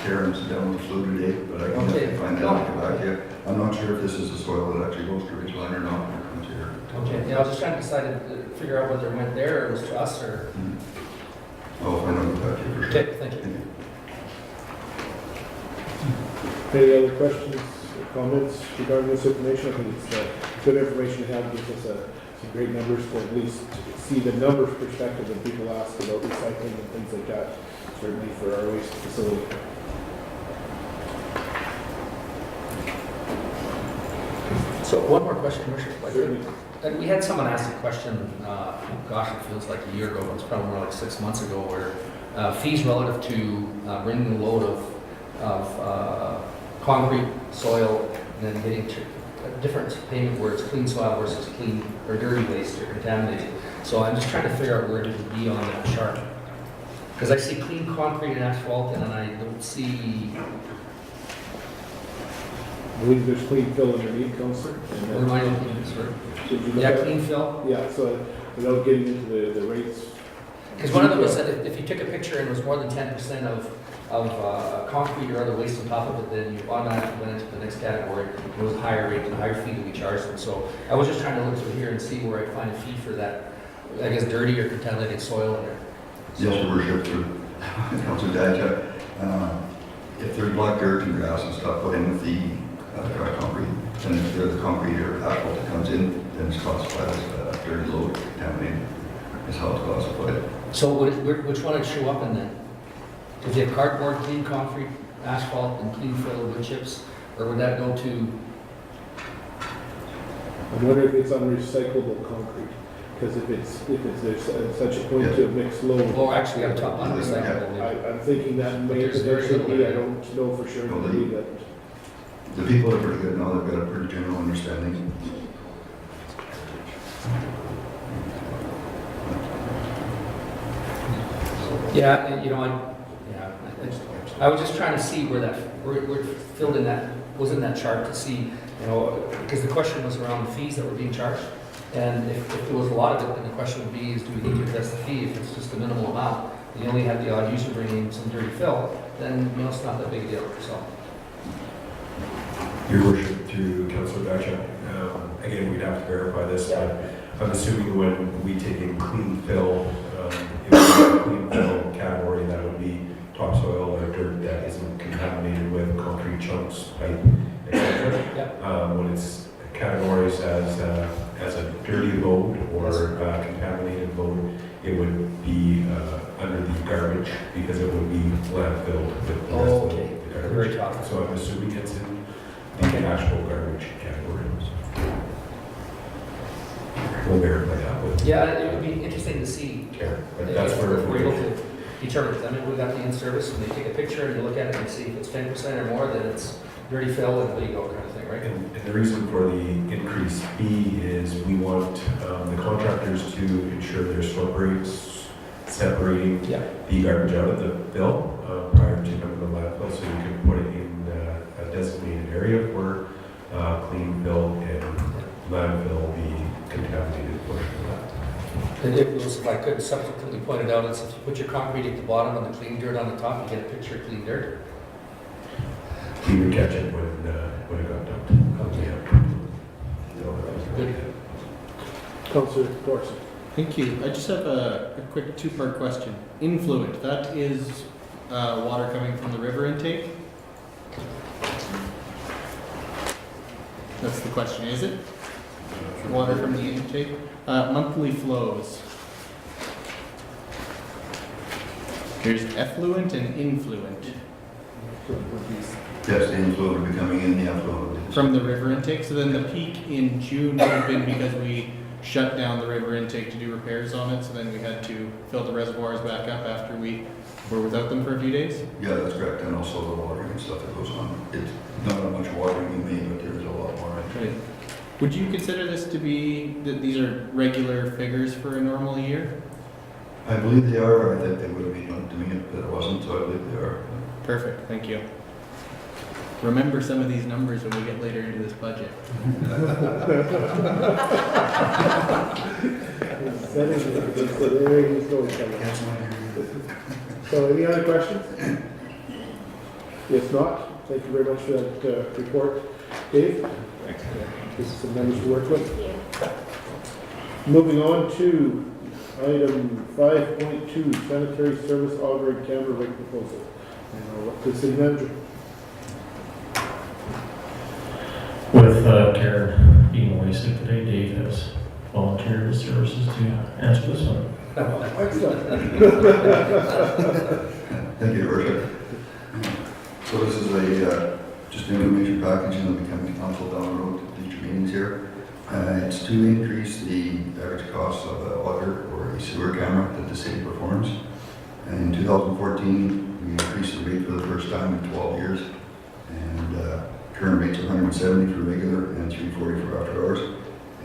Karen's down with the flu today, but I can definitely find out and get back to you. I'm not sure if this is the soil that actually goes to Ridgeline or not. Okay, I was just trying to decide to figure out whether it went there or it was to us or. I'll find out and get back to you for sure. Okay, thank you. Any other questions or comments regarding this information? I think it's good information to have. It gives us some great numbers to at least see the numbers perspective when people ask about recycling and things like that, certainly for our waste facility. So one more question, Your Worship. Certainly. And we had someone ask a question, it feels like a year ago, but it's probably more like 6 months ago, where fees relative to bringing a load of concrete soil and then getting to a different payment where it's clean soil versus clean or dirty waste or contaminated. So I'm just trying to figure out where it would be on that chart. Because I see clean concrete and asphalt, and then I don't see. I believe there's clean fill underneath, Councilor. What am I looking at, sir? Did you look Yeah, at- clean fill. Yeah, so without getting into the rates. Because one of them was that if you took a picture and it was more than 10% of concrete or other waste on top of it, then you automatically went into the next category. It was a higher rate and a higher fee that we charged them. So I was just trying to look through here and see where I'd find a fee for that, I guess, dirty or contaminated soil in there. Yes, Your Worship, through Councilor Diak. If there's black dirt and grass and stuff put in with the dry concrete, and if there's the concrete or asphalt that comes in, then it's classified as dirty load, contaminated, is how it's classified. So which one would show up in then? If you have cardboard, clean concrete, asphalt, and clean fill wood chips, or would that go to, I wonder if it's unrecyclable concrete, because if there's such a point to mixed load. oh, actually, I'm talking unrecyclable. I'm thinking that may there's very potentially be, little I there. don't know for sure. No, maybe that. The people are pretty good now, they've got a pretty general understanding. Yeah, and, you know, I was just trying to see where it filled in that, was in that chart to see, you know, because the question was around the fees that were being charged. And if there was a lot of it, then the question would be is do we need to address the fee? If it's just a minimal amount, and you only have the odd user bringing some dirty fill, then, you know, it's not that big a deal, so. Your Worship, through Councilor Diak, again, we'd have to verify this, but I'm assuming when we take in clean fill, it would be a clean fill category that would be topsoil or dirt that isn't contaminated with concrete chunks, pipe, etc. Yeah. When it's categories as a dirty load or contaminated load, it would be under the garbage because it would be landfilled with the rest of the The very garbage. top. So I'm assuming it's in the actual garbage category. We'll verify that with Yeah, it would be interesting to see Karen, but if that's where we're able to determine. I mean, we got the in-service and they take a picture and you look at it and see if it's 10% or more, then it's dirty fill and there you go kind of thing, right? And the reason for the increased fee is we want the contractors to ensure their slope rates separating Yeah. the garbage out of the fill prior to coming to the landfill, so you can put it in a designated area for clean fill and landfill the contaminated portion of that. And it was, if I could subsequently point it out, is if you put your concrete at the bottom and the clean dirt on the top, you get a picture of clean dirt. We would catch it when it got dumped. Good. Councilor Dorsey. Thank you. I just have a quick two-part question. Influent, that is water coming from the river intake? That's the question, is it? Water from the intake? Monthly flows. There's effluent and influent. Yes, the inflow would be coming in, the outflow would be. From the river intake, so then the peak in June would have been because we shut down the river intake to do repairs on it, so then we had to fill the reservoirs back up after we were without them for a few days? Yeah, that's correct, and also the watering and stuff that goes on. It's not how much watering you made, but there's a lot more. Right. Would you consider this to be, that these are regular figures for a normal year? I believe they are, I think they would have been on to me if it wasn't, so I believe they are. Perfect, thank you. Remember some of these numbers when we get later into this budget. So any other questions? If not, thank you very much for that report. Dave? This is some numbers to work with. Moving on to item 5.2, sanitary service augury camera rate proposal. And I'll let the city manager. With Karen being wasted today, Dave has volunteered his services to answer this one. Excellent. Thank you, Your Worship. So this is a, just an information package and it'll be coming to council down the road to future meetings here. It's to increase the average cost of a water or a sewer camera that the city performs. And in 2014, we increased the rate for the first time in 12 years. And current rate's 170 for regular and 340 for after hours.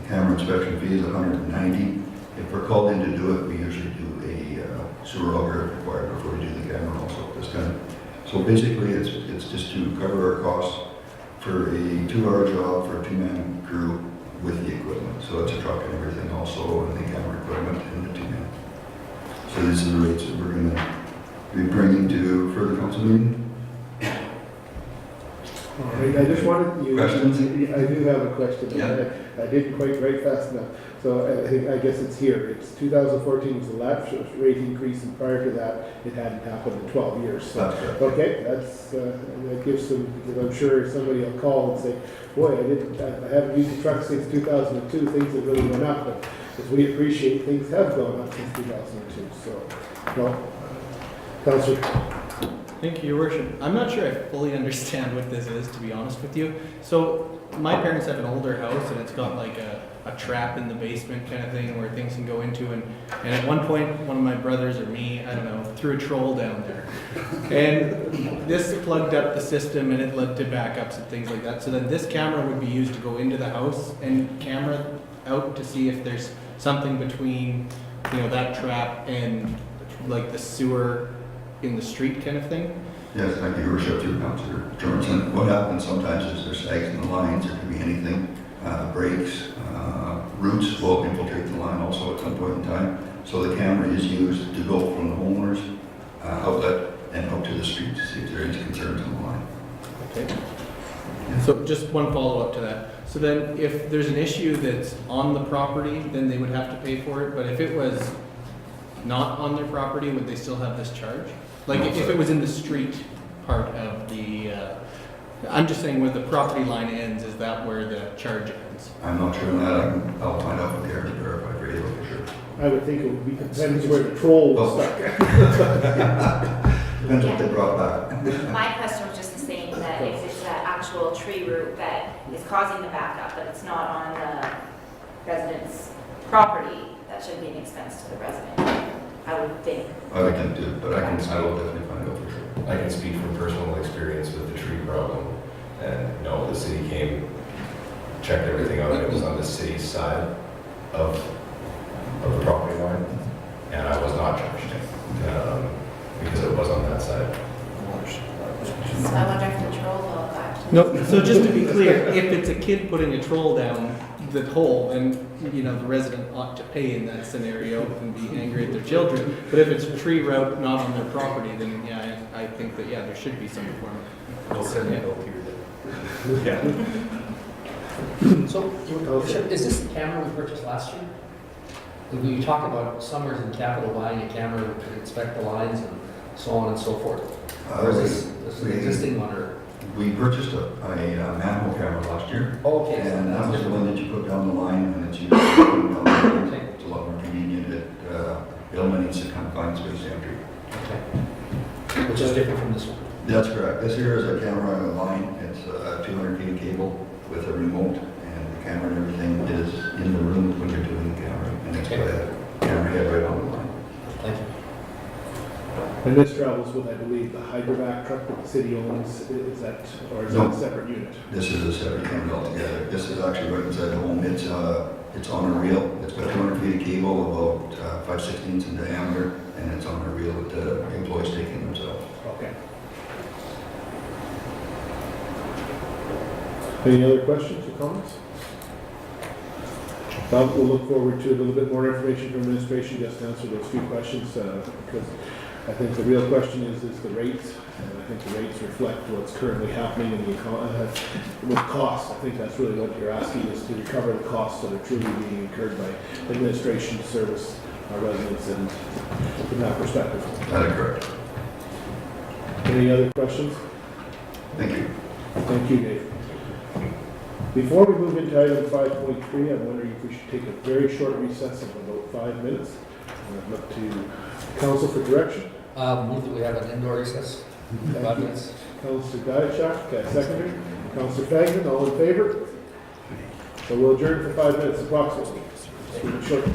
The camera inspection fee is 190. If we're called in to do it, we usually do a sewer auger if required before we do the camera also this time. So basically, it's just to cover our costs for a 2-hour job for a 2-man crew with the equipment. So that's a truck and everything also, and the camera equipment and the 2-man. So these are the rates that we're going to be bringing to further council meeting. All right, I just wanted you. Questions? I do have a question. Yeah. I didn't quite write fast enough. So I guess it's here. It's 2014 was the last rate increase, and prior to that, it hadn't happened in 12 years. So, That's correct. okay, that gives some, because I'm sure somebody will call and say, boy, I haven't used the truck since 2002, things have really went up, but as we appreciate, things have gone up since 2002, so, no. Councillor, Thank you, Your Worship. I'm not sure I fully understand what this is, to be honest with you. So, my parents have an older house, and it's got like a trap in the basement kind of thing where things can go into, and at one point, one of my brothers or me, I don't know, threw a troll down there. And this plugged up the system, and it led to backups and things like that. So then this camera would be used to go into the house and camera out to see if there's something between, that trap and like the sewer in the street kind of thing. Yes, thank you, Your Worship, through Councillor Jorgensen. What happens sometimes is there's sags in the lines, there could be anything, breaks, roots will infiltrate the line also at some point in time. So the camera is used to go from the homeowner's outlet and out to the street to see if there are any concerns on the line. Okay. So just one follow-up to that. So then if there's an issue that's on the property, then they would have to pay for it, but if it was not on their property, would they still have this charge? Like No, if sir. it was in the street part of the, I'm just saying where the property line ends, is that where the charge ends? I'm not sure on that. I'll find out from Karen to verify for you for sure. I would think it would be, depends where the troll was stuck. Depends what they brought back. My question was just saying that if it's an actual tree root that is causing the backup, but it's not on the resident's property, that should be an expense to the resident, I would think. I can do, but I will definitely find out for sure. I can speak from personal experience with the tree problem. And no, the city came, checked everything out, and it was on the city side of the property line. And I was not charged because it was on that side. So I wonder if the troll will actually. No, so just to be clear, if it's a kid putting a troll down the hole, then, the resident ought to pay in that scenario and be angry at their children. But if it's a tree route not on their property, then yeah, I think that, there should be some form of. We'll send it over here. Yeah. So, Your Worship, is this the camera we purchased last year? When you talk about Summers and Capital buying a camera to inspect the lines and so on and so forth, or is this an existing one, or? We purchased a manhole camera last year. Oh, okay. And that was the one that you put down the line and it's used to put down the line. Okay. It's a lot more convenient. It eliminates the confined space entry. Okay. Which is different from this one? That's correct. This here is a camera line. It's 200 feet of cable with a remote, and the camera and everything is in the room when you're doing the camera. And it's got a camera head right on the line. Thank you. And this travels with, I believe, the hydrovac truck that the city owns, is that a separate unit? This is a separate unit altogether. This is actually right inside the home. It's on a reel. It's got 200 feet of cable, about 5/16 in diameter, and it's on a reel that the employees take in themselves. Okay. Any other questions or comments? We'll look forward to a little bit more information from administration just to answer those few questions, because I think the real question is the rates, and I think the rates reflect what's currently happening in the economy with costs. I think that's really what you're asking, is to recover the costs that are truly being incurred by administration to service our residents, and from that perspective. That is correct. Any other questions? Thank you. Thank you, Dave. Before we move into item 5.3, I'm wondering if we should take a very short recess of about 5 minutes. I'd look to council for direction. Move that we have an indoor recess. 5 minutes. Councillor Diachak, seconder. Councillor Fagin, all in favor? So we'll adjourn for 5 minutes approximately. Keep it short.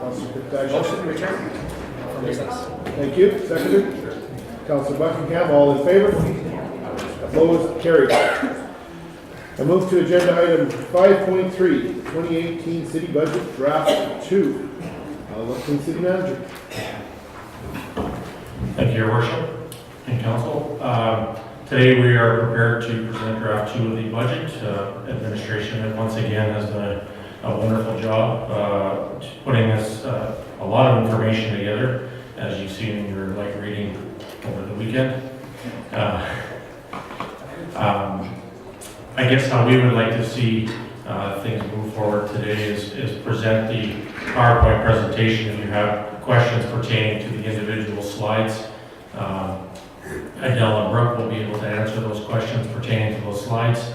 Councilor Kirkpatrick. Motion to return from recess. Thank you. Seconded. Councilor Buckingham, all in favor? Opposed? Carried. I move to agenda item 5.3, 2018 City Budget Draft 2. I'll look to the City Manager. Thank you, Your Worship and Council. Today we are prepared to present draft 2 of the budget. Administration once again has done a wonderful job putting this a lot of information together, as you've seen in your light reading over the weekend. I guess how we would like to see things move forward today is present the PowerPoint presentation. If you have questions pertaining to the individual slides, Adele and Brooke will be able to answer those questions pertaining to those slides.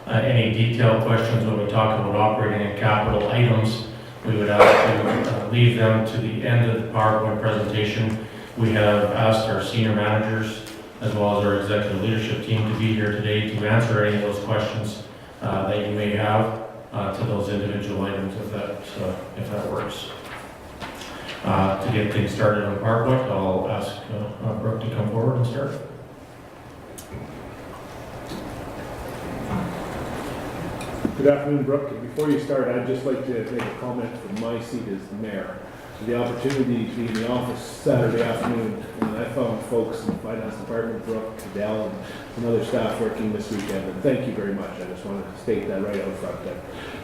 Any detailed questions when we talk about operating and capital items, we would have to leave them to the end of the PowerPoint presentation. We have asked our senior managers as well as our executive leadership team to be here today to answer any of those questions that you may have to those individual items, if that works. To get things started on PowerPoint, I'll ask Brooke to come forward and start. Good afternoon, Brooke. Before you start, I'd just like to make a comment from my seat as mayor. The opportunity to be in the office Saturday afternoon, and I found folks in the finance department, Brooke, Adele, and some other staff working this weekend, and thank you very much. I just want to state that right out front.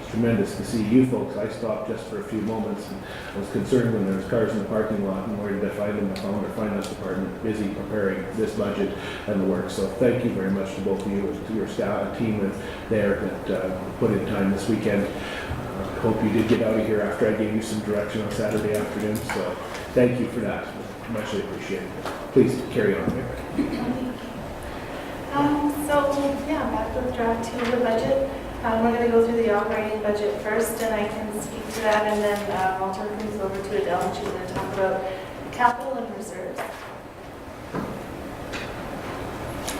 It's tremendous to see you folks. I stopped just for a few moments, and I was concerned when there was cars in the parking lot, and where did I find them? I found our finance department busy preparing this budget and the work. So thank you very much to both of you, to your staff, team there that put in time this weekend. I hope you did get out of here after I gave you some direction on Saturday afternoon, so thank you for that. Muchly appreciated. Please carry on, Mayor. Back with draft 2 of the budget. We're going to go through the operating budget first, and I can speak to that, and then I'll turn things over to Adele, and she's going to talk about capital and reserves.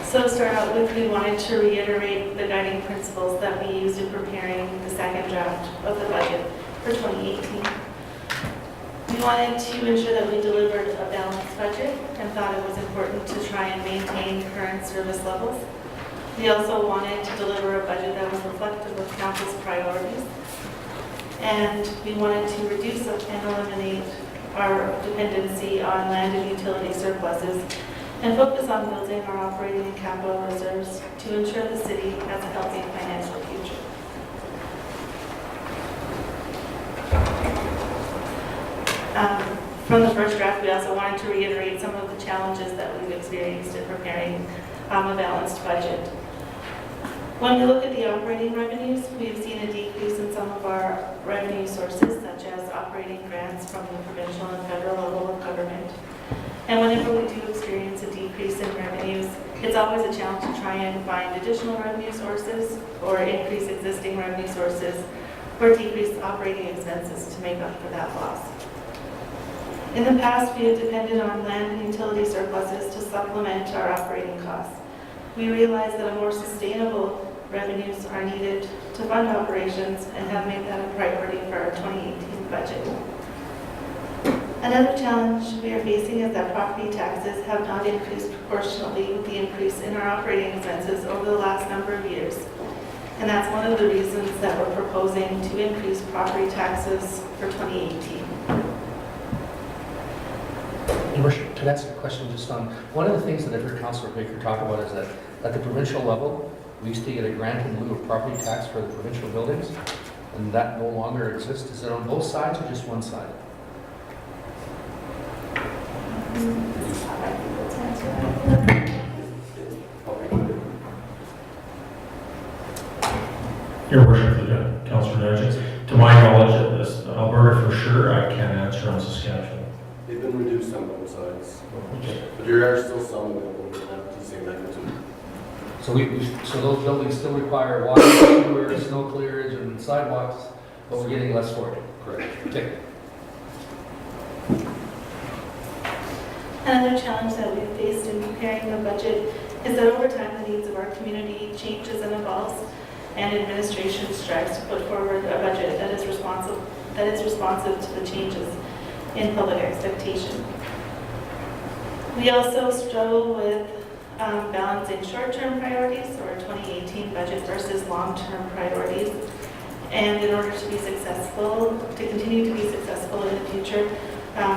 So to start out with, we wanted to reiterate the guiding principles that we used in preparing the second draft of the budget for 2018. We wanted to ensure that we delivered a balanced budget and thought it was important to try and maintain current service levels. We also wanted to deliver a budget that was reflective of council's priorities. And we wanted to reduce and eliminate our dependency on land and utility surpluses and focus on building our operating and capital reserves to ensure the city has a healthy financial future. From the first draft, we also wanted to reiterate some of the challenges that we've experienced in preparing a balanced budget. When we look at the operating revenues, we've seen a decrease in some of our revenue sources, such as operating grants from the provincial and federal level of government. And whenever we do experience a decrease in revenues, it's always a challenge to try and find additional revenue sources or increase existing revenue sources or decrease operating expenses to make up for that loss. In the past, we have depended on land and utility surpluses to supplement our operating costs. We realize that a more sustainable revenues are needed to fund operations and have made that a priority for our 2018 budget. Another challenge we are facing is that property taxes have not increased proportionately with the increase in our operating expenses over the last number of years. And that's one of the reasons that we're proposing to increase property taxes for 2018. Your Worship, can I ask a question just on, one of the things that I've heard Councillor Baker talk about is that at the provincial level, we used to get a grant in lieu of property tax for the provincial buildings, and that no longer exists. Is it on both sides or just one side? Your Worship, Councillor Nugent, to my knowledge of this, Alberta for sure, I can't answer on Saskatchewan. They've been reduced on both sides, but there are still some available that have the same magnitude. So those buildings still require water, sewer, snow clearance, and sidewalks, but we're getting less for it. Correct. Okay. Another challenge that we've faced in preparing the budget is that over time the needs of our community changes and evolves, and administration strives to put forward a budget that is responsive to the changes. in public expectation. We also struggle with balancing short-term priorities or 2018 budget versus long-term priorities. And in order to be successful, to continue to be successful in the future,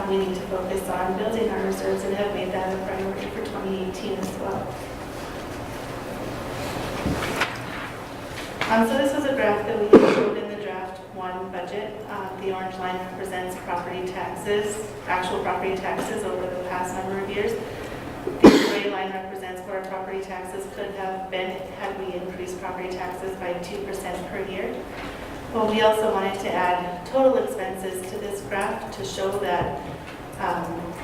we need to focus on building our reserves and have made that a priority for 2018 as well. So this was a graph that we showed in the draft 1 budget. The orange line represents property taxes, actual property taxes over the past number of years. The gray line represents what our property taxes could have been had we increased property taxes by 2% per year. Well, we also wanted to add total expenses to this graph to show that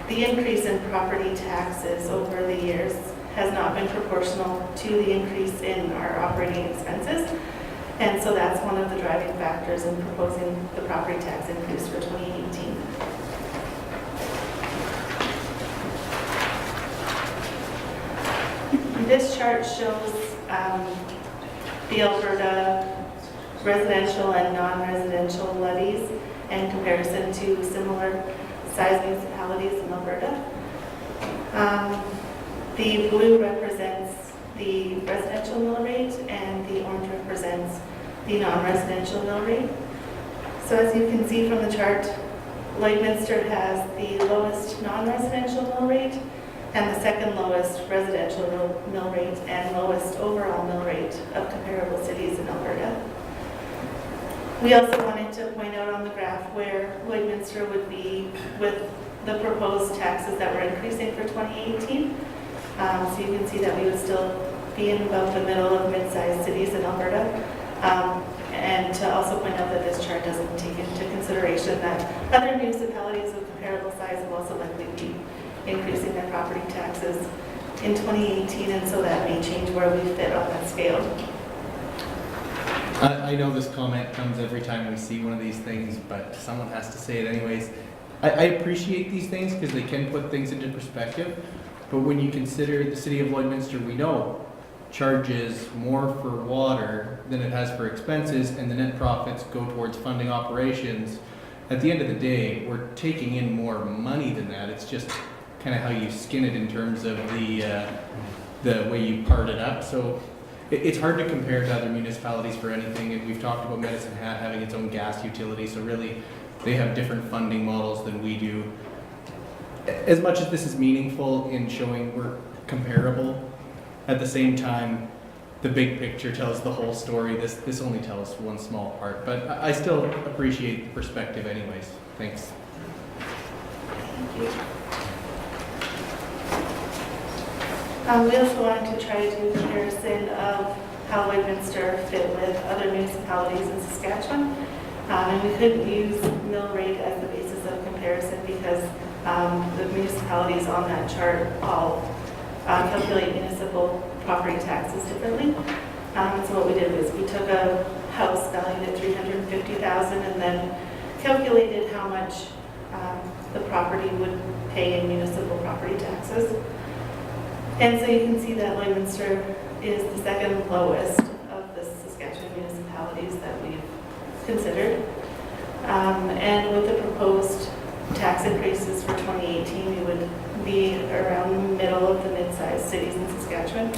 the increase in property taxes over the years has not been proportional to the increase in our operating expenses. And so that's one of the driving factors in proposing the property tax increase for 2018. This chart shows the Alberta residential and non-residential levies in comparison to similar sized municipalities in Alberta. The blue represents the residential mill rate and the orange represents the non-residential mill rate. So as you can see from the chart, Lloydminster has the lowest non-residential mill rate and the second lowest residential mill rate and lowest overall mill rate of comparable cities in Alberta. We also wanted to point out on the graph where Lloydminster would be with the proposed taxes that we're increasing for 2018. So you can see that we would still be in about the middle of mid-sized cities in Alberta. And to also point out that this chart doesn't take into consideration that other municipalities of comparable size will also likely be increasing their property taxes in 2018, and so that may change where we fit on that scale. I know this comment comes every time we see one of these things, but someone has to say it anyways. I appreciate these things because they can put things into perspective, but when you consider the city of Lloydminster, we know charges more for water than it has for expenses, and the net profits go towards funding operations. At the end of the day, we're taking in more money than that. It's just kind of how you skin it in terms of the way you part it up. So it's hard to compare to other municipalities for anything, and we've talked about Medicine Hat having its own gas utility, so really they have different funding models than we do. As much as this is meaningful in showing we're comparable, at the same time, the big picture tells the whole story. This only tells one small part, but I still appreciate the perspective anyways. Thanks. Thank you. We also wanted to try to do a comparison of how Lloydminster fit with other municipalities in Saskatchewan. And we couldn't use mill rate as the basis of comparison because the municipalities on that chart all calculate municipal property taxes differently. So what we did was we took a house valued at $350,000 and then calculated how much the property would pay in municipal property taxes. And so you can see that Lloydminster is the second lowest of the Saskatchewan municipalities that we've considered. And with the proposed tax increases for 2018, we would be around the middle of the mid-sized cities in Saskatchewan.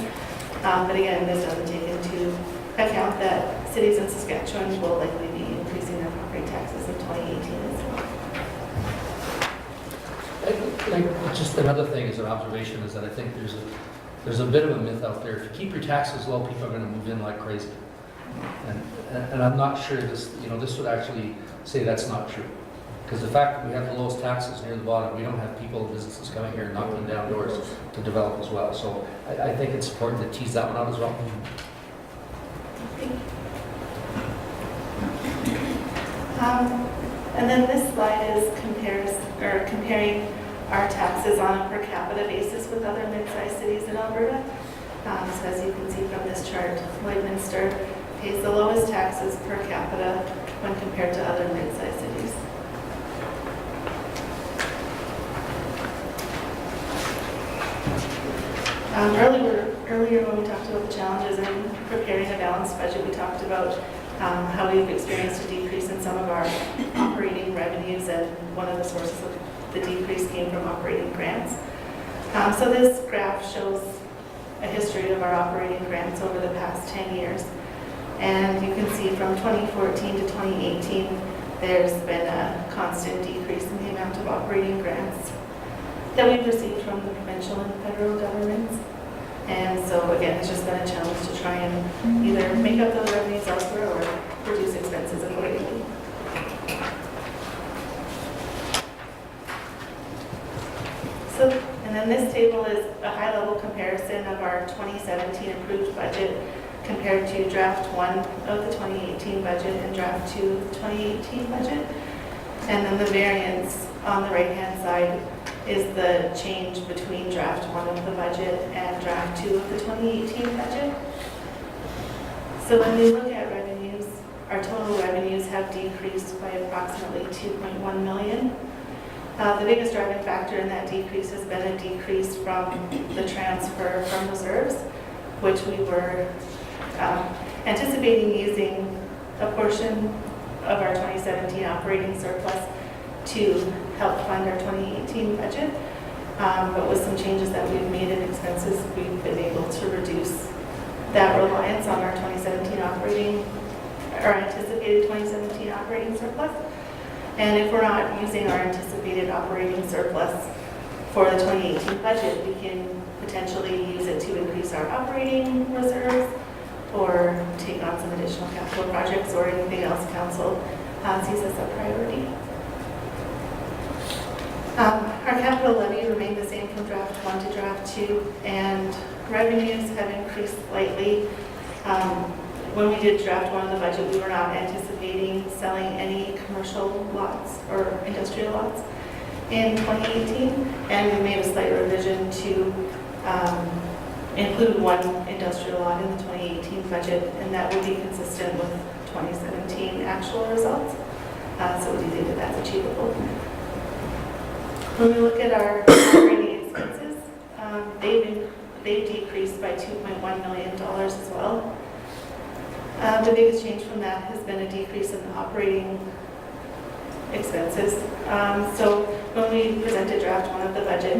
But again, this doesn't take into account that cities in Saskatchewan will likely be increasing their property taxes in 2018 as well. Just another thing as an observation is that I think there's a bit of a myth out there. If you keep your taxes low, people are going to move in like crazy. And I'm not sure this would actually say that's not true. Because the fact that we have the lowest taxes near the bottom, we don't have people and businesses coming here and knocking down doors to develop as well. So I think it's important to tease that one out as well. And then this slide is comparing our taxes on a per capita basis with other mid-sized cities in Alberta. So as you can see from this chart, Lloydminster pays the lowest taxes per capita when compared to other mid-sized cities. Earlier when we talked about the challenges in preparing a balanced budget, we talked about how we've experienced a decrease in some of our operating revenues, and one of the sources of the decrease came from operating grants. So this graph shows a history of our operating grants over the past 10 years. And you can see from 2014 to 2018, there's been a constant decrease in the amount of operating grants that we've received from the provincial and federal governments. And so again, it's just been a challenge to try and either make up those revenues elsewhere or reduce expenses accordingly. So, and then this table is a high-level comparison of our 2017 approved budget compared to draft 1 of the 2018 budget and draft 2 of the 2018 budget. And then the variance on the right-hand side is the change between draft 1 of the budget and draft 2 of the 2018 budget. So when we look at revenues, our total revenues have decreased by approximately 2.1 million. The biggest driving factor in that decrease has been a decrease from the transfer from reserves, which we were anticipating using a portion of our 2017 operating surplus to help fund our 2018 budget. But with some changes that we've made in expenses, we've been able to reduce that reliance on our 2017 operating, or anticipated 2017 operating surplus. And if we're not using our anticipated operating surplus for the 2018 budget, we can potentially use it to increase our operating reserves or take on some additional capital projects or anything else council sees as a priority. Our capital levy remained the same from draft 1 to draft 2, and revenues have increased slightly. When we did draft 1 of the budget, we were not anticipating selling any commercial lots or industrial lots in 2018, and we made a slight revision to include 1 industrial lot in the 2018 budget, and that would be consistent with 2017 actual results. So we think that that's achievable. When we look at our operating expenses, they've decreased by $2.1 million as well. The biggest change from that has been a decrease in the operating expenses. So when we presented draft 1 of the budget,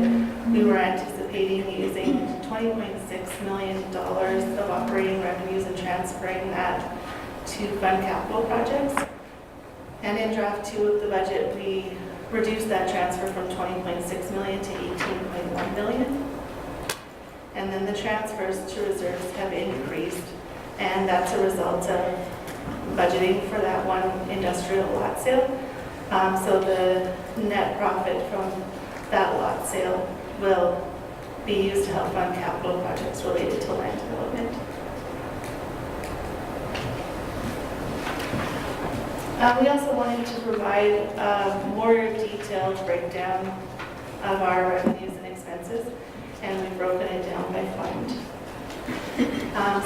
we were anticipating using $20.6 million of operating revenues and transferring that to fund capital projects. And in draft 2 of the budget, we reduced that transfer from $20.6 million to $18.1 million. And then the transfers to reserves have increased, and that's a result of budgeting for that 1 industrial lot sale. So the net profit from that lot sale will be used to help fund capital projects related to land development. We also wanted to provide a more detailed breakdown of our revenues and expenses, and we've broken it down by fund.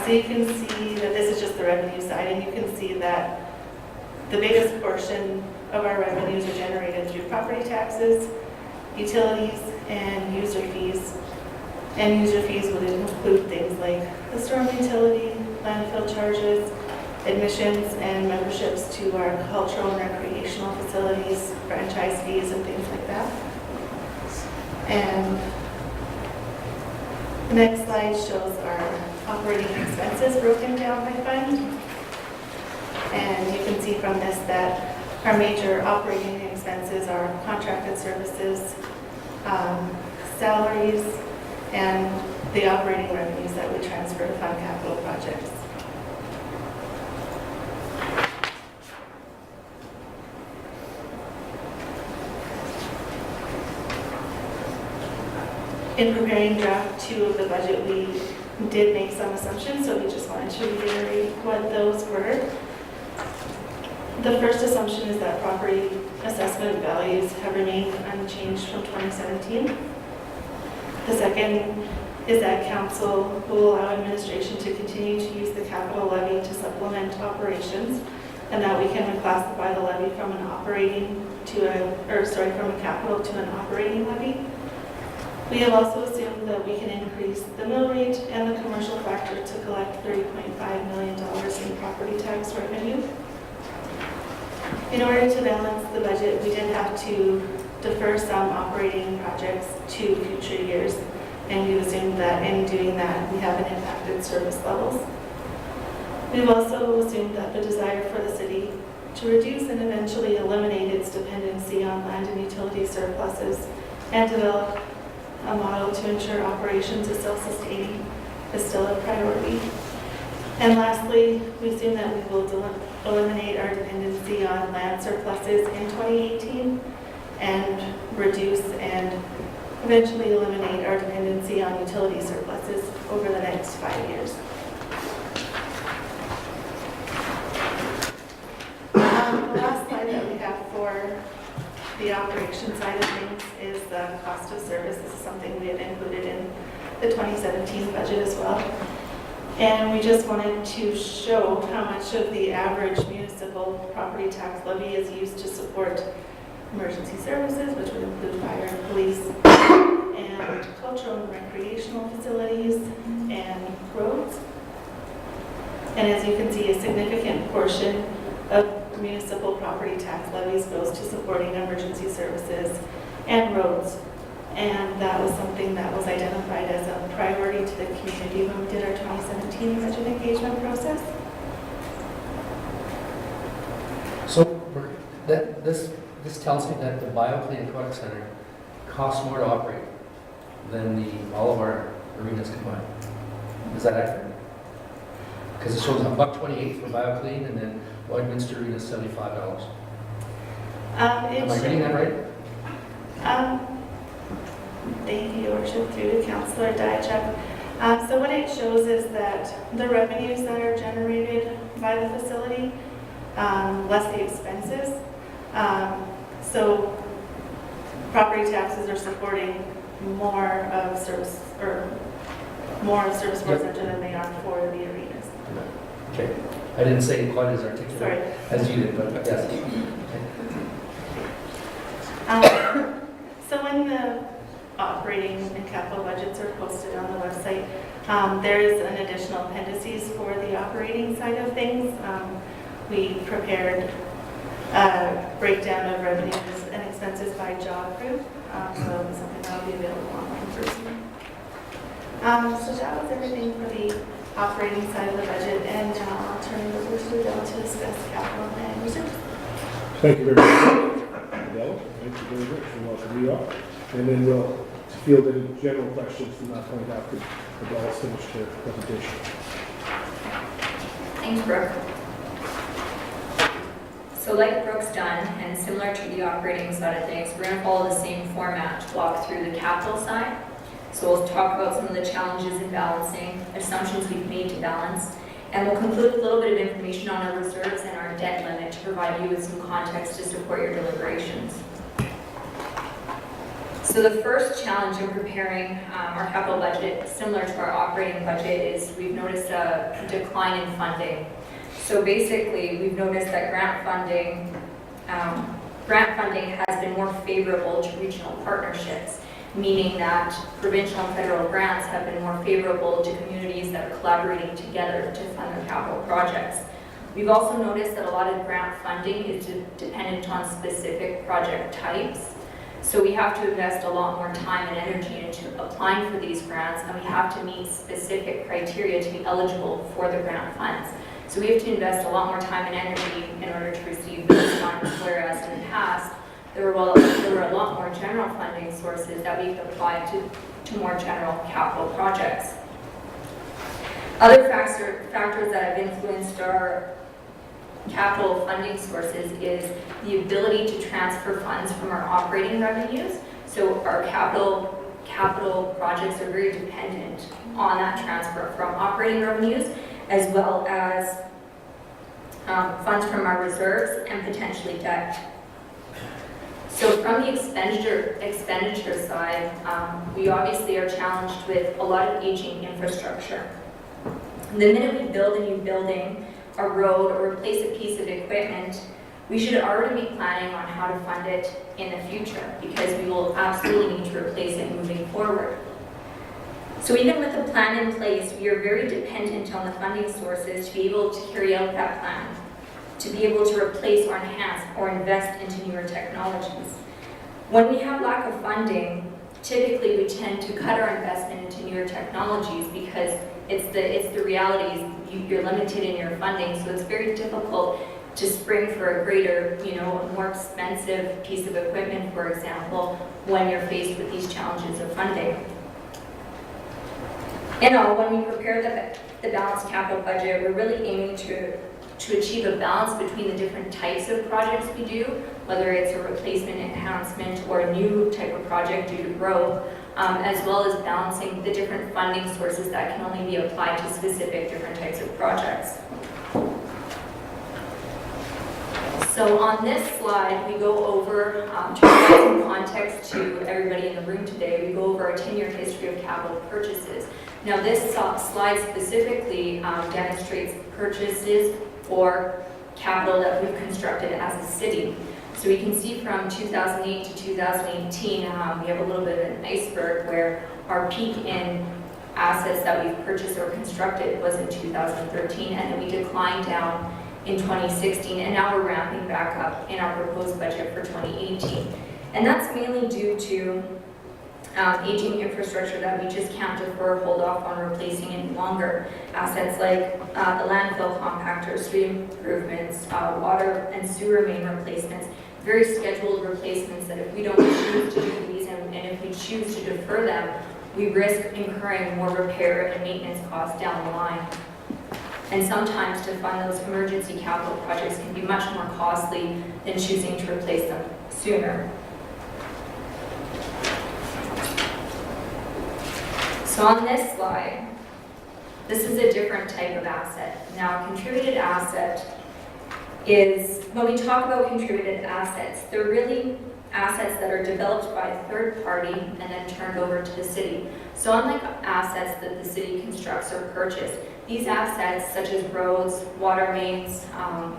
So you can see that this is just the revenue side, and you can see that the biggest portion of our revenues are generated through property taxes, utilities, and user fees. And user fees would include things like the storm utility, landfill charges, admissions and memberships to our cultural and recreational facilities, franchise fees and things like that. And the next slide shows our operating expenses broken down by fund. And you can see from this that our major operating expenses are contracted services, salaries, and the operating revenues that we transfer to fund capital projects. In preparing draft 2 of the budget, we did make some assumptions, so we just wanted to reiterate what those were. The first assumption is that property assessment values have remained unchanged from 2017. The second is that council will allow administration to continue to use the capital levy to supplement operations, and that we can reclassify the levy from an operating to from a capital to an operating levy. We have also assumed that we can increase the mill rate and the commercial factor to collect $30.5 million in property tax revenue. In order to balance the budget, we did have to defer some operating projects to future years, and we've assumed that in doing that, we haven't impacted service levels. We've also assumed that the desire for the city to reduce and eventually eliminate its dependency on land and utility surpluses and develop a model to ensure operations is self-sustaining is still a priority. And lastly, we assume that we will eliminate our dependency on land surpluses in 2018 and reduce and eventually eliminate our dependency on utility surpluses over the next 5 years. The last slide that we have for the operation side of things is the cost of service. This is something we had included in the 2017 budget as well. And we just wanted to show how much of the average municipal property tax levy is used to support emergency services, which would include fire and police, and cultural and recreational facilities, and roads. And as you can see, a significant portion of municipal property tax levies goes to supporting emergency services and roads. And that was something that was identified as a priority to the community when we did our 2017 budget engagement process. So this tells me that the BioClean Aquatic Center costs more to operate than all of our arenas combined. Is that accurate? Because it shows $128 for BioClean, and then Lloydminster Arena is $75. Am I reading that right? Thank you, Your Worship, through to Councillor Diachuk. So what it shows is that the revenues that are generated by the facility, less the expenses. So property taxes are supporting more of service center than they are for the arenas. Okay. I didn't say it quite as articulate Sorry. as you did, but yes. So when the operating and capital budgets are posted on the website, there is an additional appendices for the operating side of things. We prepared a breakdown of revenues and expenses by job group, so it'll be something that will be available online for you. So that was everything for the operating side of the budget, and I'll turn it over to Adele to discuss capital and reserves. Thank you very much, Adele. Thank you very much, and welcome you up. And then we'll field any general questions from that point after Adele's finished her presentation. Thanks, Brooke. So like Brooke's done, and similar to the operating side of things, we're going to follow the same format to walk through the capital side. So we'll talk about some of the challenges in balancing, assumptions we've made to balance, and we'll conclude with a little bit of information on our reserves and our debt limit to provide you with some context to support your deliberations. So the first challenge in preparing our capital budget, similar to our operating budget, is we've noticed a decline in funding. So basically, we've noticed that grant funding has been more favorable to regional partnerships, meaning that provincial and federal grants have been more favorable to communities that are collaborating together to fund their capital projects. We've also noticed that a lot of grant funding is dependent on specific project types. So we have to invest a lot more time and energy into applying for these grants, and we have to meet specific criteria to be eligible for the grant funds. So we have to invest a lot more time and energy in order to receive those funds, whereas in the past, there were a lot more general funding sources that we could apply to more general capital projects. Other factors that have influenced our capital funding sources is the ability to transfer funds from our operating revenues. So our capital projects are very dependent on that transfer from operating revenues, as well as funds from our reserves and potentially debt. So from the expenditure side, we obviously are challenged with a lot of aging infrastructure. The minute we build a new building, a road, or replace a piece of equipment, we should already be planning on how to fund it in the future, because we will absolutely need to replace it moving forward. So even with a plan in place, we are very dependent on the funding sources to be able to carry out that plan, to be able to replace or enhance or invest into newer technologies. When we have lack of funding, typically we tend to cut our investment into newer technologies because it's the reality is you're limited in your funding, so it's very difficult to spring for a greater, a more expensive piece of equipment, for example, when you're faced with these challenges of funding. When we prepare the balanced capital budget, we're really aiming to achieve a balance between the different types of projects we do, whether it's a replacement, enhancement, or a new type of project due to growth, as well as balancing the different funding sources that can only be applied to specific different types of projects. So on this slide, we go over, to provide some context to everybody in the room today, we go over our 10-year history of capital purchases. Now this slide specifically demonstrates purchases or capital that we've constructed as a city. So we can see from 2008 to 2018, we have a little bit of an iceberg where our peak in assets that we've purchased or constructed was in 2013, and then we declined down in 2016, and now we're ramping back up in our proposed budget for 2018. And that's mainly due to aging infrastructure that we just can't defer, hold off on replacing any longer. Assets like the landfill compactor, street improvements, water and sewer main replacements, very scheduled replacements that if we don't choose to do these and if we choose to defer them, we risk incurring more repair and maintenance costs down the line. And sometimes to fund those emergency capital projects can be much more costly than choosing to replace them sooner. So on this slide, this is a different type of asset. Now, a contributed asset is, when we talk about contributed assets, they're really assets that are developed by a third party and then turned over to the city. So unlike assets that the city constructs or purchases, these assets, such as roads, water mains,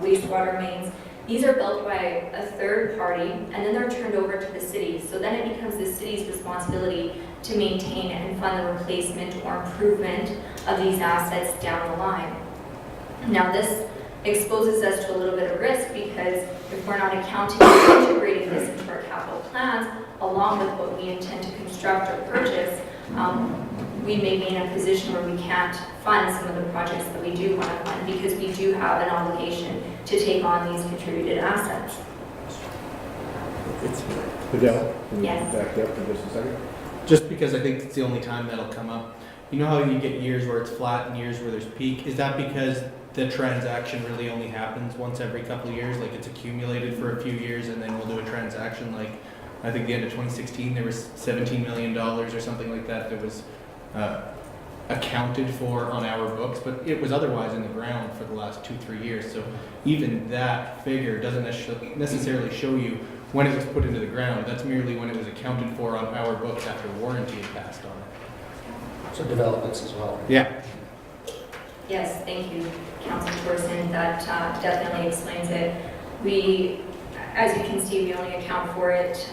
wastewater mains, these are built by a third party and then they're turned over to the city. So then it becomes the city's responsibility to maintain and fund the replacement or improvement of these assets down the line. Now this exposes us to a little bit of risk because if we're not accounting and integrating this into our capital plans, along with what we intend to construct or purchase, we may be in a position where we can't fund some of the projects that we do want to fund because we do have an obligation to take on these contributed assets. Adele, can you Yes. back up for just a second? Just because I think it's the only time that'll come up. You know how you get years where it's flat and years where there's peak? Is that because the transaction really only happens once every couple of years? Like it's accumulated for a few years and then we'll do a transaction like, I think the end of 2016 there was $17 million or something like that that was accounted for on our books, but it was otherwise in the ground for the last 2-3 years. So even that figure doesn't necessarily show you when it was put into the ground. That's merely when it was accounted for on our books after warranty had passed on it. So developments as well. Yeah. Yes, thank you, Councilor Thorson. That definitely explains it. We, as you can see, we only account for it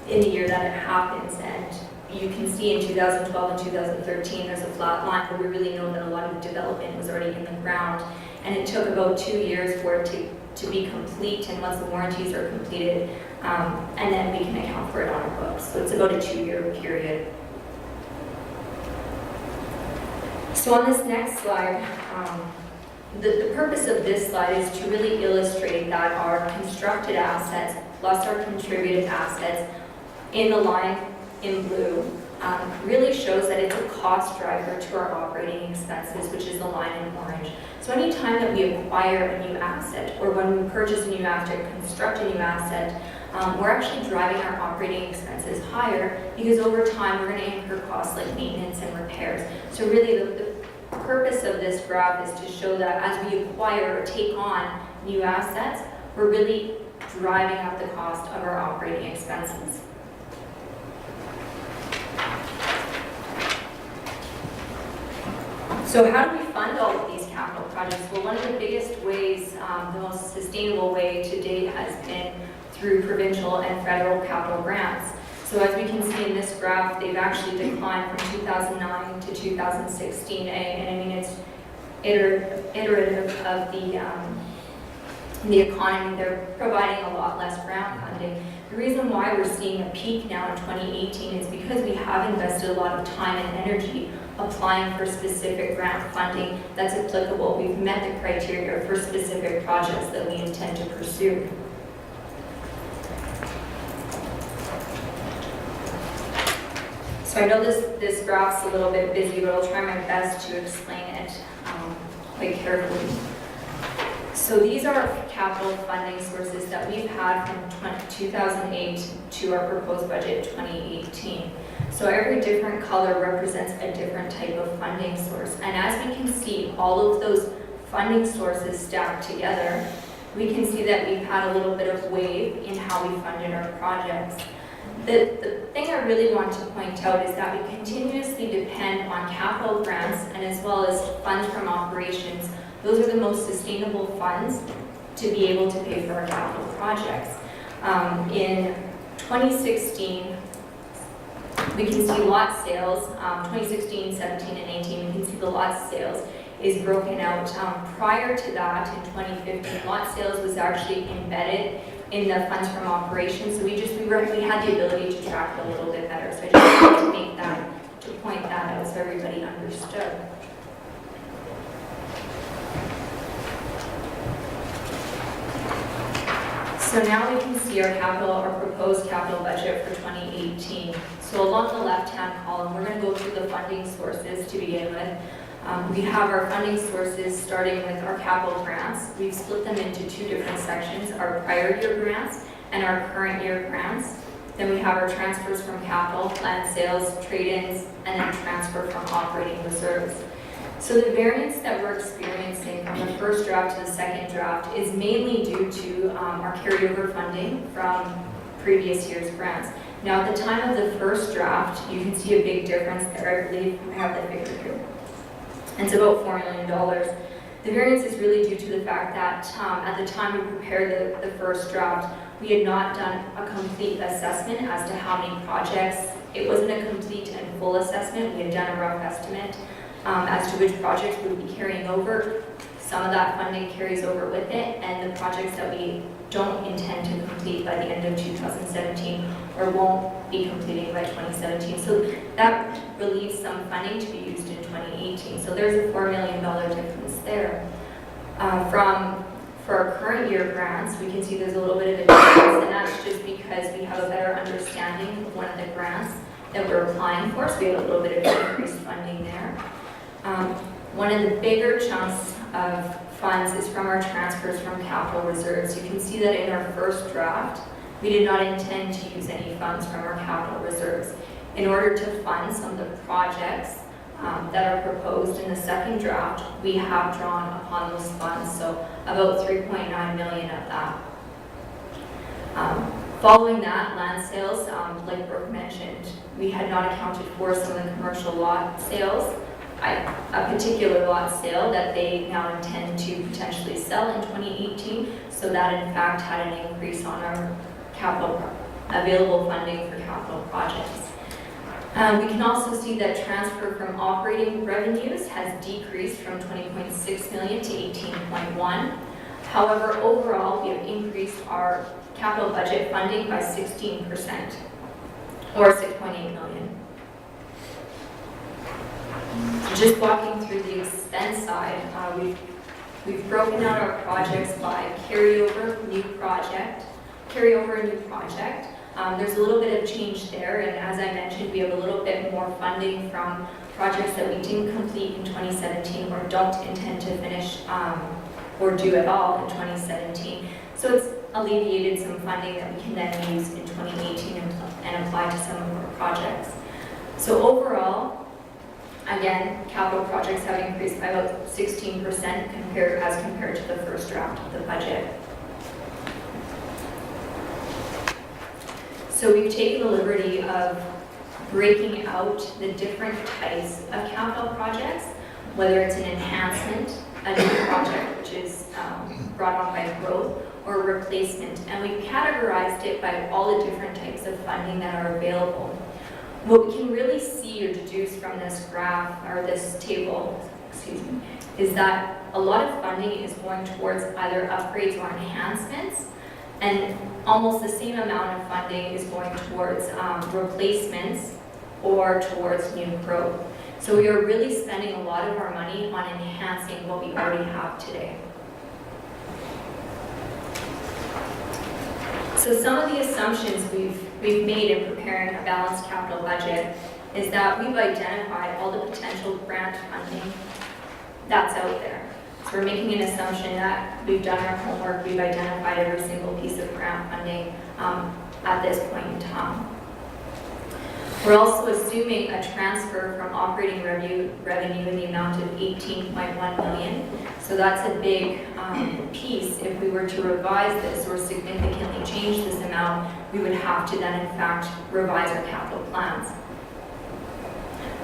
in the year that it happens, and you can see in 2012 and 2013 there's a flat line, but we really know that a lot of development was already in the ground, and it took about 2 years for it to be complete, and once the warranties are completed, and then we can account for it on our books. So it's about a 2-year period. So on this next slide, the purpose of this slide is to really illustrate that our constructed assets plus our contributed assets in the line in blue really shows that it's a cost driver to our operating expenses, which is the line in orange. So anytime that we acquire a new asset or when we purchase a new asset, construct a new asset, we're actually driving our operating expenses higher because over time we're going to incur costs like maintenance and repairs. So really the purpose of this graph is to show that as we acquire or take on new assets, we're really driving up the cost of our operating expenses. So how do we fund all of these capital projects? Well, one of the biggest ways, the most sustainable way to date has been through provincial and federal capital grants. So as we can see in this graph, they've actually declined from 2009 to 2016, and I mean it's iterative of the economy. They're providing a lot less grant funding. The reason why we're seeing a peak now in 2018 is because we have invested a lot of time and energy applying for specific grant funding that's applicable. We've met the criteria for specific projects that we intend to pursue. So I know this graph's a little bit busy, but I'll try my best to explain it quite carefully. So these are capital funding sources that we've had from 2008 to our proposed budget 2018. So every different color represents a different type of funding source. And as we can see, all of those funding sources stacked together, we can see that we've had a little bit of wave in how we funded our projects. The thing I really want to point out is that we continuously depend on capital grants and as well as funds from operations. Those are the most sustainable funds to be able to pay for our capital projects. In 2016, we can see lot sales, 2016, 17, and 18, we can see the lot sales is broken out. Prior to that, in 2015, lot sales was actually embedded in the funds from operations, so we had the ability to track it a little bit better. So I just wanted to point that out so everybody understood. So now we can see our proposed capital budget for 2018. So along the left-hand column, we're going to go through the funding sources to begin with. We have our funding sources starting with our capital grants. We've split them into two different sections, our prior year grants and our current year grants. Then we have our transfers from capital, land sales, trade-ins, and then transfer from operating reserves. So the variance that we're experiencing from the first draft to the second draft is mainly due to our carryover funding from previous year's grants. Now at the time of the first draft, you can see a big difference there. I believe I have the figure here. And it's about $4 million. The variance is really due to the fact that at the time we prepared the first draft, we had not done a complete assessment as to how many projects. It wasn't a complete and full assessment. We had done a rough estimate as to which projects we would be carrying over. Some of that funding carries over with it, and the projects that we don't intend to complete by the end of 2017 or won't be completing by 2017. So that relieves some funding to be used in 2018. So there's a $4 million difference there. For our current year grants, we can see there's a little bit of a difference, and that's just because we have a better understanding of one of the grants that we're applying for, so we have a little bit of increased funding there. One of the bigger chunks of funds is from our transfers from capital reserves. You can see that in our first draft, we did not intend to use any funds from our capital reserves. In order to fund some of the projects that are proposed in the second draft, we have drawn upon those funds, so about $3.9 million of that. Following that, land sales, like Brooke mentioned, we had not accounted for some of the commercial lot sales. A particular lot sale that they now intend to potentially sell in 2018, so that in fact had an increase on our available funding for capital projects. We can also see that transfer from operating revenues has decreased from 20.6 million to 18.1. However, overall, we have increased our capital budget funding by 16%, or 6.8 million. Just walking through the expense side, we've broken out our projects by carryover, new project. There's a little bit of change there, and as I mentioned, we have a little bit more funding from projects that we didn't complete in 2017 or don't intend to finish or do at all in 2017. So it's alleviated some funding that we can then use in 2018 and apply to some of our projects. So overall, again, capital projects have increased by about 16% as compared to the first draft of the budget. So we've taken the liberty of breaking out the different types of capital projects, whether it's an enhancement, a new project, which is brought on by growth, or replacement. And we've categorized it by all the different types of funding that are available. What we can really see or deduce from this graph, or this table, is that a lot of funding is going towards either upgrades or enhancements, and almost the same amount of funding is going towards replacements or towards new growth. So we are really spending a lot of our money on enhancing what we already have today. So some of the assumptions we've made in preparing a balanced capital budget is that we've identified all the potential grant funding that's out there. So we're making an assumption that we've done our homework, we've identified every single piece of grant funding at this point in time. We're also assuming a transfer from operating revenue in the amount of 18.1 million. So that's a big piece. If we were to revise this or significantly change this amount, we would have to then in fact revise our capital plans.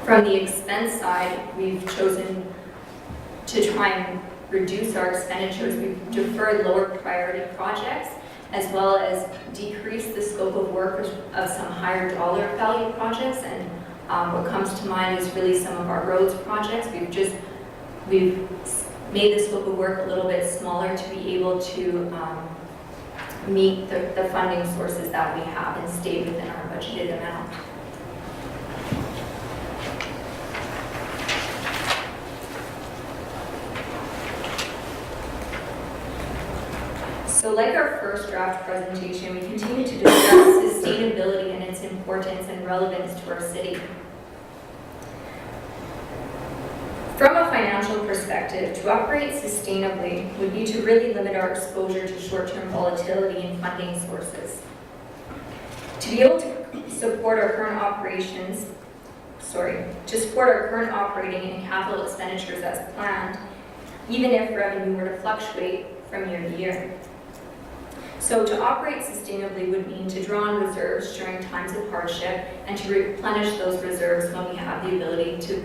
From the expense side, we've chosen to try and reduce our expenditures. We've deferred lower priority projects, as well as decrease the scope of work of some higher dollar value projects. And what comes to mind is really some of our roads projects. We've made the scope of work a little bit smaller to be able to meet the funding sources that we have and stay within our budgeted amount. So like our first draft presentation, we continue to discuss sustainability and its importance and relevance to our city. From a financial perspective, to operate sustainably would be to really limit our exposure to short-term volatility in funding sources. To be able to support our current operating and capital expenditures as planned, even if revenue were to fluctuate from year to year. So to operate sustainably would mean to draw on reserves during times of hardship and to replenish those reserves when we have the ability to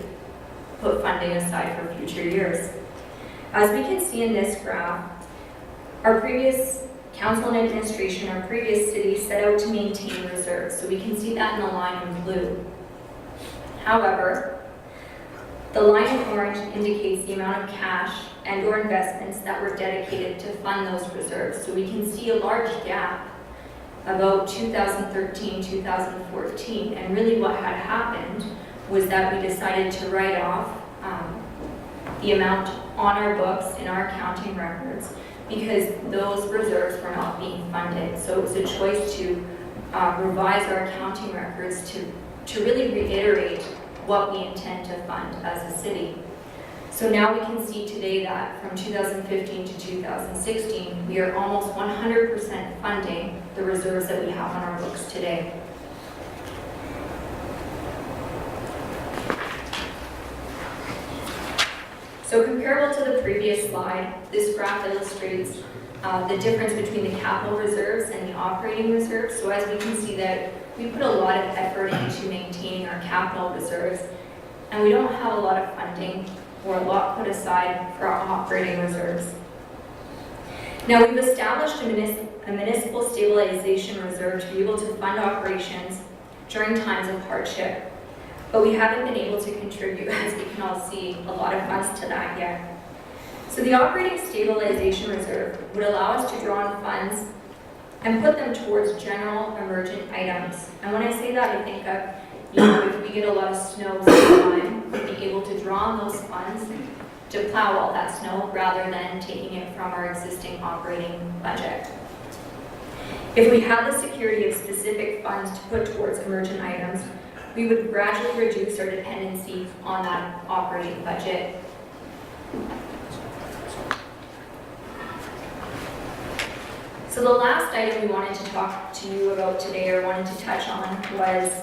put funding aside for future years. As we can see in this graph, our previous council and administration, our previous city set out to maintain reserves. So we can see that in the line in blue. However, the line in orange indicates the amount of cash and or investments that were dedicated to fund those reserves. So we can see a large gap about 2013, 2014. And really what had happened was that we decided to write off the amount on our books in our accounting records because those reserves were not being funded. So it was a choice to revise our accounting records to really reiterate what we intend to fund as a city. So now we can see today that from 2015 to 2016, we are almost 100% funding the reserves that we have on our books today. So comparable to the previous slide, this graph illustrates the difference between the capital reserves and the operating reserves. So as we can see that we put a lot of effort into maintaining our capital reserves, and we don't have a lot of funding or a lot put aside for our operating reserves. Now we've established a municipal stabilization reserve to be able to fund operations during times of hardship, but we haven't been able to contribute, as we can all see, a lot of funds to that yet. So the operating stabilization reserve would allow us to draw on funds and put them towards general emergent items. And when I say that, I think of, if we get a lot of snow sometime, we'd be able to draw on those funds to plow all that snow rather than taking it from our existing operating budget. If we had the security of specific funds to put towards emergent items, we would gradually reduce our dependency on that operating budget. So the last item we wanted to talk to you about today, or wanted to touch on, was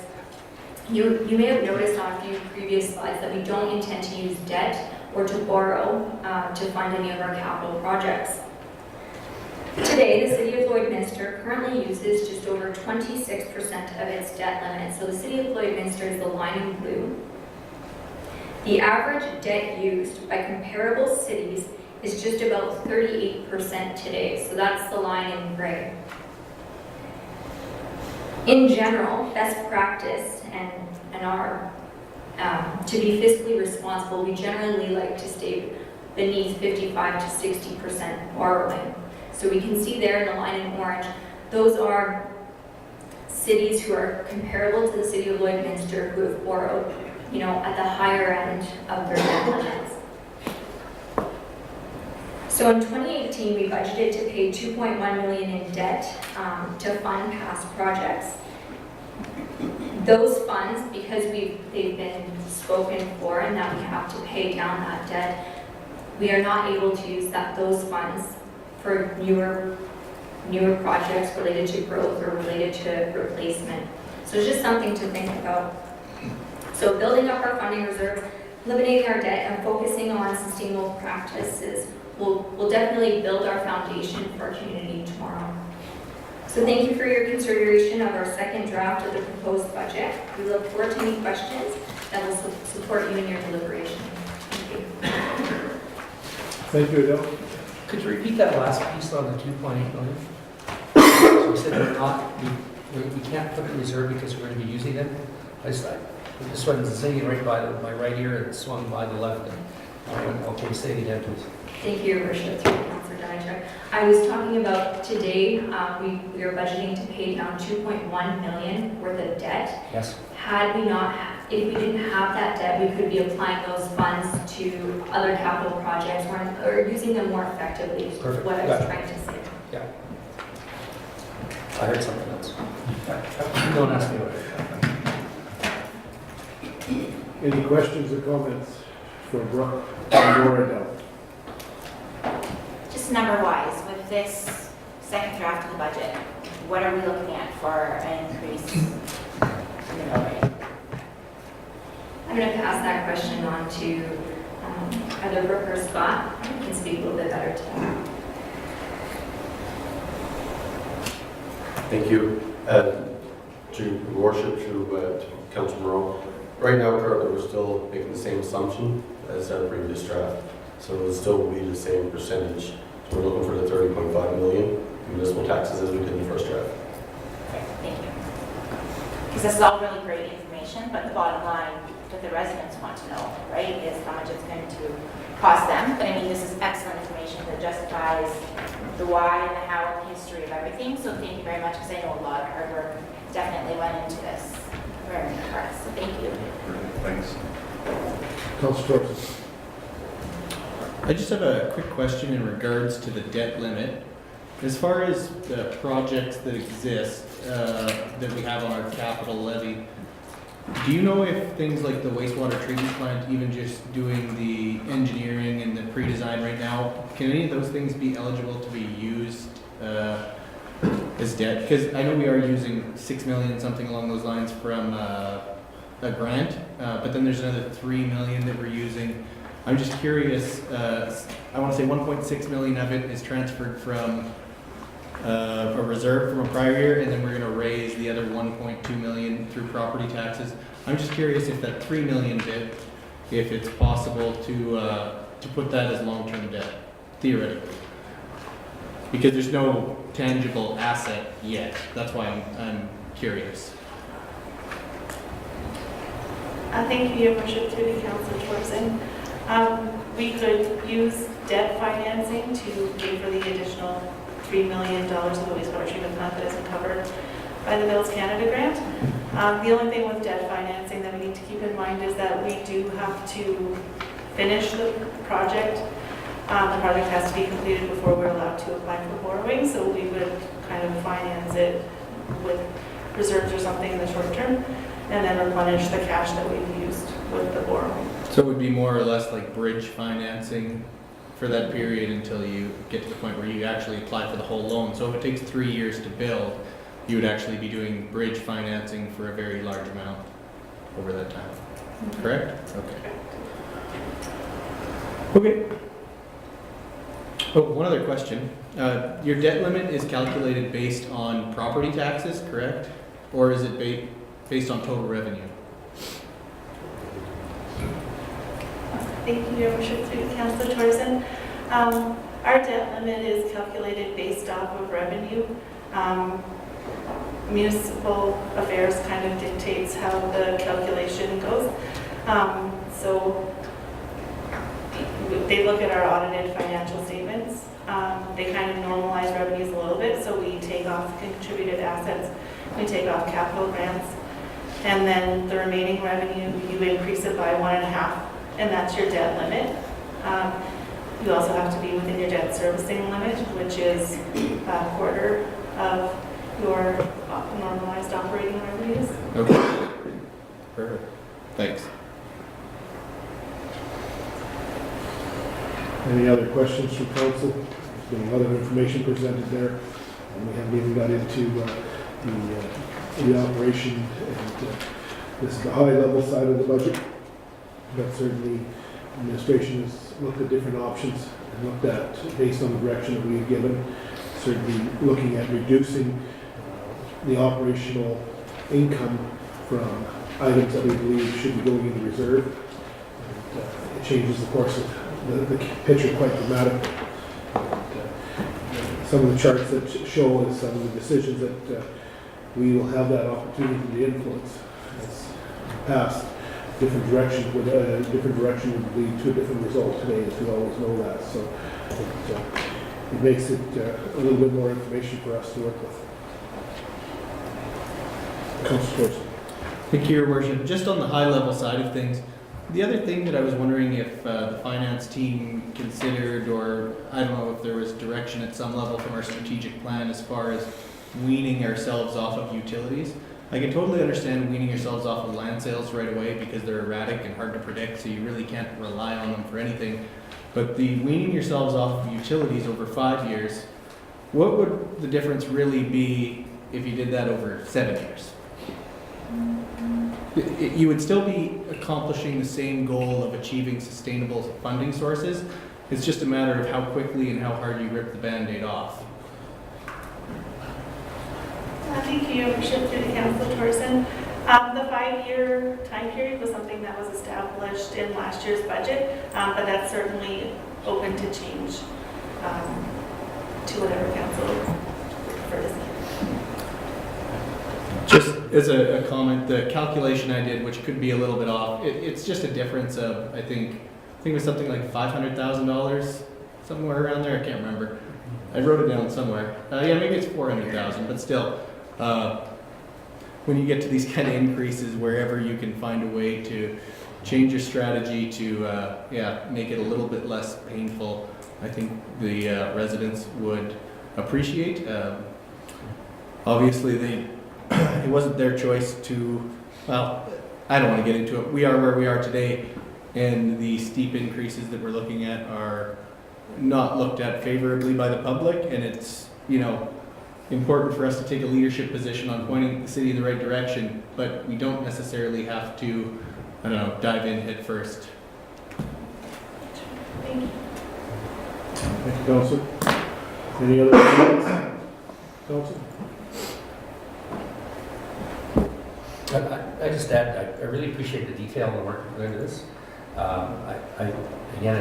you may have noticed on a few previous slides that we don't intend to use debt or to borrow to fund any of our capital projects. Today, the City of Lloydminster currently uses just over 26% of its debt limit. So the City of Lloydminster is the line in blue. The average debt used by comparable cities is just about 38% today. So that's the line in gray. In general, best practice and our to be fiscally responsible, we generally like to stay beneath 55 to 60% borrowing. So we can see there in the line in orange, those are cities who are comparable to the city of Lloydminster who have borrowed, at the higher end of their debt limits. So in 2018, we budgeted to pay $2.1 million in debt to fund past projects. Those funds, because they've been spoken for and that we have to pay down that debt, we are not able to use those funds for newer projects related to growth or related to replacement. So it's just something to think about. So building up our funding reserve, eliminating our debt, and focusing on sustainable practices will definitely build our foundation for our community tomorrow. So thank you for your consideration of our second draft of the proposed budget. We look forward to any questions that will support you in your deliberation. Thank you. Thank you, Adele. Could you repeat that last piece on the 2.8 million? So you said we can't put it in reserve because we're going to be using it. This one's sitting right by my right ear and swung by the left. Okay, say it again, please. Thank you, Your Worship, through Councilor Dynacher. I was talking about today, we are budgeting to pay down $2.1 million worth of debt. Yes. If we didn't have that debt, we could be applying those funds to other capital projects or using them more effectively. Is Perfect. what I was trying to say. Yeah. I heard something else. Don't ask me what it is. Any questions or comments for Brooke or Adele? Just number-wise, with this second draft of the budget, what are we looking at for an increase in the mill rate? I'm going to pass that question on to either Brooke or Scott. I can speak a little bit better to that. Thank you. To Your Worship, to Councilor Moreau. Right now, currently, we're still making the same assumption as our previous draft. So it still will be the same percentage. So we're looking for the 30.5 million municipal taxes as we did in the first draft. Okay, thank you. Because this is all really great information, but the bottom line that the residents want to know, right, is how much it's going to cost them. But I mean, this is excellent information that justifies the why and the how and the history of everything. So thank you very much, because I know a lot of hard work definitely went into this for us. So thank you. Thanks. Councilor Torres. I just have a quick question in regards to the debt limit. As far as the projects that exist that we have on our capital levy, do you know if things like the wastewater treatment plant, even just doing the engineering and the pre-design right now, can any of those things be eligible to be used as debt? Because I know we are using 6 million, something along those lines, from a grant, but then there's another 3 million that we're using. I'm just curious, I want to say 1.6 million of it is transferred from a reserve from a prior year, and then we're going to raise the other 1.2 million through property taxes. I'm just curious if that 3 million bit, if it's possible to put that as long-term debt, theoretically. Because there's no tangible asset yet. That's why I'm curious. Thank you, Your Worship, through the Council Torsen. We could use debt financing to pay for the additional $3 million of the wastewater treatment plant that isn't covered by the Bills Canada grant. The only thing with debt financing that we need to keep in mind is that we do have to finish the project. The project has to be completed before we're allowed to apply for borrowing, so we would kind of finance it with reserves or something in the short term, and then replenish the cash that we've used with the borrowing. So it would be more or less like bridge financing for that period until you get to the point where you actually apply for the whole loan. So if it takes 3 years to build, you would actually be doing bridge financing for a very large amount over that time. Mm-hmm. Correct? Okay. Okay. Oh, one other question. Your debt limit is calculated based on property taxes, correct? Or is it based on total revenue? Thank you, Your Worship, through Councilor Torsen. Our debt limit is calculated based off of revenue. Municipal affairs kind of dictates how the calculation goes. So they look at our audited financial statements. They kind of normalize revenues a little bit, so we take off contributed assets, we take off capital grants, and then the remaining revenue, you increase it by 1.5, and that's your debt limit. You also have to be within your debt servicing limit, which is a quarter of your normalized operating revenues. Okay. Perfect. Thanks. Any other questions from council? There's been a lot of information presented there, and we haven't even got into the operation, and this is the high-level side of the budget. But certainly, administration has looked at different options and looked at, based on the direction that we have given, certainly looking at reducing the operational income from items that we believe should be going into reserve. And, it changes the course of the picture quite dramatically. And, some of the charts that show us some of the decisions that we will have that opportunity to influence as past different directions would lead to a different result today, as we always know that. So it makes it a little bit more information for us to work with. Councilor Torson. Thank you, Your Worship. Just on the high-level side of things, the other thing that I was wondering if the finance team considered, or I don't know if there was direction at some level from our strategic plan as far as weaning ourselves off of utilities. I can totally understand weaning yourselves off of land sales right away because they're erratic and hard to predict, so you really can't rely on them for anything. But the weaning yourselves off of utilities over 5 years, what would the difference really be if you did that over 7 years? You would still be accomplishing the same goal of achieving sustainable funding sources. It's just a matter of how quickly and how hard you rip the Band-Aid off. Thank you, Your Worship, through the Council Torson. The 5-year time period was something that was established in last year's budget, but that's certainly open to change to whatever council would prefer to see. Just as a comment, the calculation I did, which could be a little bit off, it's just a difference of, I think it was something like $500,000, somewhere around there, I can't remember. I wrote it down somewhere. Yeah, maybe it's 400,000, but still, when you get to these kind of increases, wherever you can find a way to change your strategy to, make it a little bit less painful, I think the residents would appreciate. Obviously, it wasn't their choice to, well, I don't want to get into it. We are where we are today, and the steep increases that we're looking at are not looked at favorably by the public, and it's, important for us to take a leadership position on pointing the city in the right direction, but we don't necessarily have to, dive in head first. Thank you. Thank you, Councilor. Any other comments? Councilor? I just add, I really appreciate the detail and the work you're doing into this. Again,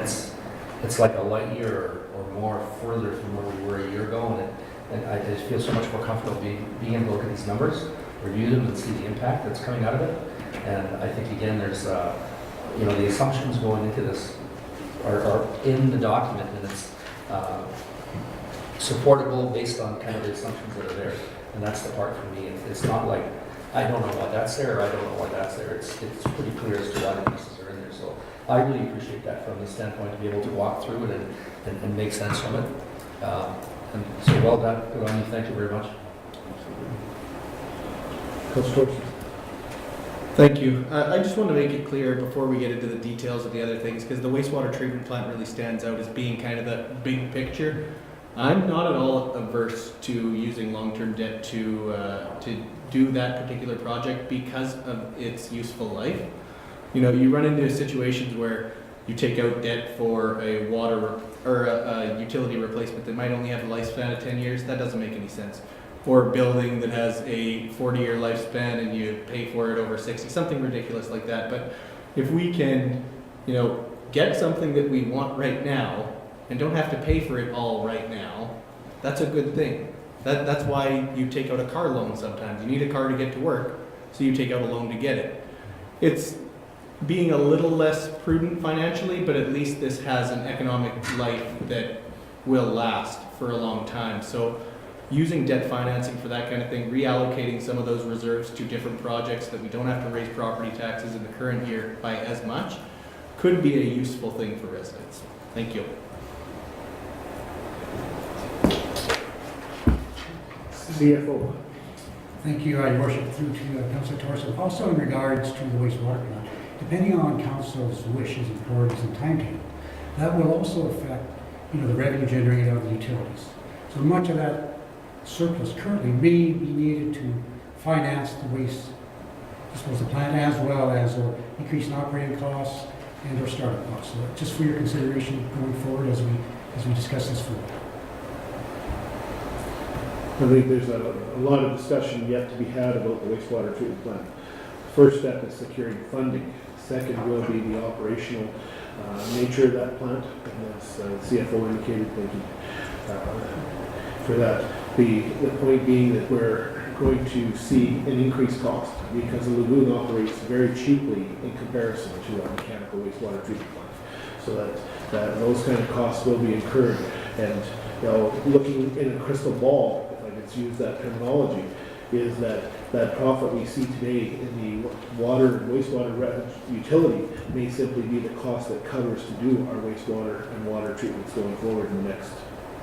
it's like a light year or more further from where we were a year ago, and I just feel so much more comfortable being able to look at these numbers, review them, and see the impact that's coming out of it. And I think, again, there's, the assumptions going into this are in the document, and it's supportable based on kind of the assumptions that are there. And that's the part for me. It's not like, I don't know why that's there, or I don't know why that's there. It's pretty clear as to why the pieces are in there. So I really appreciate that from the standpoint to be able to walk through it and make sense from it. And so well done. Good on you. Thank you very much. Councilor Torson. Thank you. I just want to make it clear before we get into the details of the other things, because the wastewater treatment plant really stands out as being kind of the big picture. I'm not at all averse to using long-term debt to do that particular project because of its useful life. You run into situations where you take out debt for a water or a utility replacement that might only have a lifespan of 10 years. That doesn't make any sense. Or a building that has a 40-year lifespan and you pay for it over 60, something ridiculous like that. But if we can, get something that we want right now and don't have to pay for it all right now, that's a good thing. That's why you take out a car loan sometimes. You need a car to get to work, so you take out a loan to get it. It's being a little less prudent financially, but at least this has an economic life that will last for a long time. So using debt financing for that kind of thing, reallocating some of those reserves to different projects that we don't have to raise property taxes in the current year by as much, could be a useful thing for residents. Thank you. CFO. Thank you, Your Worship, through to Councillor Thorson. Also in regards to the wastewater plant, depending on Council's wishes and priorities and timetable, that will also affect, the revenue generated out of the utilities. So much of that surplus currently may be needed to finance the waste disposal plant as well as or increase in operating costs and or startup costs. So just for your consideration going forward as we discuss this further. I think there's a lot of discussion yet to be had about the wastewater treatment plant. First step is securing funding. Second will be the operational nature of that plant, as the CFO indicated. Thank you for that. The point being that we're going to see an increased cost because the lagoon operates very cheaply in comparison to a mechanical wastewater treatment plant. So that those kind of costs will be incurred. And looking in a crystal ball, use that terminology, is that profit we see today in the water and wastewater utility may simply be the cost that covers to do our wastewater and water treatments going forward in the next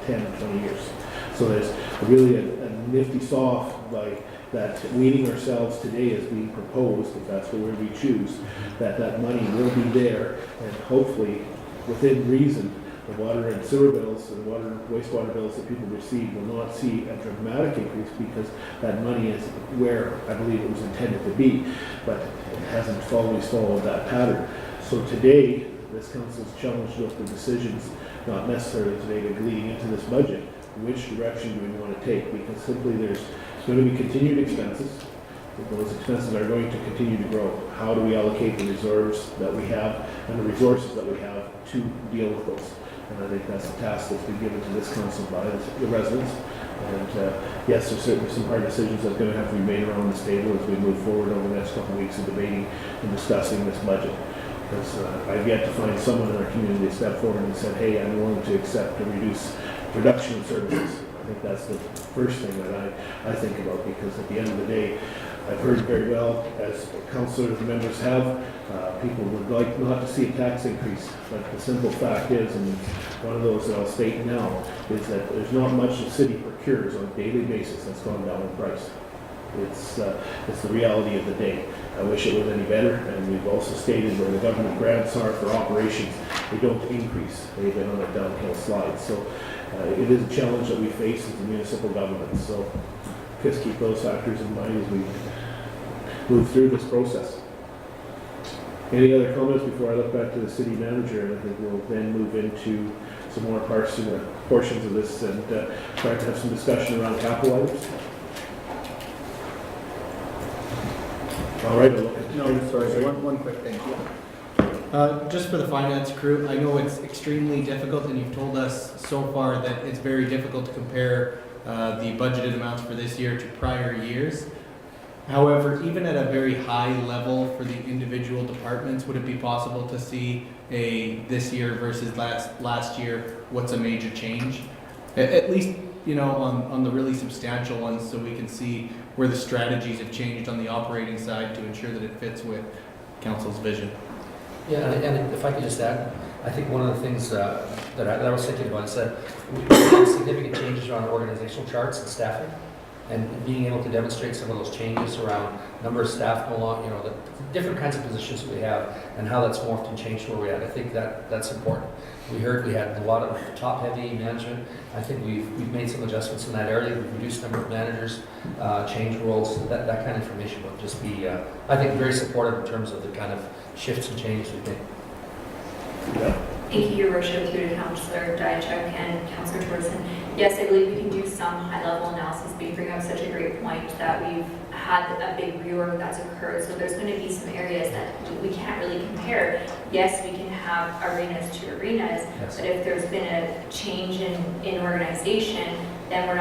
10 or 20 years. So there's really a nifty saw by that weaning ourselves today as being proposed, if that's the word we choose, that money will be there, and hopefully within reason the water and sewer bills and water and wastewater bills that people receive will not see a dramatic increase because that money is where I believe it was intended to be, but it hasn't always followed that pattern. So today, this council is challenged with the decisions, not necessarily today, but leading into this budget, which direction do we want to take? Because simply there's going to be continued expenses. Those expenses are going to continue to grow. How do we allocate the reserves that we have and the resources that we have to deal with those? And I think that's the task that's been given to this council by the residents. And yes, there's certainly some hard decisions that are going to have to be made around this table as we move forward over the next couple of weeks of debating and discussing this budget. Because I've yet to find someone in our community that stepped forward and said, hey, I'm willing to accept a reduction in services. I think that's the first thing that I think about, because at the end of the day, I've heard very well, as councillors and members have, people would like not to see a tax increase, but the simple fact is, and one of those that I'll state now, is that there's not much the city procures on a daily basis that's gone down in price. It's the reality of the day. I wish it was any better, and we've also stated where the government grants are for operations, they don't increase. They've been on a downhill slide. So it is a challenge that we face as the municipal government. So just keep those factors in mind as we move through this process. Any other comments before I look back to the city manager? And I think we'll then move into some more portions of this and try to have some discussion around capital items. All right. No, sorry. One quick thing. Just for the finance crew, I know it's extremely difficult, and you've told us so far that it's very difficult to compare the budgeted amounts for this year to prior years. However, even at a very high level for the individual departments, would it be possible to see this year versus last year, what's a major change? At least, on the really substantial ones, so we can see where the strategies have changed on the operating side to ensure that it fits with council's vision. Yeah, and if I could just add, I think one of the things that I was thinking about is that we've seen significant changes around organizational charts and staffing, and being able to demonstrate some of those changes around number of staff no longer, the different kinds of positions that we have and how that's morphed and changed where we're at. I think that's important. We heard we had a lot of top-heavy management. I think we've made some adjustments in that area. We've reduced the number of managers, changed roles. That kind of information would just be, I think, very supportive in terms of the kind of shifts and changes we've made. Yeah. Thank you, Your Worship, through to Councillor Diachuk and Councillor Thorson. Yes, I believe we can do some high-level analysis, but you bring up such a great point that we've had a big reorg that's occurred, so there's going to be some areas that we can't really compare. Yes, we can have arenas to arenas, yes, but if there's been a change in organization, then we're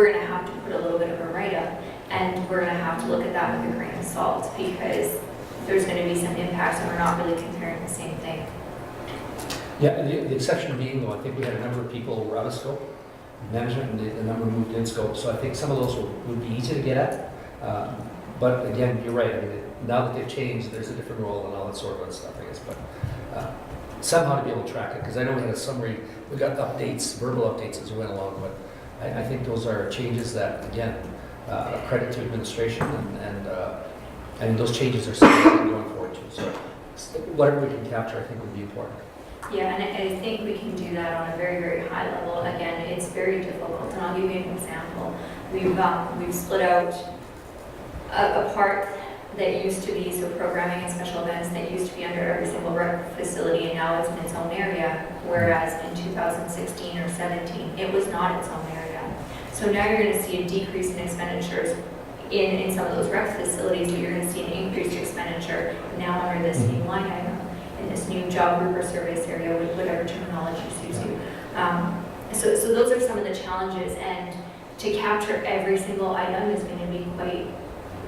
going to have to put a little bit of a write-up, and we're going to have to look at that with a grain of salt, because there's going to be some impacts and we're not really comparing the same thing. Yeah, and the exception being though, I think we had a number of people who were out of scope, management, and the number moved in scope, so I think some of those would be easy to get at. But again, you're right, I mean, now that they've changed, there's a different role and all that sort of stuff, I guess, but somehow to be able to track it, because I know we had a summary, we got updates, verbal updates as we went along, but I think those are changes that, again, credit to administration, and those changes are something going forward too. So whatever we can capture, I think would be important. Yeah, and I think we can do that on a very, very high level. Again, it's very difficult, and I'll give you an example. We've split out a part that used to be, so programming and special events, that used to be under every single rec facility, and now it's in its own area, whereas in 2016 or 17, it was not its own area. So now you're going to see a decrease in expenditures in some of those rec facilities, but you're going to see an increased expenditure now under this new line item, in this new job group or service area, whatever terminology suits you. So those are some of the challenges, and to capture every single item is going to be quite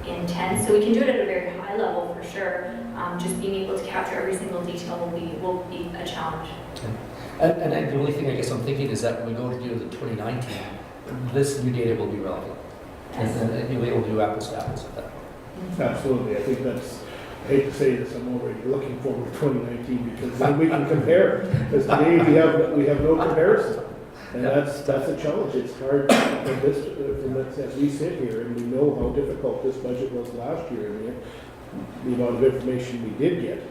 intense. So we can do it at a very high level for sure. Just being able to capture every single detail will be a challenge. And the only thing I guess I'm thinking is that when we go to do the 2019, this new data will be relevant. And you'll be able to do apples to apples with that. Absolutely. I think that's, I hate to say this, I'm already looking forward to 2019 because then we can compare. Because today we have no comparison. And that's a challenge. It's hard from this, as we sit here and we know how difficult this budget was last year and the amount of information we did get.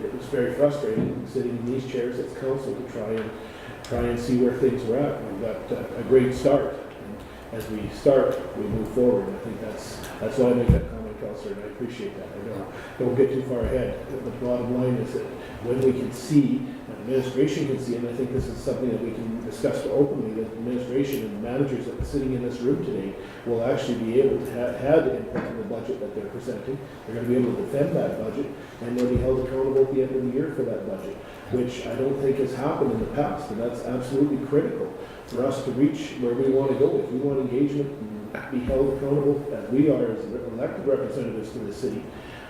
It was very frustrating sitting in these chairs as council to try and see where things were at. We've got a great start. And as we start, we move forward. I think that's why I make that comment, Councillor, and I appreciate that. I don't get too far ahead. The bottom line is that when we can see, administration can see, and I think this is something that we can discuss openly, that administration and managers that are sitting in this room today will actually be able to have input in the budget that they're presenting. They're going to be able to defend that budget, and they'll be held accountable at the end of the year for that budget, which I don't think has happened in the past, and that's absolutely critical for us to reach where we want to go. If we want engagement and be held accountable, as we are as elected representatives to the city,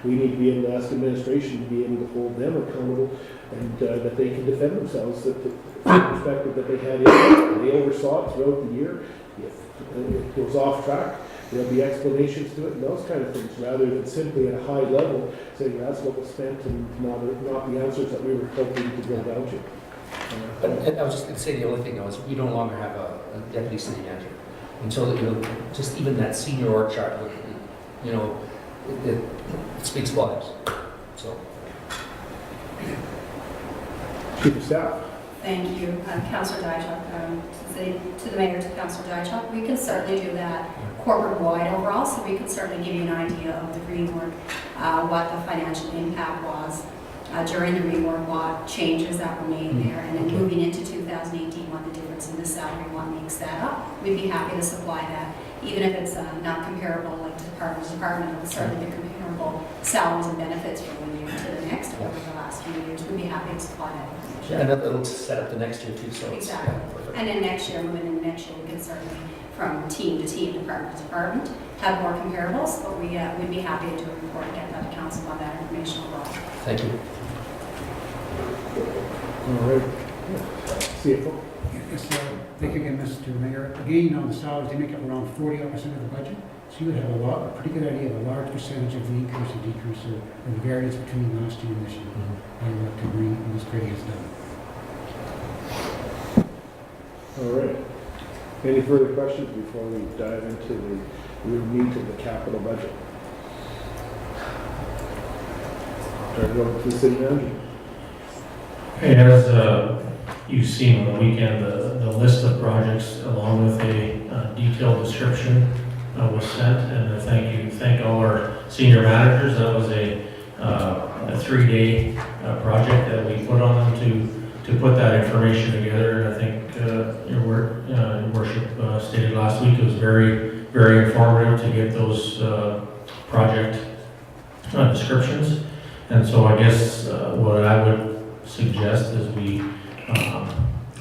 we need to be able to ask administration to be able to hold them accountable and that they can defend themselves from the perspective that they had in. They oversaw it throughout the year. If it goes off track, there'll be explanations to it and those kind of things, rather than simply at a high level saying that's what was spent and not the answers that we were hoping to go down to. And I was just going to say the only thing now is we no longer have a deputy city manager. And so that, just even that senior org chart, it speaks volumes. So. Chief of Staff. Thank you, Councillor Dychuk. To the Mayor, to Councillor Dychuk, we can certainly do that corporate-wide overall, so we can certainly give you an idea of the rework, what the financial impact was during the rework, what changes that were made there, and then moving into 2018, what the difference in the salary, what makes that up. We'd be happy to supply that, even if it's not comparable like department to department, it would certainly be comparable salaries and benefits from one year to the next over the last few years. We'd be happy to supply that information. Yeah, and it'll set up the next year too. So exactly. And then next year, moving into next year, we can certainly, from team to team, department to department, have more comparables, but we'd be happy to do a report and get that to council on that information overall. Thank you. All right. CFO. Yes, thank you again, Mr. Mayor. Again, on the salaries, they make up around 40% of the budget. So you would have a pretty good idea of a large percentage of the increase and decrease or the variance between last year and this year. And what to bring this grading is done. All right. Any further questions before we dive into the real meat of the capital budget? Turn it over to the city manager. As you've seen on the weekend, the list of projects along with a detailed description was sent, and I thank all our senior managers. That was a 3-day project that we put on them to put that information together. And I think your worship stated last week it was very, very informative to get those project descriptions. And so I guess what I would suggest is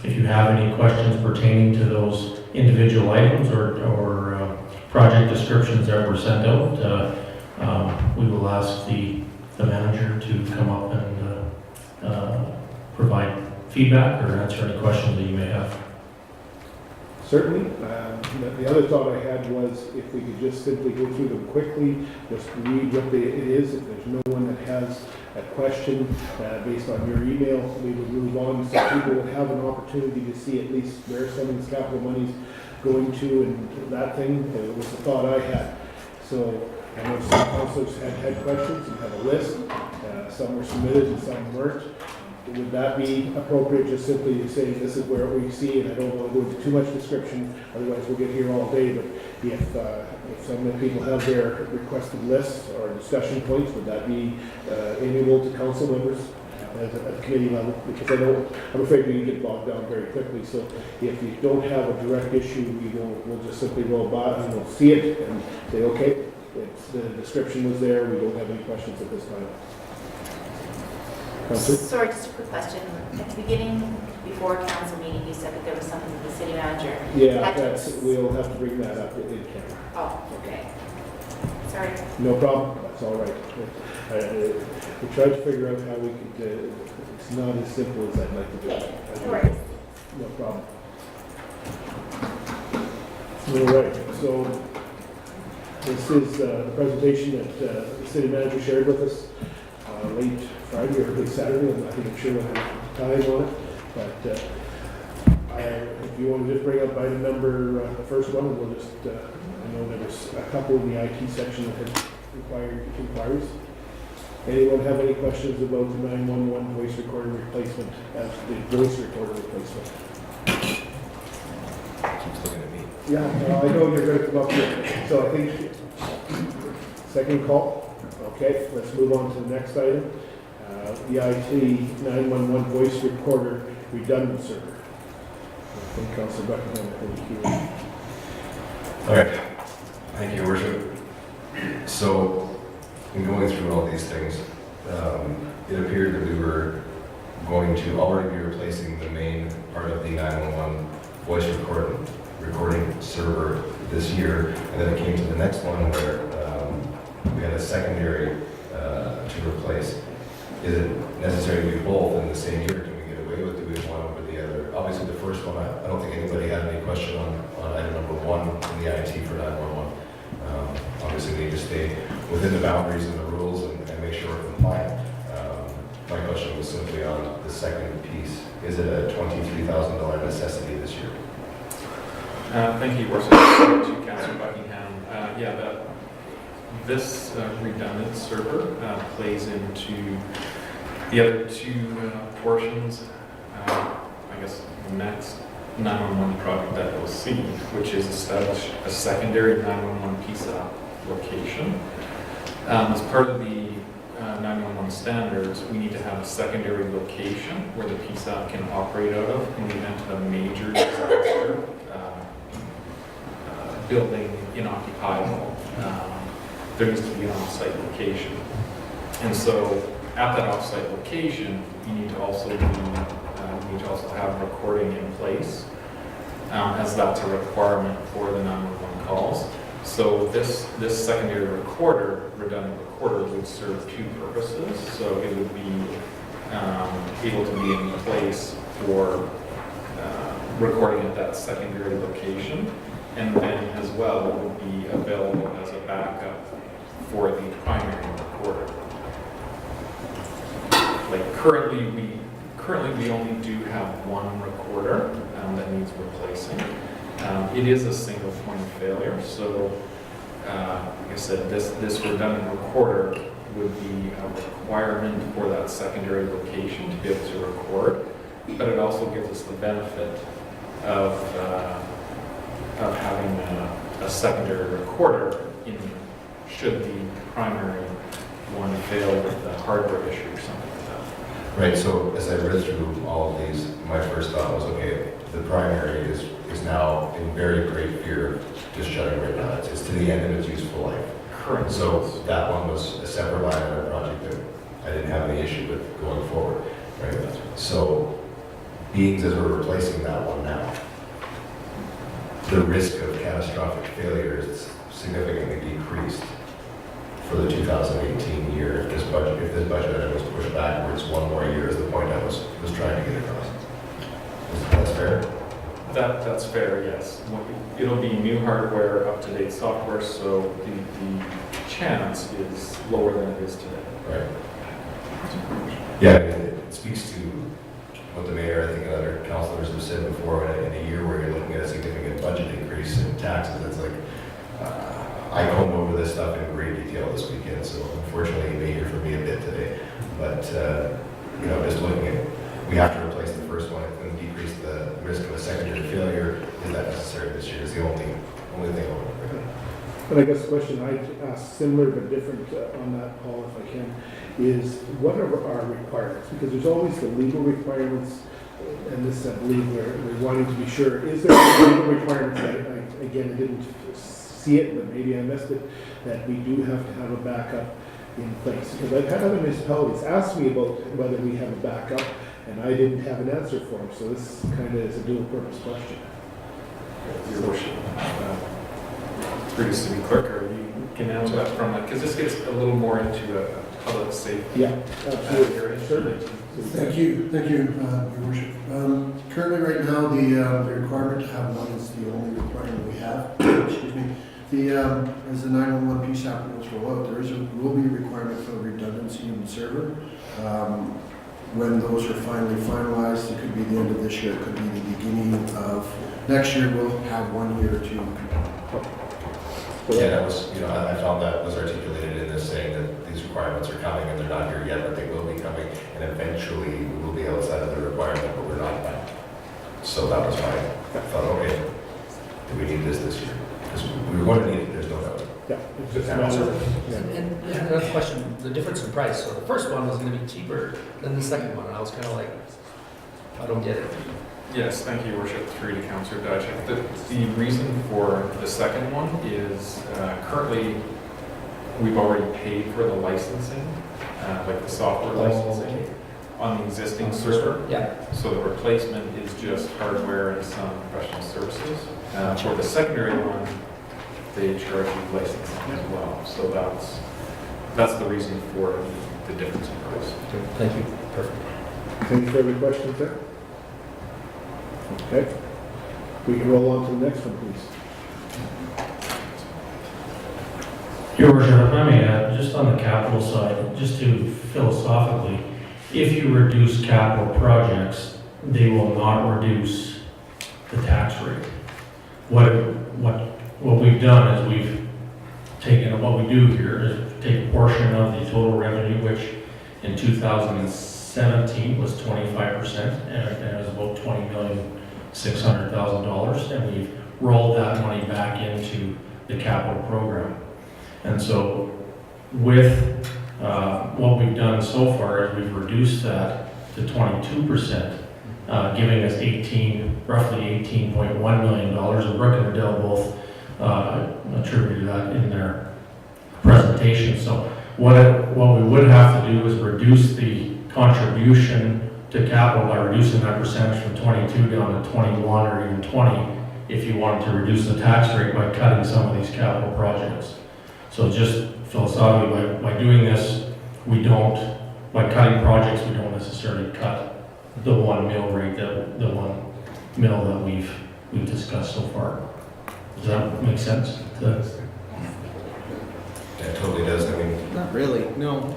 if you have any questions pertaining to those individual items or project descriptions that were sent out, we will ask the the manager to come up and provide feedback or answer any questions that you may have. Certainly. The other thought I had was if we could just simply go through them quickly, just read what it is. If there's no one that has a question based on your email, we would move on so people would have an opportunity to see at least where some of this capital money's going to and that thing. It was the thought I had. So I know some councilors had questions and have a list. Some were submitted and some weren't. Would that be appropriate, just simply to say this is where we see, and I don't want to go into too much description, otherwise we'll get here all day, but if some of the people have their requested lists or discussion points, would that be amenable to council members at a committee level? Because I'm afraid we can get bogged down very quickly, so if you don't have a direct issue, we'll just simply roll by and we'll see it and say, okay, the description was there, we don't have any questions at this time. Sorry, just a quick question. At the beginning, before council meeting, you said that there was something with the city manager. Yeah, we'll have to bring that up in camera. Oh, okay. Sorry. No problem, that's all right. We tried to figure out how we could, it's not as simple as I'd like to do it. No worries. No problem. All right, so this is the presentation that the city manager shared with us late Friday or late Saturday. I'm not even sure what time on it, but if you want to just bring up item number, the first one, and we'll just, I know there was a couple in the IT section that had required inquiries. Anyone have any questions about the 911 voice recorder replacement as the voice recorder replacement? Keeps looking at me. Yeah, I know you're going to come up here. So I think second call. Okay, let's move on to the next item. The IT 911 voice recorder redundant server. I think Councilor Buckingham, I think you. All right. Thank you, Your Worship. So, in going through all these things, it appeared that we were going to already be replacing the main part of the 911 voice recording server this year, and then it came to the next one where we had a secondary to replace. Is it necessary to do both in the same year? Can we get away with doing one over the other? Obviously, the first one, I don't think anybody had any question on item number one in the IT for 911. Obviously, we need to stay within the boundaries and the rules and make sure we're compliant. My question was simply on the second piece. Is it a $23,000 necessity this year? Thank you, Worship. To Councilor Buckingham. This redundant server plays into the other two portions. I guess the next 911 project that we'll see, which is establish a secondary 911 PSAP location. As part of the 911 standards, we need to have a secondary location where the PSAP can operate out of in the event of a major disaster, building inoccupiable. There needs to be an off-site location. And so at that off-site location, you need to also have recording in place, as that's a requirement for the 911 calls. So this secondary redundant recorder would serve two purposes. So it would be able to be in place for recording at that secondary location, and then as well it would be available as a backup for the primary recorder. Like currently we only do have one recorder that needs replacing. It is a single point of failure, so like I said, this redundant recorder would be a requirement for that secondary location to be able to record, but it also gives us the benefit of having a secondary recorder in should the primary one fail with a hardware issue or something like that. Right, so as I read through all of these, my first thought was, okay, the primary is now in very great fear of just shutting right now. It's to the end of its useful life. Correct. So that one was a separate line in our project that I didn't have any issue with going forward, right? So being as we're replacing that one now, the risk of catastrophic failure is significantly decreased for the 2018 year, if this budget item was pushed backwards one more year, is the point I was trying to get across. That's fair? That's fair, yes. It'll be new hardware, up-to-date software, so the chance is lower than it is today. Right. Yeah, it speaks to what the mayor, I think, and other councilors have said before, in a year where you're looking at a significant budget increase in taxes, it's like, I combed over this stuff in great detail this weekend, so unfortunately you may hear from me a bit today. But, just looking at, we have to replace the first one and decrease the risk of a secondary failure. Is that necessary this year is the only thing I want to bring up. But I guess the question I ask, similar but different on that, Paul, if I can, is what are our requirements? Because there's always the legal requirements, and this, I believe, we're wanting to be sure. Is there legal requirements that, again, I didn't see it, but maybe I missed it, that we do have to have a backup in place? Because I've had other municipalities ask me about whether we have a backup, and I didn't have an answer for them. So this kind of is a dual-purpose question. Your worship, through the city clerk, or you can answer that from that, because this gets a little more into a public safety. Yeah, absolutely. Certainly. Thank you, Your Worship. Currently, right now, the requirement to have one is the only requirement we have. Excuse me. As the 911 PSAP rules roll out, will be a requirement for redundancy in the server. When those are finally finalized, it could be the end of this year, it could be the beginning of next year. We'll have 1 year to complete. Yeah, that was, I found that was articulated in this saying that these requirements are coming and they're not here yet, but they will be coming, and eventually we will be outside of the requirement, but we're not back. So that was why I thought, okay, do we need this year? Because we were going to need it, there's no doubt. Yeah, it's just a matter of, And another question, the difference in price. So the first one was going to be cheaper than the second one, and I was kind of like, I don't get it. Yes, thank you, Your Worship, through to Councillor Dijak. The reason for the second one is currently we've already paid for the licensing, like the software licensing, on the existing server. Yeah. So the replacement is just hardware and some professional services. For the secondary one, they charge you licensing as well. So that's the reason for the difference in price. Thank you. Perfect. any further questions there? Okay. We can roll on to the next one, please. Your Worship, if I may add, just on the capital side, just to philosophically, if you reduce capital projects, they will not reduce the tax rate. What we've done is we've taken, what we do here is take a portion of the total revenue, which in 2017 was 25%, and it was about $20,600,000, and we've rolled that money back into the capital program. And so with what we've done so far is we've reduced that to 22%, giving us roughly $18.1 million, and Brooke and Adele both attributed that in their presentation. So what we would have to do is reduce the contribution to capital by reducing that percentage from 22 down to 21 or even 20 if you wanted to reduce the tax rate by cutting some of these capital projects. So just philosophically, by doing this, by cutting projects, we don't necessarily cut the one mill rate, the one mill that we've discussed so far. Does that make sense? It totally does. I mean, Not really, no.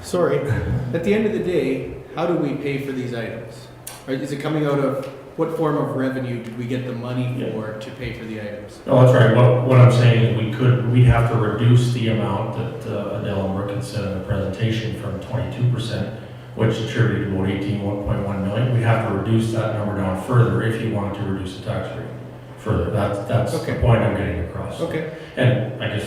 Sorry. At the end of the day, how do we pay for these items? Right? Is it coming out of, what form of revenue did we get the money for to pay for the items? No, that's right. What I'm saying is we'd have to reduce the amount that Adele and Brooke had said in the presentation from 22%, which attributed about $1.1 million. We have to reduce that number down further if you wanted to reduce the tax rate further. That's Okay. the point I'm getting across. Okay. And I guess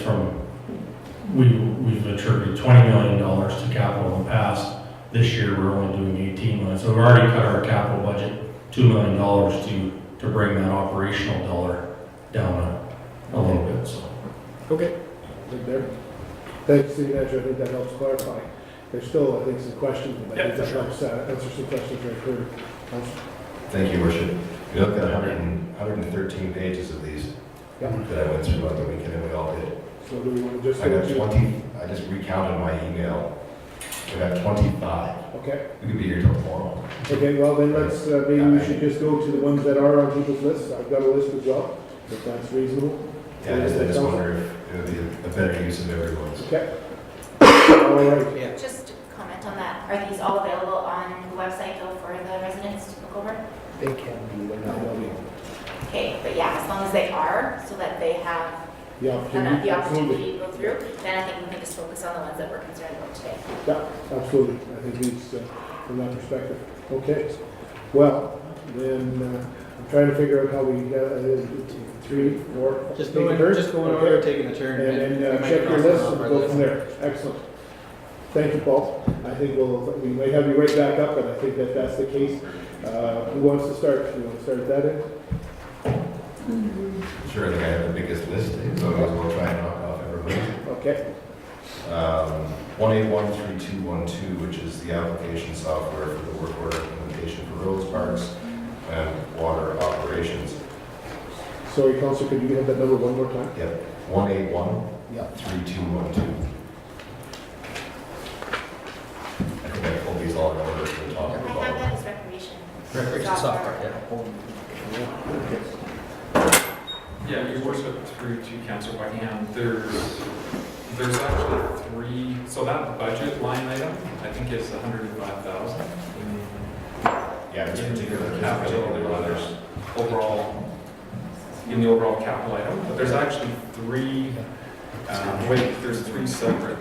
we've attributed $20 million to capital in the past. This year we're only doing $18 million. So we've already cut our capital budget $2 million to bring that operational dollar down a little bit. So. Okay. Right there. Thanks, City Manager. I think that helps clarify. There's still, I think, some questions, but I think that helps answer some questions right here. Councilor? thank you, Worship. We looked at 113 pages of these that I went through on the weekend, and we all did. So do we want to just? I got I just recounted my email. We have 25. Okay. We could be here till tomorrow. Okay, well then let's, maybe we should just go to the ones that are on people's lists. I've got a list as well, if that's reasonable. Yeah, I just wonder if it would be a better use of everyone's. Okay. All right. Yeah. Just comment on that. Are these all available on the website though for the residents to look over? They can be, they're not really. Okay, but yeah, as long as they are, so that they have The opportunity. the Absolutely. opportunity to go through, then I think we can just focus on the ones that we're concerned about today. Yeah, absolutely. I think it's, from that perspective. Okay. Well, then, I'm trying to figure out how we got, 3, 4. Just take go a in, turn? just go in Okay. order, taking a turn. And we might check your cross list off and our go list. from there. Excellent. Thank you, Paul. I think we might have you right back up, but I think that that's the case. Who wants to start? You want to start at that end? Sure, I think I have the biggest list, so I might as well try and knock off everybody. Okay. 1813212, which is the application software for the work order implementation for roads, parks, and water operations. Sorry, Councilor, could you have that number one more time? Yep, 1813212. I think I pulled these all in order to the top of the I have bottom. that as recreation. Recreation software, yeah. Yeah, your worship, through to Councillor Buckingham, there's actually 3, so that budget line item, I think is 105,000 Yeah, this in particular capital, there's overall, in the overall capital item, but there's actually 3, there's 3 separate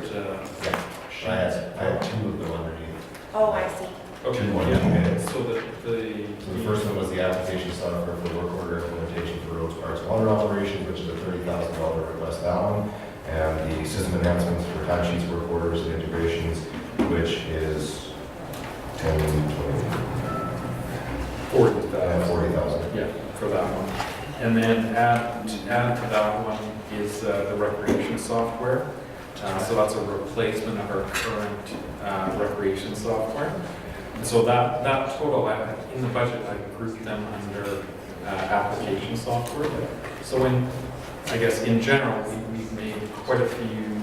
I had 2 of them underneath. Oh, I see. Okay, 2 1 yeah. minutes. So the So the first one was the application software for work order implementation for roads, parks, and water operations, which is a $30,000 request, that one. And the system enhancements for timesheets, work orders, and integrations, which is 10, 20, 40,000. Yeah, for that one. And then add to that one is the recreation software. So that's a replacement of our current recreation software. And so that total, in the budget, I grouped them under application software. So I guess in general, we've made quite a few,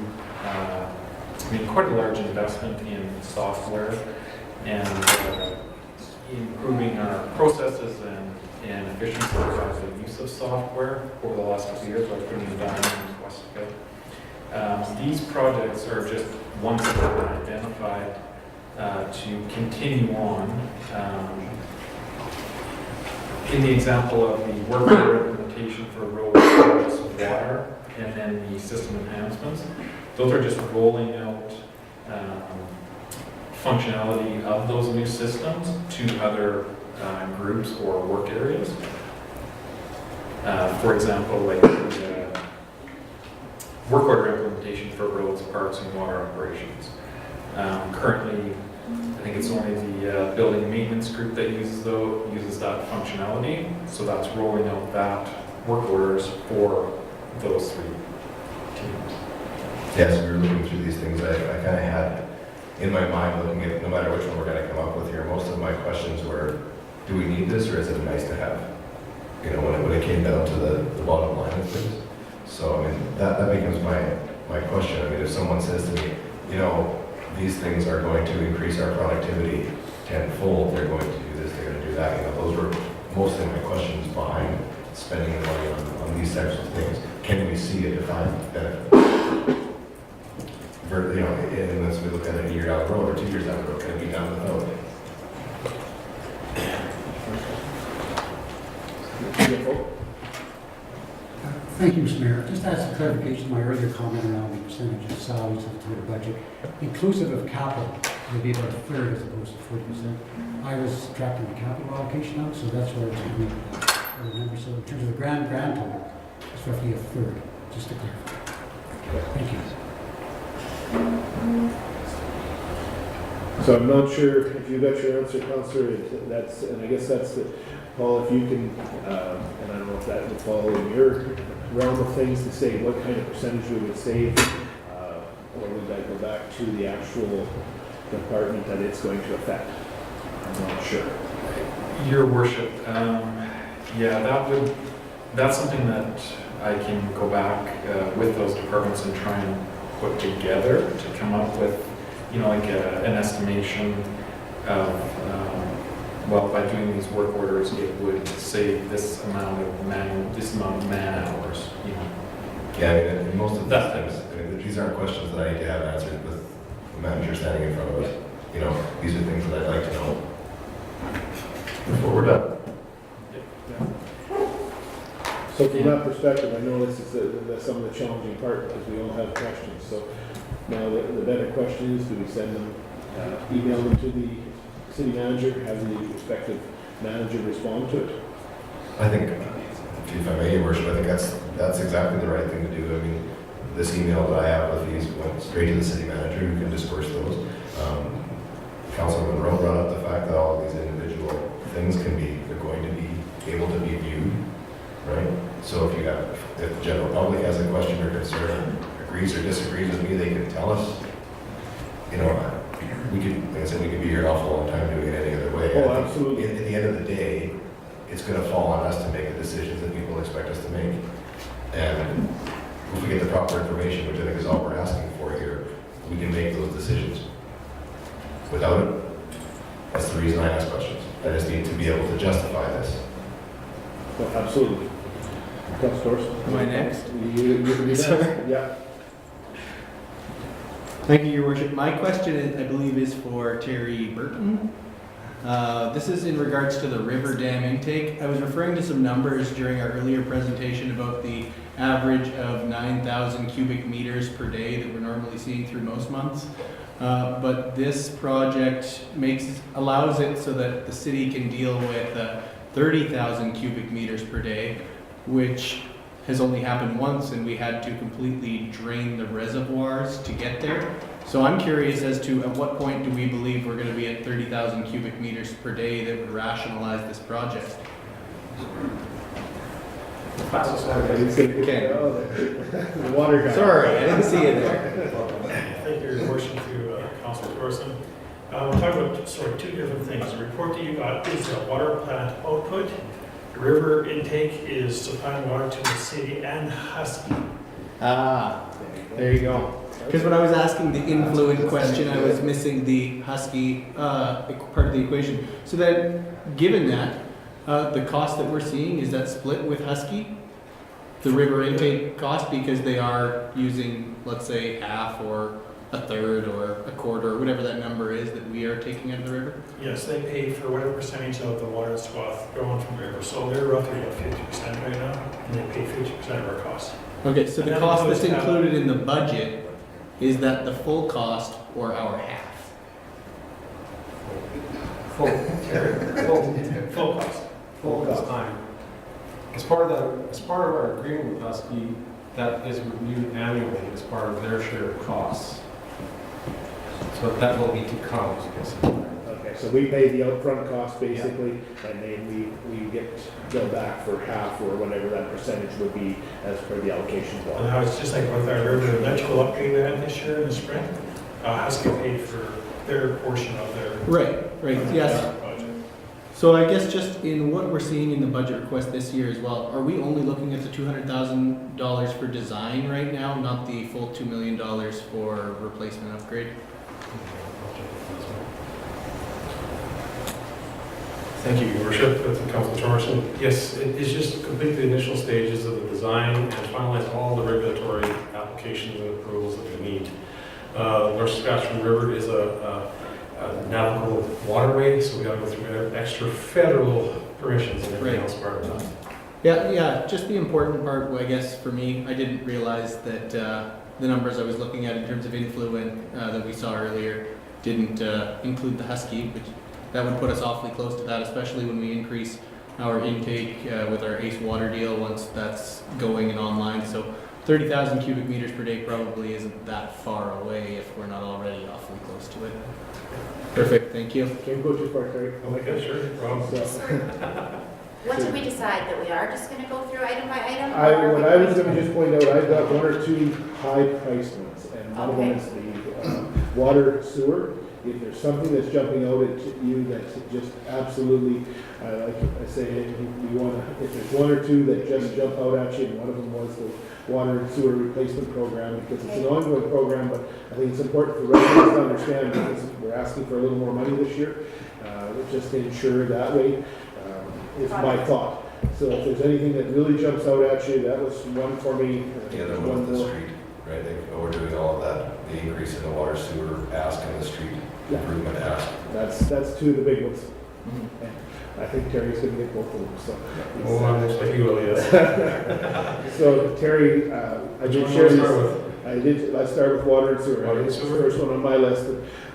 quite a large investment in software and improving our processes and efficiency of the use of software over the last couple of years, like putting the diamond in Westfield. These projects are just ones that have been identified to continue on. In the example of the work order implementation for roads, parks, water, and then the system enhancements, those are just rolling out functionality of those new systems to other groups or work areas. For example, like the work order implementation for roads, parks, and water operations. Currently, I think it's only the building maintenance group that uses that functionality. So that's rolling out that work orders for those 3 teams. Yes, we were looking through these things. I kind of had in my mind, looking at no matter which one we're going to come up with here, most of my questions were, do we need this or is it nice to have? You know, when it came down to the bottom line of things. So, I mean, that becomes my question. I mean, if someone says to me, you know, these things are going to increase our productivity tenfold, they're going to do this, they're going to do that. You know, those were mostly my questions behind spending the money on these types of things. Can we see a defined benefit? You know, unless we look at it a year down the road or 2 years down the road, can it be done without it? Thank you, Mr. Mayor. Just as a clarification, my earlier comment around the percentage of salaries of the total budget, inclusive of capital, would be about a third as opposed to 40%. I was subtracting the capital allocation out, so that's where it's going to be. I remember, so in terms of the grand total, it's roughly a third, just to clarify. Thank you. So I'm not sure if you got your answer, Councillor. And I guess that's the, Paul, if you can, and I don't know if that would fall in your realm of things to say what kind of percentage we would save, or would that go back to the actual department that it's going to affect? I'm not sure. Your worship, that's something that I can go back with those departments and try and put together to come up with, like an estimation of, well, by doing these work orders, it would save this amount of man hours, Yeah, I mean, and most of the times, these aren't questions that I need to have answered with the manager standing in front of us. These are things that I'd like to know before we're done. So from that perspective, I know this is some of the challenging part because we all have questions. So now the better question is, do we send them, email them to the city manager, have the respective manager respond to it? I think, if I may, Your Worship, I think that's exactly the right thing to do. I mean, this email that I have with these went straight to the city manager who can disperse those. Councilman Monroe brought up the fact that all of these individual things they're going to be able to be viewed, right? So if the general public has a question or concern, agrees or disagrees with me, they can tell us. We could, like I said, we could be here an awful long time doing it any other way. Oh, I think absolutely. At the end of the day, it's going to fall on us to make the decisions that people expect us to make. And if we get the proper information, which I think is all we're asking for here, we can make those decisions. Without it, that's the reason I ask questions. I just need to be able to justify this. Oh, absolutely. Councilor Thorson? Am I next? You can be next. Sorry. Yeah. Thank you, Your Worship. My question, I believe, is for Terry Burton. This is in regards to the river dam intake. I was referring to some numbers during our earlier presentation about the average of 9,000 cubic meters per day that we're normally seeing through most months. But this project allows it so that the city can deal with 30,000 cubic meters per day, which has only happened once, and we had to completely drain the reservoirs to get there. So I'm curious as to at what point do we believe we're going to be at 30,000 cubic meters per day that would rationalize this project? Okay. The water guy. Sorry, I didn't see it there. Thank you, Your Worship, to Councilor Thorson. We're talking about two different things. The report that you got is a water plant output. The river intake is supplying water to the city and Husky. Ah, there you go. Because when I was asking the influent question, I was missing the Husky part of the equation. So then, given that, the cost that we're seeing, is that split with Husky? The river intake cost, because they are using, let's say, half or a third or a quarter, or whatever that number is that we are taking out of the river? Yes, they pay for whatever percentage of the water that's drawn from the river. So they're roughly about 50% right now, and they pay 50% of our cost. Okay, so And the that cost includes that's included in the budget, is that the full cost or our half? Full cost. Full cost. Time. As part of our agreement with Husky, that is reviewed annually as part of their share of costs. So that will be to come, I guess. Okay, so we pay the upfront cost basically, and then we get billed back for half or whatever that percentage would be as per the allocations And law. how it's just like with our river electrical upgrade we had this year in the spring, Husky paid for their portion of their Right, yes. project. So I guess just in what we're seeing in the budget request this year as well, are we only looking at the $200,000 for design right now, not the full $2 million for replacement upgrade? Thank you, Your Worship, with Councilor Thorson. Yes, it is just complete the initial stages of the design and finalize all the regulatory applications and approvals that we need. North Saskatchewan River is a navigable waterway, so we got to go through extra federal permissions and everything else part of that. Yeah, just the important part, I guess, for me, I didn't realize that the numbers I was looking at in terms of influent that we saw earlier didn't include the Husky, which that would put us awfully close to that, especially when we increase our intake with our ACE water deal once that's going and online. So 30,000 cubic meters per day probably isn't that far away if we're not already awfully close to it. Perfect, thank you. Can't go too far, Terry. Oh my gosh, sure, no problem. What did we decide, that we are just gonna go through item by item? What I was gonna just point out, I've got one or two high priced ones, and one of them is the water sewer. if there's something that's jumping out at you that's just absolutely, like I say, you want to, if there's one or two that just jump out at you, and one of them was the water and sewer replacement program, because it's an ongoing program, but I think it's important for residents to understand, because we're asking for a little more money this year, just to ensure that way, is my thought. So if there's anything that really jumps out at you, that was one for me. The other one was the street, right? We're doing all of that, the increase in the water sewer ask and the street improvement ask. That's two of the big ones. And I think Terry's gonna get both of them, so. Oh, I'm expecting you will, yes. So Terry, I did share this. Let's start with water and sewer. Water and It's the sewer. first one on my list.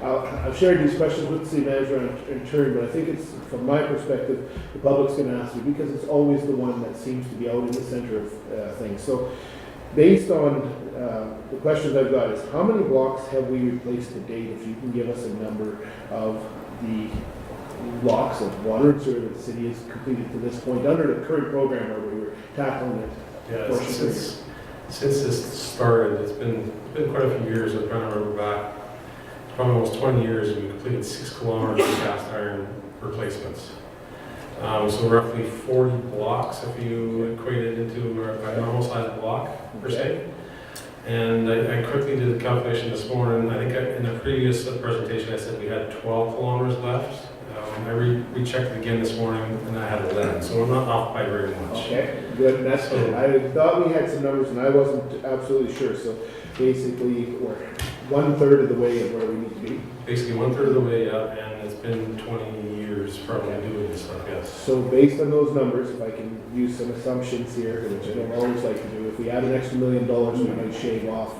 I've shared these questions with the city manager in turn, but I think it's, from my perspective, the public's gonna ask you, because it's always the one that seems to be out in the center of things. So based on the questions I've got is, how many blocks have we replaced to date? If you can give us a number of the blocks of water and sewer that the city has completed to this point under the current program where we were tackling it. Yeah, since this started, it's been quite a few years. I'm trying to remember back, probably almost 20 years, and we completed 6 kilometers of cast iron replacements. So roughly 40 blocks if you equate it into a normal sized block per se. And I quickly did the calculation this morning. I think in the previous presentation I said we had 12 kilometers left. I rechecked it again this morning and I had 11, so we're not off by very much. Okay, good. That's good. I thought we had some numbers and I wasn't absolutely sure. So basically, we're 1/3 of the way of where we need to be. Basically 1/3 of the way up, and it's been 20 years probably doing this stuff, yes. So based on those numbers, if I can use some assumptions here, which I don't always like to do, if we add an extra $1 million, we might shave off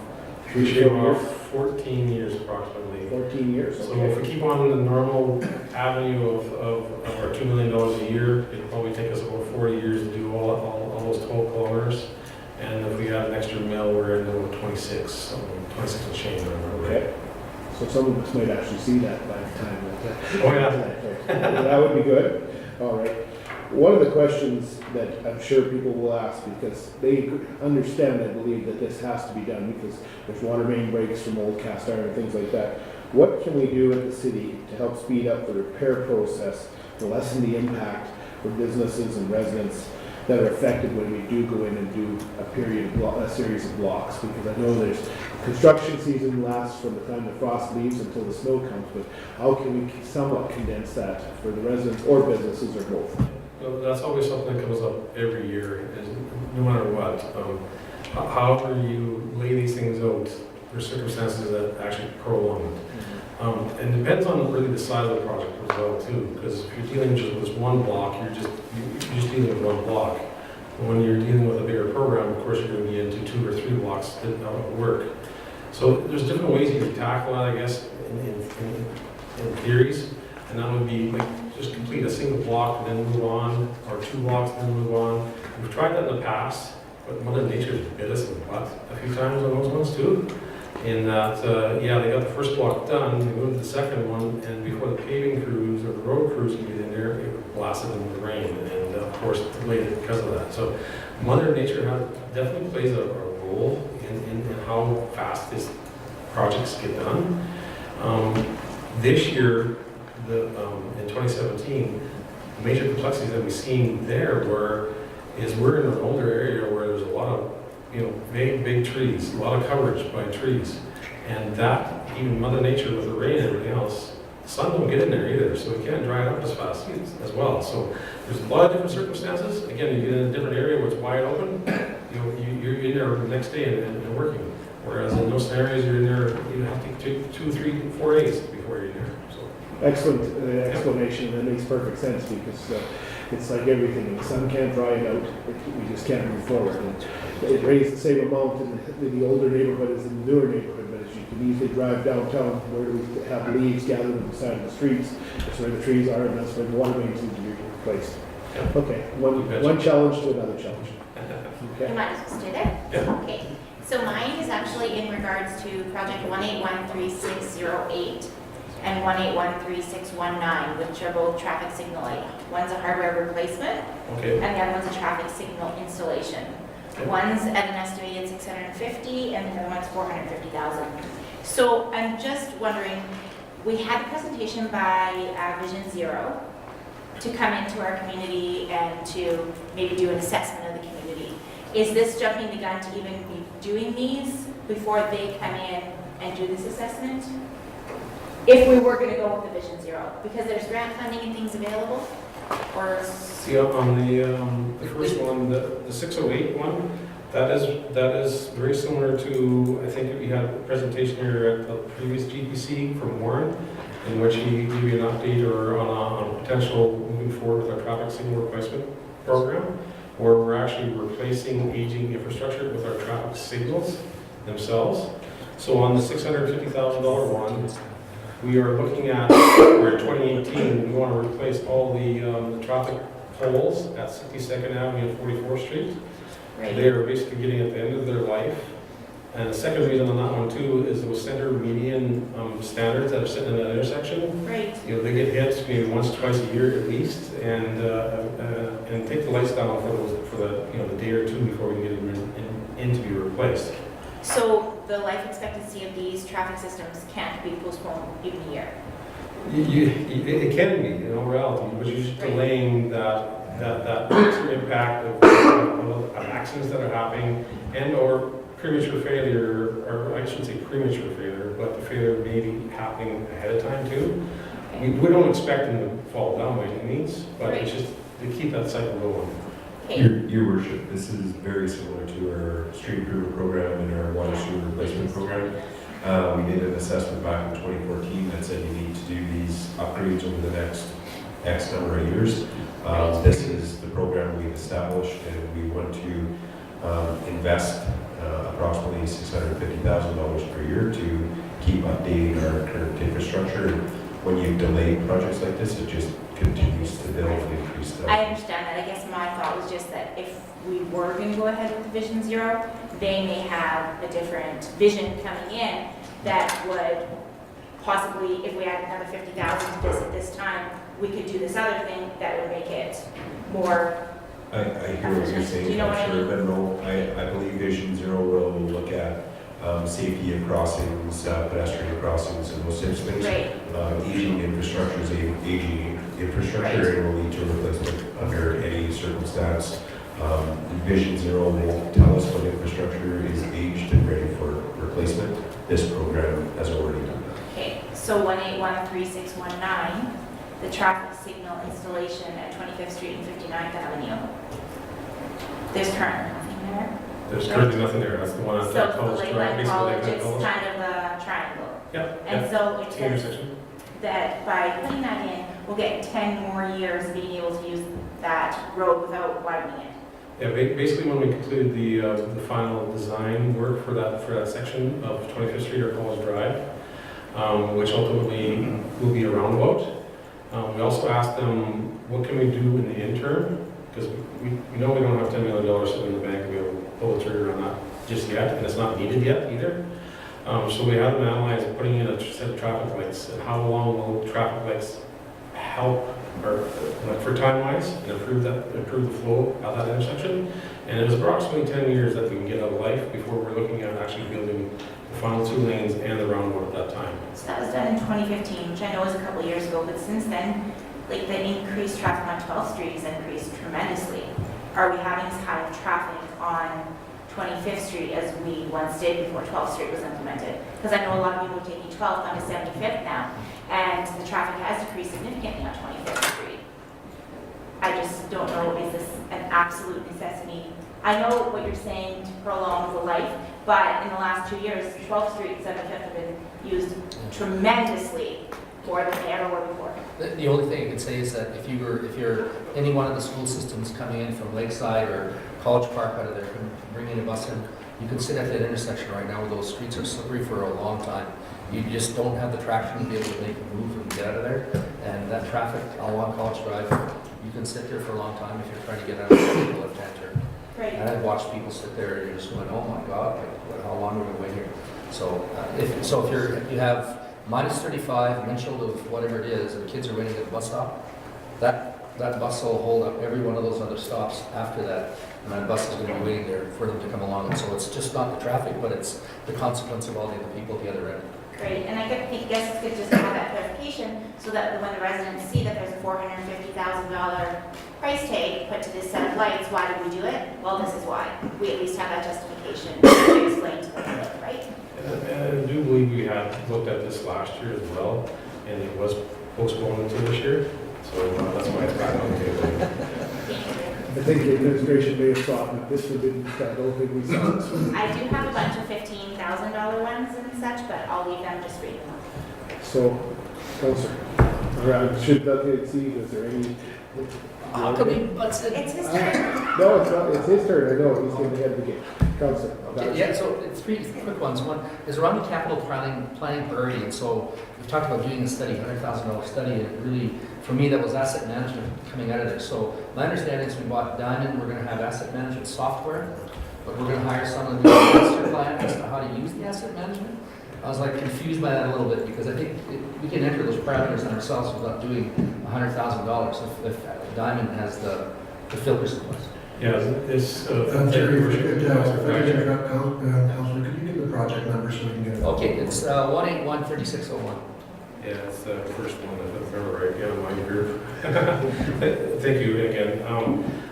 We shave off 14 years approximately. 14 years, So okay. if we keep on the normal avenue of our $2 million a year, it'll probably take us about 40 years to do all those 12 kilometers. And if we add an extra mil, we're into 26 and change. Okay. So some of us might actually see that by the time that. Oh, yeah. That would be good. All right. One of the questions that I'm sure people will ask, because they understand, I believe, that this has to be done because there's water main breaks from old cast iron and things like that. What can we do at the city to help speed up the repair process, to lessen the impact for businesses and residents that are affected when we do go in and do a series of blocks? Because I know there's construction season lasts from the time the frost leaves until the snow comes, but how can we somewhat condense that for the residents or businesses or both? Well, that's always something that comes up every year, is no matter what. However you lay these things out, there's circumstances that actually prolong it. And it depends on really the size of the project as well too, because if you're dealing just with one block, you're just dealing with one block. And when you're dealing with a bigger program, of course, you're going to be into 2 or 3 blocks of work. So there's different ways you can tackle that, I guess, in theories, and that would be like just complete a single block and then move on, or 2 blocks and then move on. We've tried that in the past, but Mother Nature's bit us in the butt a few times on those ones too. In that, yeah, they got the first block done, they moved to the second one, and before the paving crews or the road crews could get in there, it blasted them with rain, and of course delayed it because of that. So Mother Nature definitely plays a role in how fast these projects get done. This year, in 2017, the major complexities that we've seen there we're in an older area where there's a lot of big trees, a lot of coverage by trees. And that, even Mother Nature with the rain and everything else, the sun don't get in there either, so we can't dry it up as fast as well. So there's a lot of different circumstances. Again, you get in a different area where it's wide open, you're in there the next day and working. Whereas in those scenarios, you're in there, you have to take 2, 3, 4 days before you're in there. So. Excellent explanation. That makes perfect sense because it's like everything. The sun can't dry it out. We just can't move forward. And it rains the same amount in the older neighborhood as in the newer neighborhood, but as you can easily drive downtown where we have leaves gathered on the side of the streets, that's where the trees are, and that's where the water mains need to be replaced. Okay, one challenge to another challenge. You might as well stay there? Yeah. Okay. So mine is actually in regards to project 1813608 and 1813619, which are both traffic signal items. One's a hardware replacement, Okay. and the other one's a traffic signal installation. One's at an estimated $650,000 and the other one's $450,000. So I'm just wondering, we had a presentation by Vision Zero to come into our community and to maybe do an assessment of the community. Is this jumping the gun to even be doing these before they come in and do this assessment? If we were going to go with the Vision Zero, because there's grant funding and things available, or See, on the first one, the 608 one, that is very similar to, I think we had a presentation here at the previous GPC from Warren, in which he gave you an update or on a potential moving forward with our traffic signal replacement program, where we're actually replacing aging infrastructure with our traffic signals themselves. So on the $650,000 one, we are looking at, we're in 2018, we want to replace all the traffic poles at 62nd Avenue and 44th Street. right? They are basically getting at the end of their life. And the second reason on that one too is those center median standards that are sitting in that intersection. Right. You know, they get hit maybe once, twice a year at least, and take the lights down for the day or two before we can get them in to be replaced. So the life expectancy of these traffic systems can't be postponed even a year. It can be, in all reality, but you're just delaying that future impact of accidents that are happening and/or premature failure, or I shouldn't say premature failure, but the failure may be happening ahead of time too. We don't expect them to fall down by any means, but it's just to keep that cycle going. Your worship, this is very similar to our street improvement program and our water sewer replacement program. We did an assessment back in 2014 that said you need to do these upgrades over the next X number of years. This is the program we've established, and we want to invest approximately $650,000 per year to keep updating our current infrastructure. When you delay projects like this, it just continues to build and increase. I understand that. I guess my thought was just that if we were going to go ahead with the Vision Zero, they may have a different vision coming in that would possibly, if we had another 50,000 to this at this time, we could do this other thing that would make it more. I hear what you're saying, Do you know what I Councillor, mean? but no, I believe Vision Zero will look at safety of crossings, pedestrian crossings, and those types of things. Right. Aging infrastructure is aging infrastructure, Right. and will lead to replacement under any circumstance. Vision Zero won't tell us what infrastructure is aged and ready for replacement. This program has already done that. Okay, so 1813619, the traffic signal installation at 25th Street and 59th Avenue. There's currently nothing there. There's currently nothing there. That's the one at So the the college, Lakeland basically College, Lakeland it's College. kind of a triangle. Yeah. And so it says Intersection. that by putting that in, we'll get 10 more years of being able to use that road without widening it. Yeah, basically when we completed the final design work for that section of 25th Street or College Drive, which ultimately will be a roundabout. We also asked them, what can we do in the interim? Because we know we don't have $10 million sitting in the bank to be able to pull the trigger on that just yet, and it's not needed yet either. So we had them analyze putting in a set of traffic lights, and how long will traffic lights help, or like for time-wise, and improve the flow at that intersection. And it was approximately 10 years that we can get out of life before we're looking at actually building the final 2 lanes and the roundabout at that time. So that was done in 2015, which I know was a couple years ago, but since then, like the increased traffic on 12th Street has increased tremendously. Are we having this kind of traffic on 25th Street as we once did before 12th Street was implemented? Because I know a lot of people are taking 12th onto 75th now, and the traffic has decreased significantly on 25th Street. I just don't know, is this an absolute necessity? I know what you're saying to prolong the life, but in the last 2 years, 12th Street and 75th have been used tremendously more than they ever were before. The only thing I can say is that if you're any one of the school systems coming in from Lakeside or College Park out of there, bringing a bus in, you can sit at that intersection right now where those streets are slippery for a long time. You just don't have the traction to be able to make a move and get out of there. And that traffic along College Drive, you can sit there for a long time if you're trying to get out of the left-hand turn. Right. And I've watched people sit there and you're just going, oh my God, like, how long are we going to wait here? So if you have minus 35, windshield of whatever it is, and kids are waiting at the bus stop, that bus will hold up every one of those other stops after that, and that bus is going to be waiting there for them to come along. And so it's just not the traffic, but it's the consequence of all the other people at the other end. Great, and I guess it's good just to have that clarification, so that when the residents see that there's a $450,000 price tag put to this set of lights, why did we do it? Well, this is why. We at least have that justification to explain to the public, right? And I do believe we had looked at this last year as well, and it was postponed until this year, so that's why it's back on the table. I think the administration may have thought that this would be, I don't think we saw this one. I do have a bunch of $15,000 ones and such, but I'll leave them just for you. So, Counselor, around, should that exceed, is there any? How come he butts in? It's his turn. No, it's not, it's his turn, I know, he's getting ahead of the game. Counselor. Okay, yeah, so three quick ones. One is around the capital planning priority, and so we've talked about doing a study, $100,000 study, and it really, for me, that was asset management coming out of there. So my understanding is we bought Diamond, we're gonna have asset management software, but we're gonna hire someone to do a master plan as to how to use the asset management. I was like confused by that a little bit, because I think we can enter those parameters on ourselves without doing $100,000 if Diamond has the filters in place. Yeah, this, Jerry, if you could, if I could interrupt, Counselor, could you give the project number so we can get it? Okay, it's 181-3601. yeah, it's the first one, if I remember right, yeah, my group. Thank you again.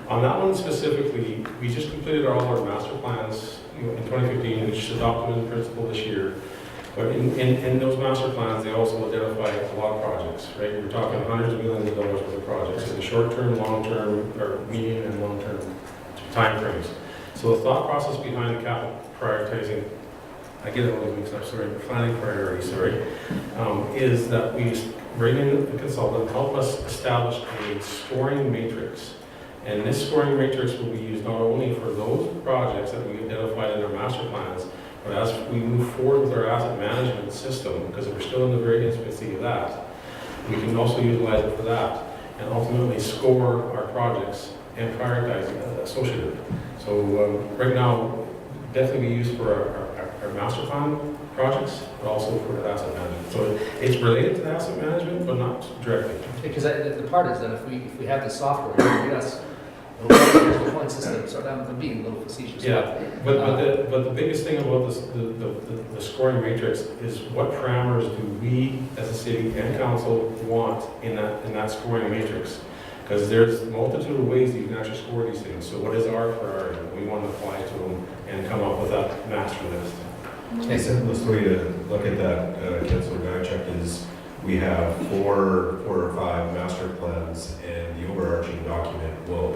On that one specifically, we just completed all our master plans in 2015, which adopted in principle this year. But in those master plans, they also identify a lot of projects, right? We're talking hundreds of millions of dollars worth of projects in the short-term, long-term, or medium and long-term timeframes. So the thought process behind the capital prioritizing, I get it all mixed up, sorry, planning priorities, is that we bring in a consultant, help us establish a scoring matrix. And this scoring matrix will be used not only for those projects that we identified in our master plans, but as we move forward with our asset management system, because we're still in the very infancy of that, we can also utilize it for that and ultimately score our projects and prioritize associated. So right now, definitely be used for our master plan projects, but also for asset management. So it's related to asset management, but not directly. Because the part is that if we have the software, yes, there's the point system, so I'm being a little facetious. Yeah, but the biggest thing about this, the scoring matrix is what parameters do we as a city and council want in that scoring matrix? Because there's a multitude of ways that you can actually score these things. So what is our priority? We want to apply to them and come up with that master list. The simplest way to look at that, Councilor Guychuk, is we have four or five master plans, and the overarching document will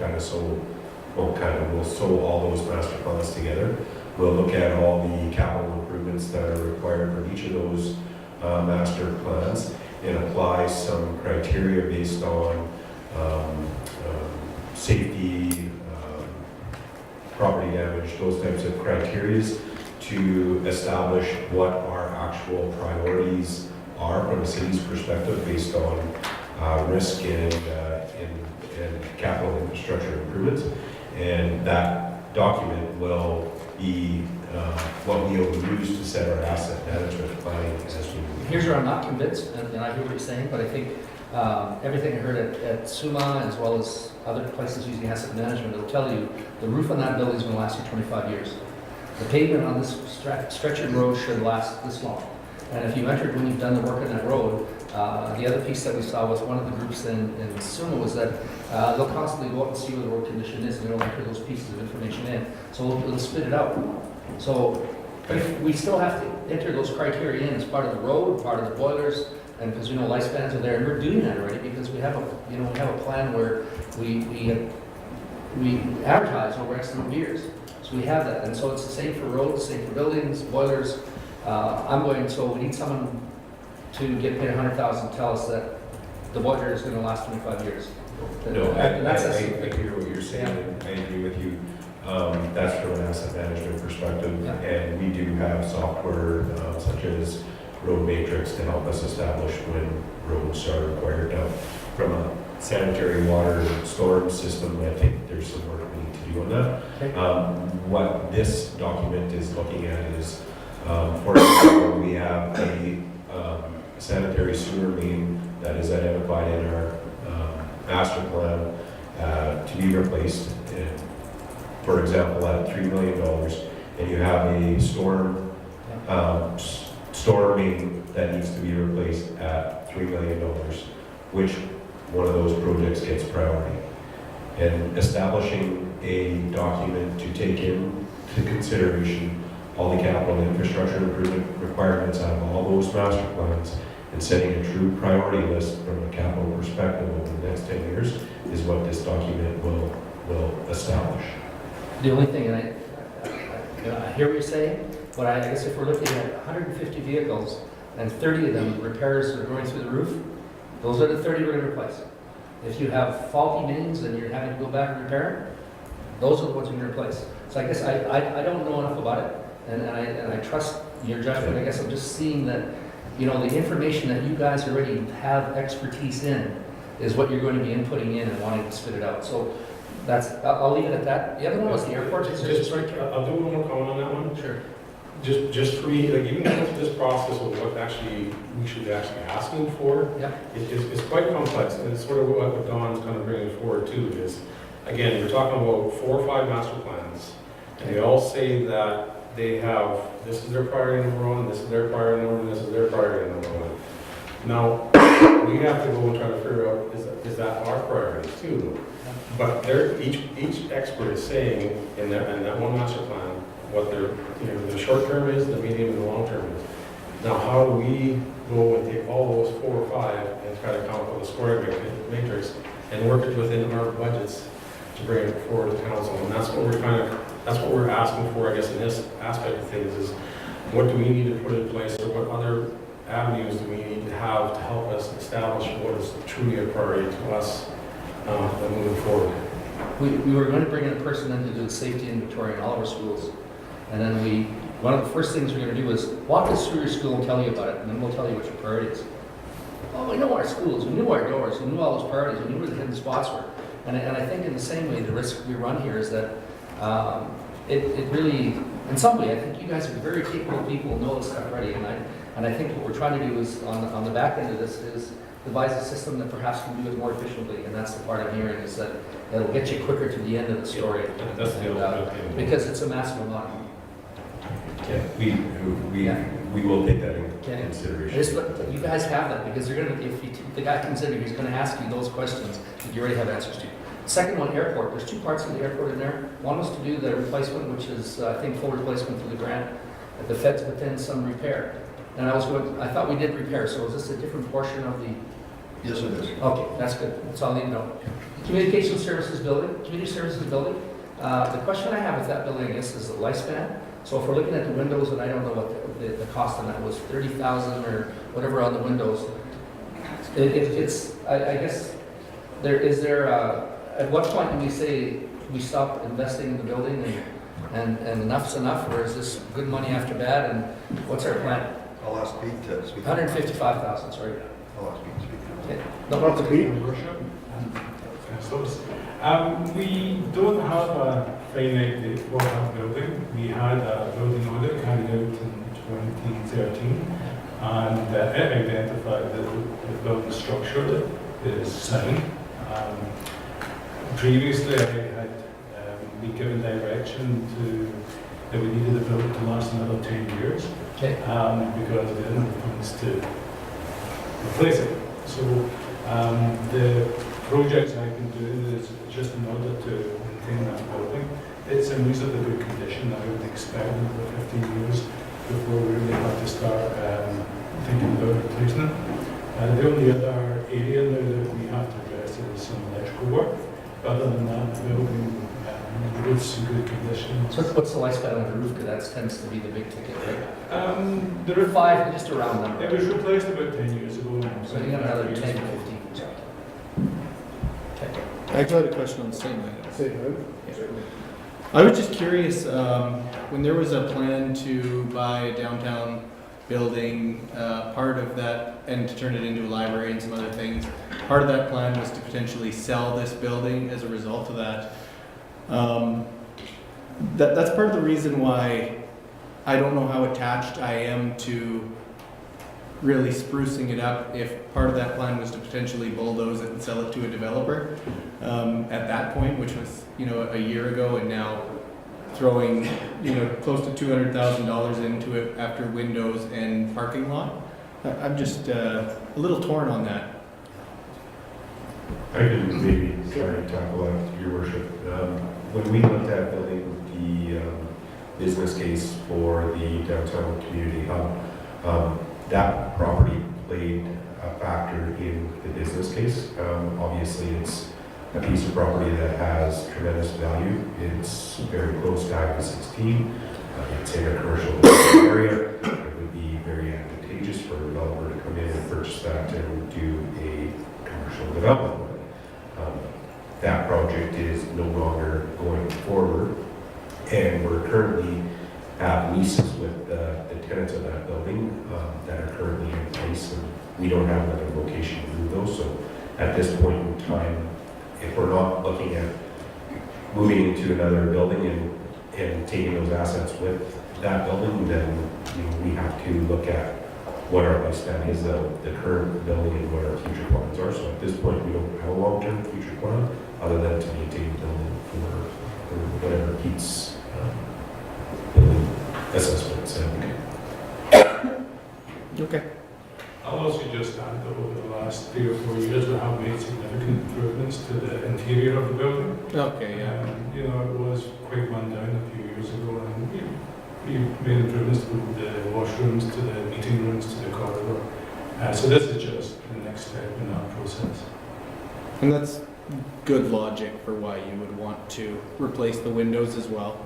we'll sew all those master plans together. We'll look at all the capital improvements that are required for each of those master plans and apply some criteria based on safety, property damage, those types of criteria to establish what our actual priorities are from a city's perspective based on risk and capital infrastructure improvements. And that document will be what we will use to set our asset management planning as we move. Here's where I'm not convinced, and I hear what you're saying, but I think everything I heard at SUMA as well as other places using asset management will tell you the roof on that building is going to last you 25 years. The pavement on this stretch of road should last this long. And if you entered when you've done the work on that road, the other piece that we saw was one of the groups in SUMA was that they'll constantly go out and see where the road condition is, and they'll enter those pieces of information in. So it'll spit it out. So, but if we still have to enter those criteria in as part of the road, part of the boilers, and because lifespans are there, and we're doing that already because we have a plan where we advertise over X number of years. So we have that, and so it's the same for roads, same for buildings, boilers. So we need someone to get paid $100,000 to tell us that the boiler is going to last 25 years. No, I hear what you're saying, and I agree with you. That's from an asset management perspective, and we do have software such as Road Matrix to help us establish when roads are required. Now, from a sanitary water storage system, I think there's some work we need to do on that. Okay. What this document is looking at is, for example, we have a sanitary sewer main that is identified in our master plan to be replaced, for example, at $3 million, and you have a storm storm main that needs to be replaced at $3 million, which one of those projects gets priority. And establishing a document to take into consideration all the capital and infrastructure improvement requirements out of all those master plans and setting a true priority list from a capital perspective over the next 10 years is what this document will establish. The only thing, and I hear what you're saying, but I guess if we're looking at 150 vehicles and 30 of them repairs are going through the roof, those are the 30 we're going to replace. If you have faulty mains and you're having to go back and repair them, those are the ones we're going to replace. So I guess I don't know enough about it, and I trust your judgment. I guess I'm just seeing that, you know, the information that you guys already have expertise in is what you're going to be inputting in and wanting to spit it out. So that's, I'll leave it at that. The other one was the airport. I'll do one more comment on that one. Sure. Just for me, like even going through this process of what actually we should be actually asking for, it's quite complex, and it's sort of what Don's kind of bringing forward too. Is again, we're talking about 4 or 5 master plans, and they all say that they have this is their priority number 1, this is their priority number 1, this is their priority number 1. Now we have to go and try to figure out is that our priority too? But each expert is saying in that one master plan what their the short term is, the medium and the long term is. Now how do we go and take all those 4 or 5 and try to come up with a square matrix and work it within our budgets to bring it forward to council? And that's what we're asking for, I guess, in this aspect of things is what do we need to put in place, or what other avenues do we need to have to help us establish what is truly a priority to us moving forward. We were going to bring in a person in to do the safety inventory in all of our schools. And then one of the first things we're going to do is walk us through your school and tell you about it, and then we'll tell you what your priority is. Oh, we know our schools, we knew our doors, we knew all those priorities, we knew where the hidden spots were. And I think in the same way, the risk we run here is that it really, in some way, I think you guys are very capable people who know this stuff already. And I think what we're trying to do is, on the back end of this, is devise a system that perhaps can do it more efficiently. And that's the part I'm hearing, is that it'll get you quicker to the end of the story. That's the because it's a massive amount. Yeah, we will take that into consideration. You guys have that, because they're going to, if the guy comes in here, he's going to ask you those questions that you already have answers to. Second one, airport. There's 2 parts of the airport in there. One was to do the replacement, which is, I think, full replacement through the grant. The feds put in some repair. And I thought we did repair, so is this a different portion of the? Yes, it is. Okay, that's good. That's all I need to know. Communication services building, community services building. The question I have with that building, I guess, is the lifespan. So if we're looking at the windows, and I don't know what the cost on that was, 30,000 or whatever on the windows. It's I guess, at what point do we say we stop investing in the building and enough's enough, or is this good money after bad, and what's our plan? I'll ask Pete to speak. 155,000, sorry. I'll ask Pete to speak. Okay. Not to Pete. We don't have a finite what building. We had a building audit carried out in 2013, and it identified that the building structurally is sound. Previously, I had been given direction that we needed the building to last another 10 years, because we didn't have the funds to replace it. So the projects I can do is just in order to maintain that building. It's in reasonably good condition. I would expect another 15 years before we really have to start thinking about replacing it. The only other area now that we have to address is some electrical work. Other than that, the building is in good condition. So what's the lifespan of the roof? Because that tends to be the big ticket, right? The roof, 5, just around number. it was replaced about 10 years ago. So you got another 10 to 15. I actually had a question on the same item. Same item? I was just curious, when there was a plan to buy a downtown building, part of that, and to turn it into a library and some other things, part of that plan was to potentially sell this building as a result of that. That's part of the reason why I don't know how attached I am to really sprucing it up if part of that plan was to potentially bulldoze it and sell it to a developer at that point, which was, a year ago, and now throwing, close to $200,000 into it after windows and parking lot. I'm just a little torn on that. I can maybe try to tackle that, Your Worship. When we looked at building the business case for the downtown community hub, that property played a factor in the business case. Obviously, it's a piece of property that has tremendous value. It's very close to Highway 16. It's in a commercial area. It would be very advantageous for a developer to come in and purchase that and do a commercial development. That project is no longer going forward, and we're currently have leases with the tenants of that building that are currently in place, and we don't have another location to move those. So at this point in time, if we're not looking at moving into another building and taking those assets with that building, then we have to look at what our lifespan is of the current building and what our future plans are. So at this point, we don't have a long-term future plan other than to maintain the building for whatever Pete's building assessment said. Okay. I'll also just add that over the last 3 or 4 years, we have made significant improvements to the interior of the building. Okay, yeah. It was quite run down a few years ago, and we made improvements to the washrooms, to the meeting rooms, to the corridor. So this is just the next step in that process. And that's good logic for why you would want to replace the windows as well.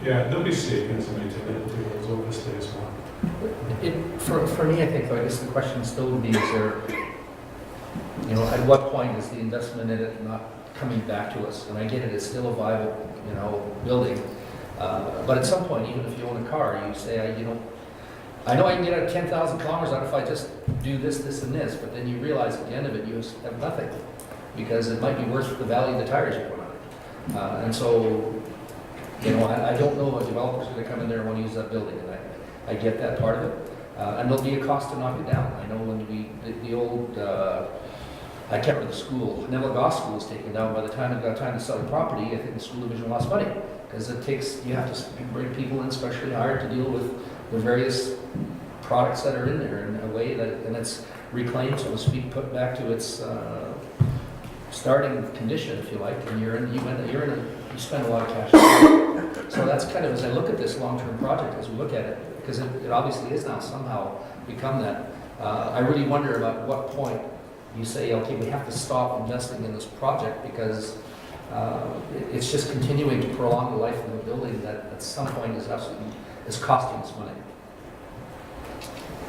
Yeah, there'll be savings in utility bills, obviously, as well. For me, I think, I guess the question still would be, is there, at what point is the investment in it not coming back to us? And I get it, it's still a viable, building. But at some point, even if you own a car, you say, I know I can get 10,000 kilometers out if I just do this, this, and this, but then you realize at the end of it, you have nothing, because it might be worth the value of the tires you put on it. And so, I don't know if a developer's going to come in there and want to use that building, and I get that part of it. And there'll be a cost to knock it down. I know when the old, I can't remember the school, Neville Goss School was taken down. By the time it got time to sell the property, I think the school division lost money, because you have to bring people in, especially hired, to deal with the various products that are in there in a way that, and it's reclaimed, so to speak, put back to its starting condition, if you like, and you spend a lot of cash. So that's kind of, as I look at this long-term project, as we look at it, because it obviously is now somehow become that. I really wonder about what point you say, okay, we have to stop investing in this project, because it's just continuing to prolong the life of the building that at some point is costing us money.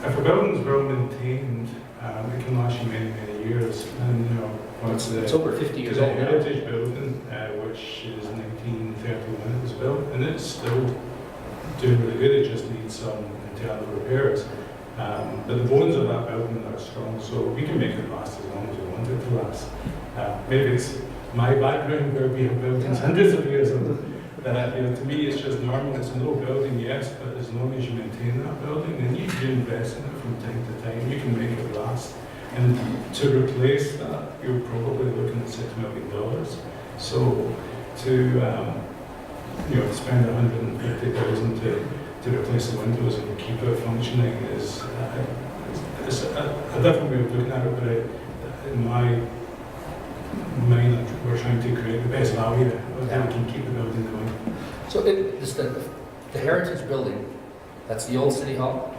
If a building's well maintained, it can last you many, many years. And it's over 50 years old. The heritage building, which is 1931, it was built, and it's still doing really good. It just needs some internal repairs. But the bones of that building are strong, so we can make it last as long as we want it to last. Maybe it's my background where we have buildings hundreds of years old. To me, it's just normal. It's an old building, yes, but as long as you maintain that building and you invest in it from time to time, you can make it last. And to replace that, you're probably looking at $6 million. So to spend $150,000 to replace the windows and keep it functioning is a different way of looking at it. But in my mind, we're trying to create the best value that we can keep the building going. So the heritage building, that's the old city hall.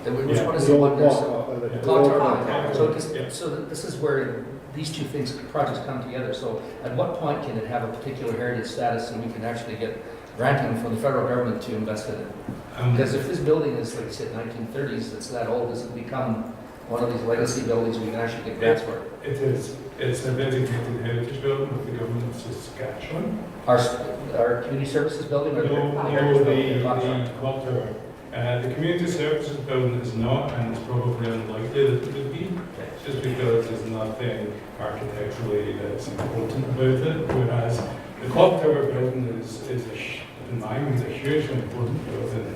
Which one is the one that's the clock tower? So this is where these two projects come together. So at what point can it have a particular heritage status, and we can actually get granting from the federal government to invest in it? Because if this building is, like you said, 1930s, it's that old, does it become one of these legacy buildings we can actually get grants for? It is. It's a designated heritage building of the government of Saskatchewan. Our community services building, or the clock tower. The community services building is not, and it's probably unlikely that it would be, just because there's nothing architecturally that's important about it. Whereas the clock tower building is in my mind, a hugely important building,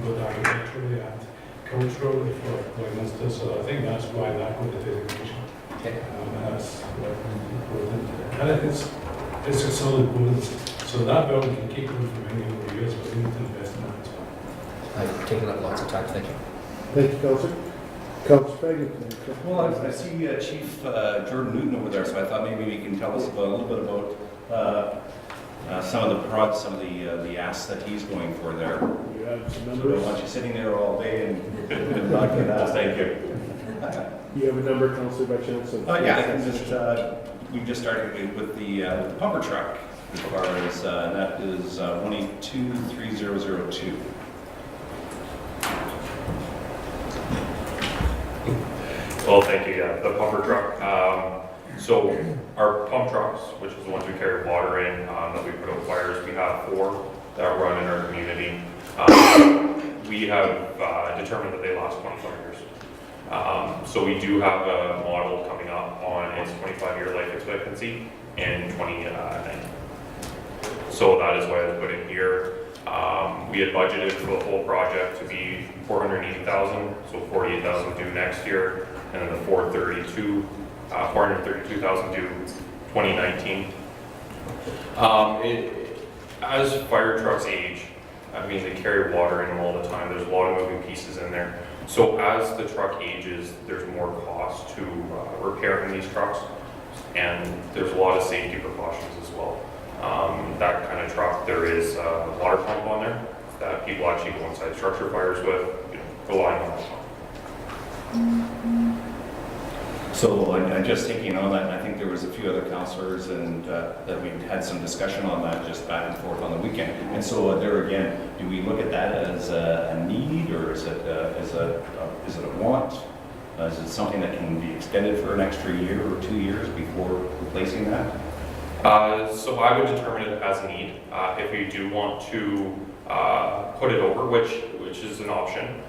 both architecturally and culturally for Westminster. So I think that's why that got the designation. That's important. And it's a solid bonus. So that building can keep moving for many more years, but we need to invest in that as well. I've taken up lots of time, thank you. Thank you, Councillor. Councillor Fagan. Well, I see Chief Jordan Newton over there, so I thought maybe he can tell us a little bit about some of the asks that he's going for there. You have some So I numbers? don't want you sitting there all day and not get asked. Thank you. You have a number, Councillor, by chance? Yeah, I can just, we just started with the pumper truck as far as, that is 1823002. Well, thank you, yeah, the pumper truck. So our pump trucks, which is the ones we carry water in, that we put out fires, we have 4 that run in our community. We have determined that they last 25 years. So we do have a model coming up on its 25-year life expectancy in 2090. So that is why I put it here. We had budgeted for the whole project to be $480,000, so $48,000 due next year, and then the $432,000 due 2019. As fire trucks age, I mean, they carry water in them all the time. There's a lot of moving pieces in there. So as the truck ages, there's more cost to repairing these trucks, and there's a lot of safety precautions as well. That kind of truck, there is a water pump on there that people actually go inside structure fires with, relying on that pump. So I'm just thinking on that, and I think there was a few other councillors and that we had some discussion on that just back and forth on the weekend. And so there again, do we look at that as a need, or is it a want? Is it something that can be extended for an extra year or 2 years before replacing that? So I would determine it as a need. If you do want to put it over, which is an option,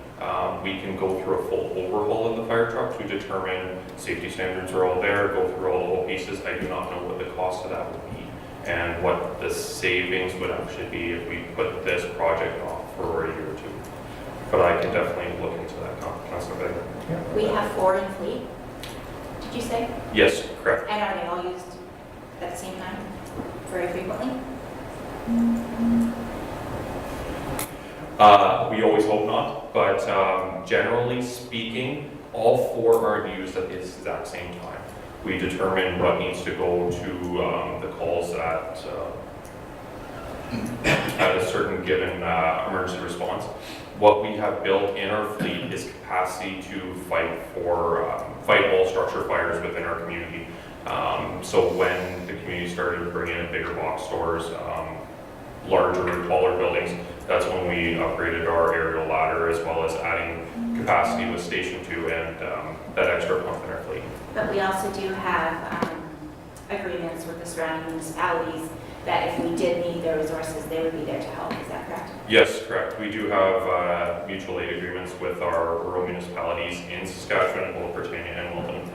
we can go through a full overhaul of the fire truck to determine safety standards are all there, go through all the whole pieces. I do not know what the cost of that would be and what the savings would actually be if we put this project off for a year or 2. But I can definitely look into that, Councilor Baker. We have 4 in fleet, did you say? Yes, correct. And are they all used at the same time, very frequently? We always hope not, but generally speaking, all 4 aren't used at the exact same time. We determine what needs to go to the calls at a certain given emergency response. What we have built in our fleet is capacity to fight all structure fires within our community. So when the community started bringing in bigger box stores, larger, taller buildings, that's when we upgraded our aerial ladder, as well as adding capacity with Station 2 and that extra pump in our fleet. But we also do have agreements with the surrounding municipalities that if we did need their resources, they would be there to help. Is that correct? Yes, correct. We do have mutual aid agreements with our rural municipalities in Saskatchewan, both Britannia and Wilton.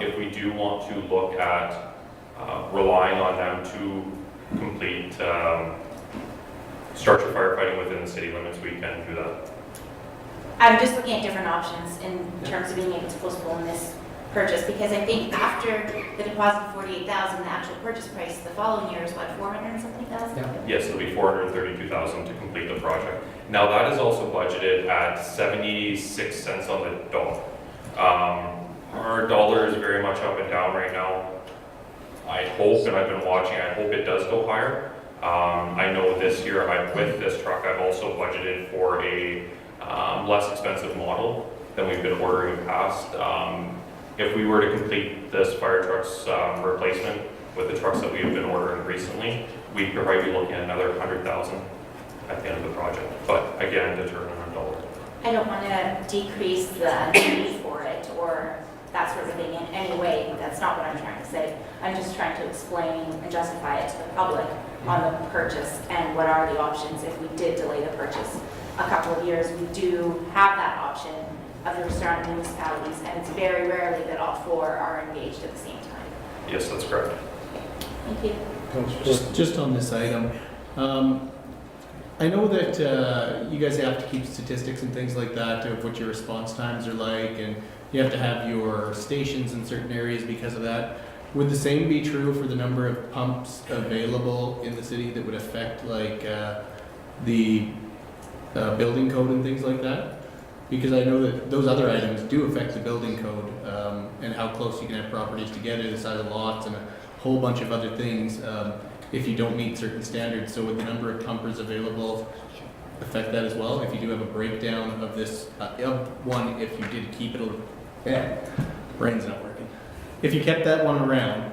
If we do want to look at relying on them to complete structure firefighting within the city limits, we can do that. I'm just looking at different options in terms of being able to postpone this purchase, because I think after the deposit of $48,000, the actual purchase price the following year is what, $400 something thousand? Yes, it'll be $432,000 to complete the project. Now that is also budgeted at 76 cents on the dollar. Our dollar is very much up and down right now. I hope, and I've been watching, I hope it does go higher. I know this year, with this truck, I've also budgeted for a less expensive model than we've been ordering in the past. If we were to complete this fire truck's replacement with the trucks that we have been ordering recently, we'd probably be looking at another $100,000 at the end of the project. But again, determined on dollar. I don't want to decrease the need for it or that sort of thing in any way. That's not what I'm trying to say. I'm just trying to explain and justify it to the public on the purchase and what are the options if we did delay the purchase a couple of years. We do have that option of the surrounding municipalities, and it's very rarely that all 4 are engaged at the same time. Yes, that's correct. Thank you. Just on this item, I know that you guys have to keep statistics and things like that of what your response times are like, and you have to have your stations in certain areas because of that. Would the same be true for the number of pumps available in the city that would affect like the building code and things like that? Because I know that those other items do affect the building code and how close you can have properties together, the size of lots, and a whole bunch of other things if you don't meet certain standards. So would the number of pumpers available affect that as well? If you do have a breakdown of this, of one, if you did keep it, brain's not working. If you kept that one around,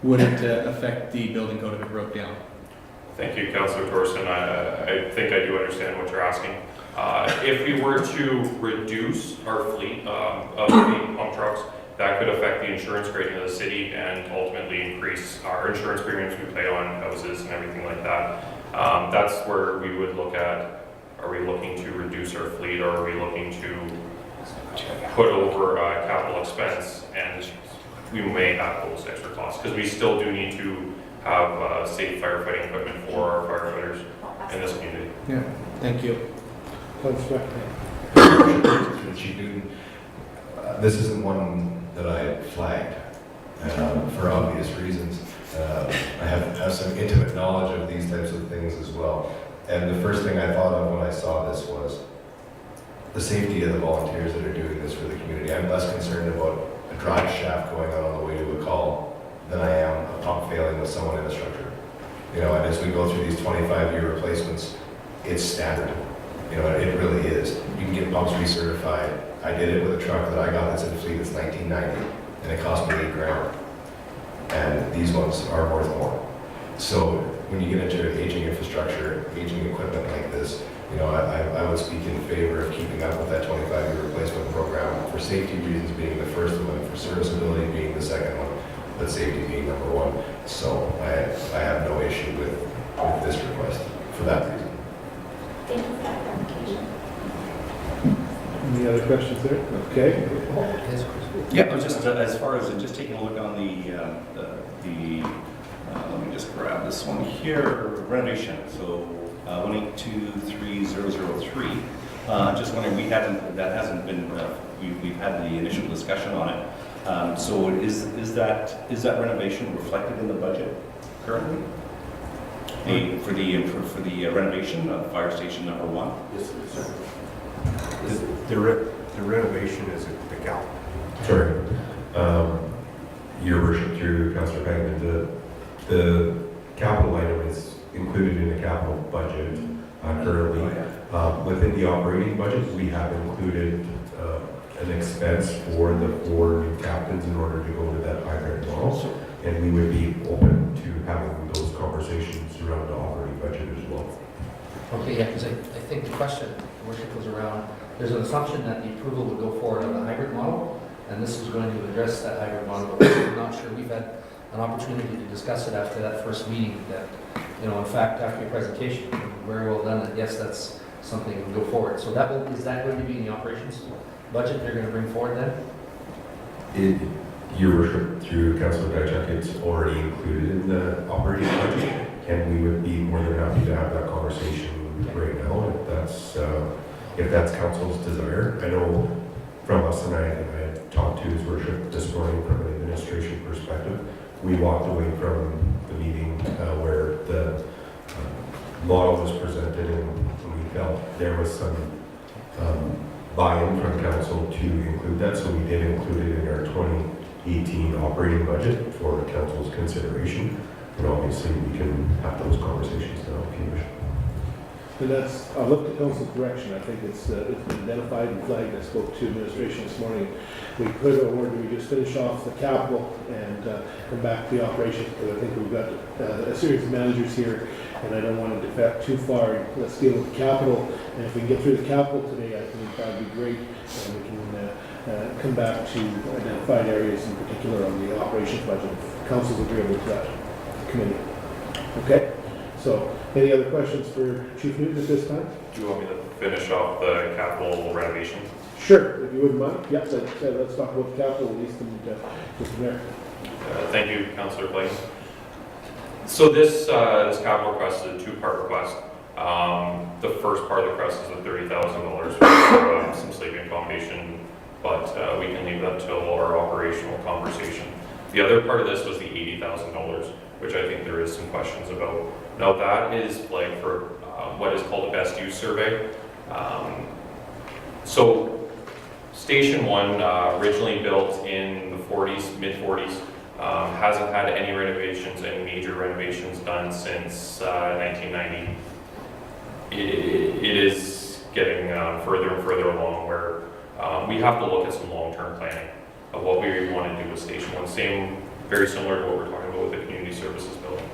would it affect the building code if it broke down? Thank you, Councillor Thorson. I think I do understand what you're asking. If we were to reduce our fleet of the pump trucks, that could affect the insurance grading of the city and ultimately increase our insurance premiums we pay on houses and everything like that. That's where we would look at, are we looking to reduce our fleet, or are we looking to put over capital expense, and we may have those extra costs, because we still do need to have safe firefighting equipment for our firefighters in this community. Yeah, thank you. Chief Newton, this isn't one that I flagged for obvious reasons. I have some intimate knowledge of these types of things as well. And the first thing I thought of when I saw this was the safety of the volunteers that are doing this for the community. I'm less concerned about a drive shaft going on the way to a call than I am a pump failing with someone in the structure. You know, and as we go through these 25-year replacements, it's standard. You know, it really is. You can get pumps recertified. I did it with a truck that I got that's in fleet that's 1990, and it cost me $8,000. And these ones are worth more. So when you get into aging infrastructure, aging equipment like this, you know, I would speak in favor of keeping up with that 25-year replacement program, for safety reasons being the first one, for serviceability being the second one, but safety being number one. So I have no issue with this request for that reason. Thank you for that clarification. Any other questions there? Okay. Yeah, I was just as far as just taking a look on the let me just grab this one here, renovation. So 182303. Just wondering, that hasn't been we've had the initial discussion on it. So is that renovation reflected in the budget currently? For the renovation of fire station number 1? Yes, sir. The renovation is the cap. Sorry. Your worship, through Councillor Pegman, the capital item is included in the capital budget currently. Within the operating budget, we have included an expense for the 4 new captains in order to go to that hybrid model, and we would be open to having those conversations around the operating budget as well. Okay, yeah, because I think the question, worship, was around, there's an assumption that the approval would go forward on the hybrid model, and this is going to address that hybrid model, but I'm not sure we've had an opportunity to discuss it after that first meeting. That, you know, in fact, after your presentation, very well done, that yes, that's something that will go forward. So is that going to be in the operations budget they're going to bring forward then? Your worship, through Councillor Dychak, it's already included in the operating budget, and we would be more than happy to have that conversation right now if that's council's desire. I know from us, and I talked to his worship this morning from an administration perspective, we walked away from the meeting where the model was presented, and we felt there was some buy-in from council to include that, so we did include it in our 2018 operating budget for council's consideration. And obviously, we can have those conversations now if you wish. And that's, I'll look to council's direction. I think it's been identified and flagged. I spoke to administration this morning. We could, or do we just finish off the capital and come back to the operations? Because I think we've got a series of managers here, and I don't want to defect too far. Let's deal with the capital, and if we can get through the capital today, I think that would be great, and we can come back to identified areas in particular on the operations budget. If council's agreeable to that committee. Okay? So, any other questions for Chief Newton at this time? Do you want me to finish off the capital renovation? Sure, if you wouldn't mind. Yeah, let's talk about the capital at least and go from there. Thank you, Councillor Blake. So this capital request is a 2-part request. The first part of the request is the $30,000 for some sleeping accommodation, but we can leave that till our operational conversation. The other part of this was the $80,000, which I think there is some questions about. Now that is like for what is called a best use survey. So Station 1, originally built in the 40s, mid-40s, hasn't had any renovations, any major renovations done since 1990. It is getting further and further along where we have to look at some long-term planning of what we want to do with Station 1. Same, very similar to what we're talking about with the community services building.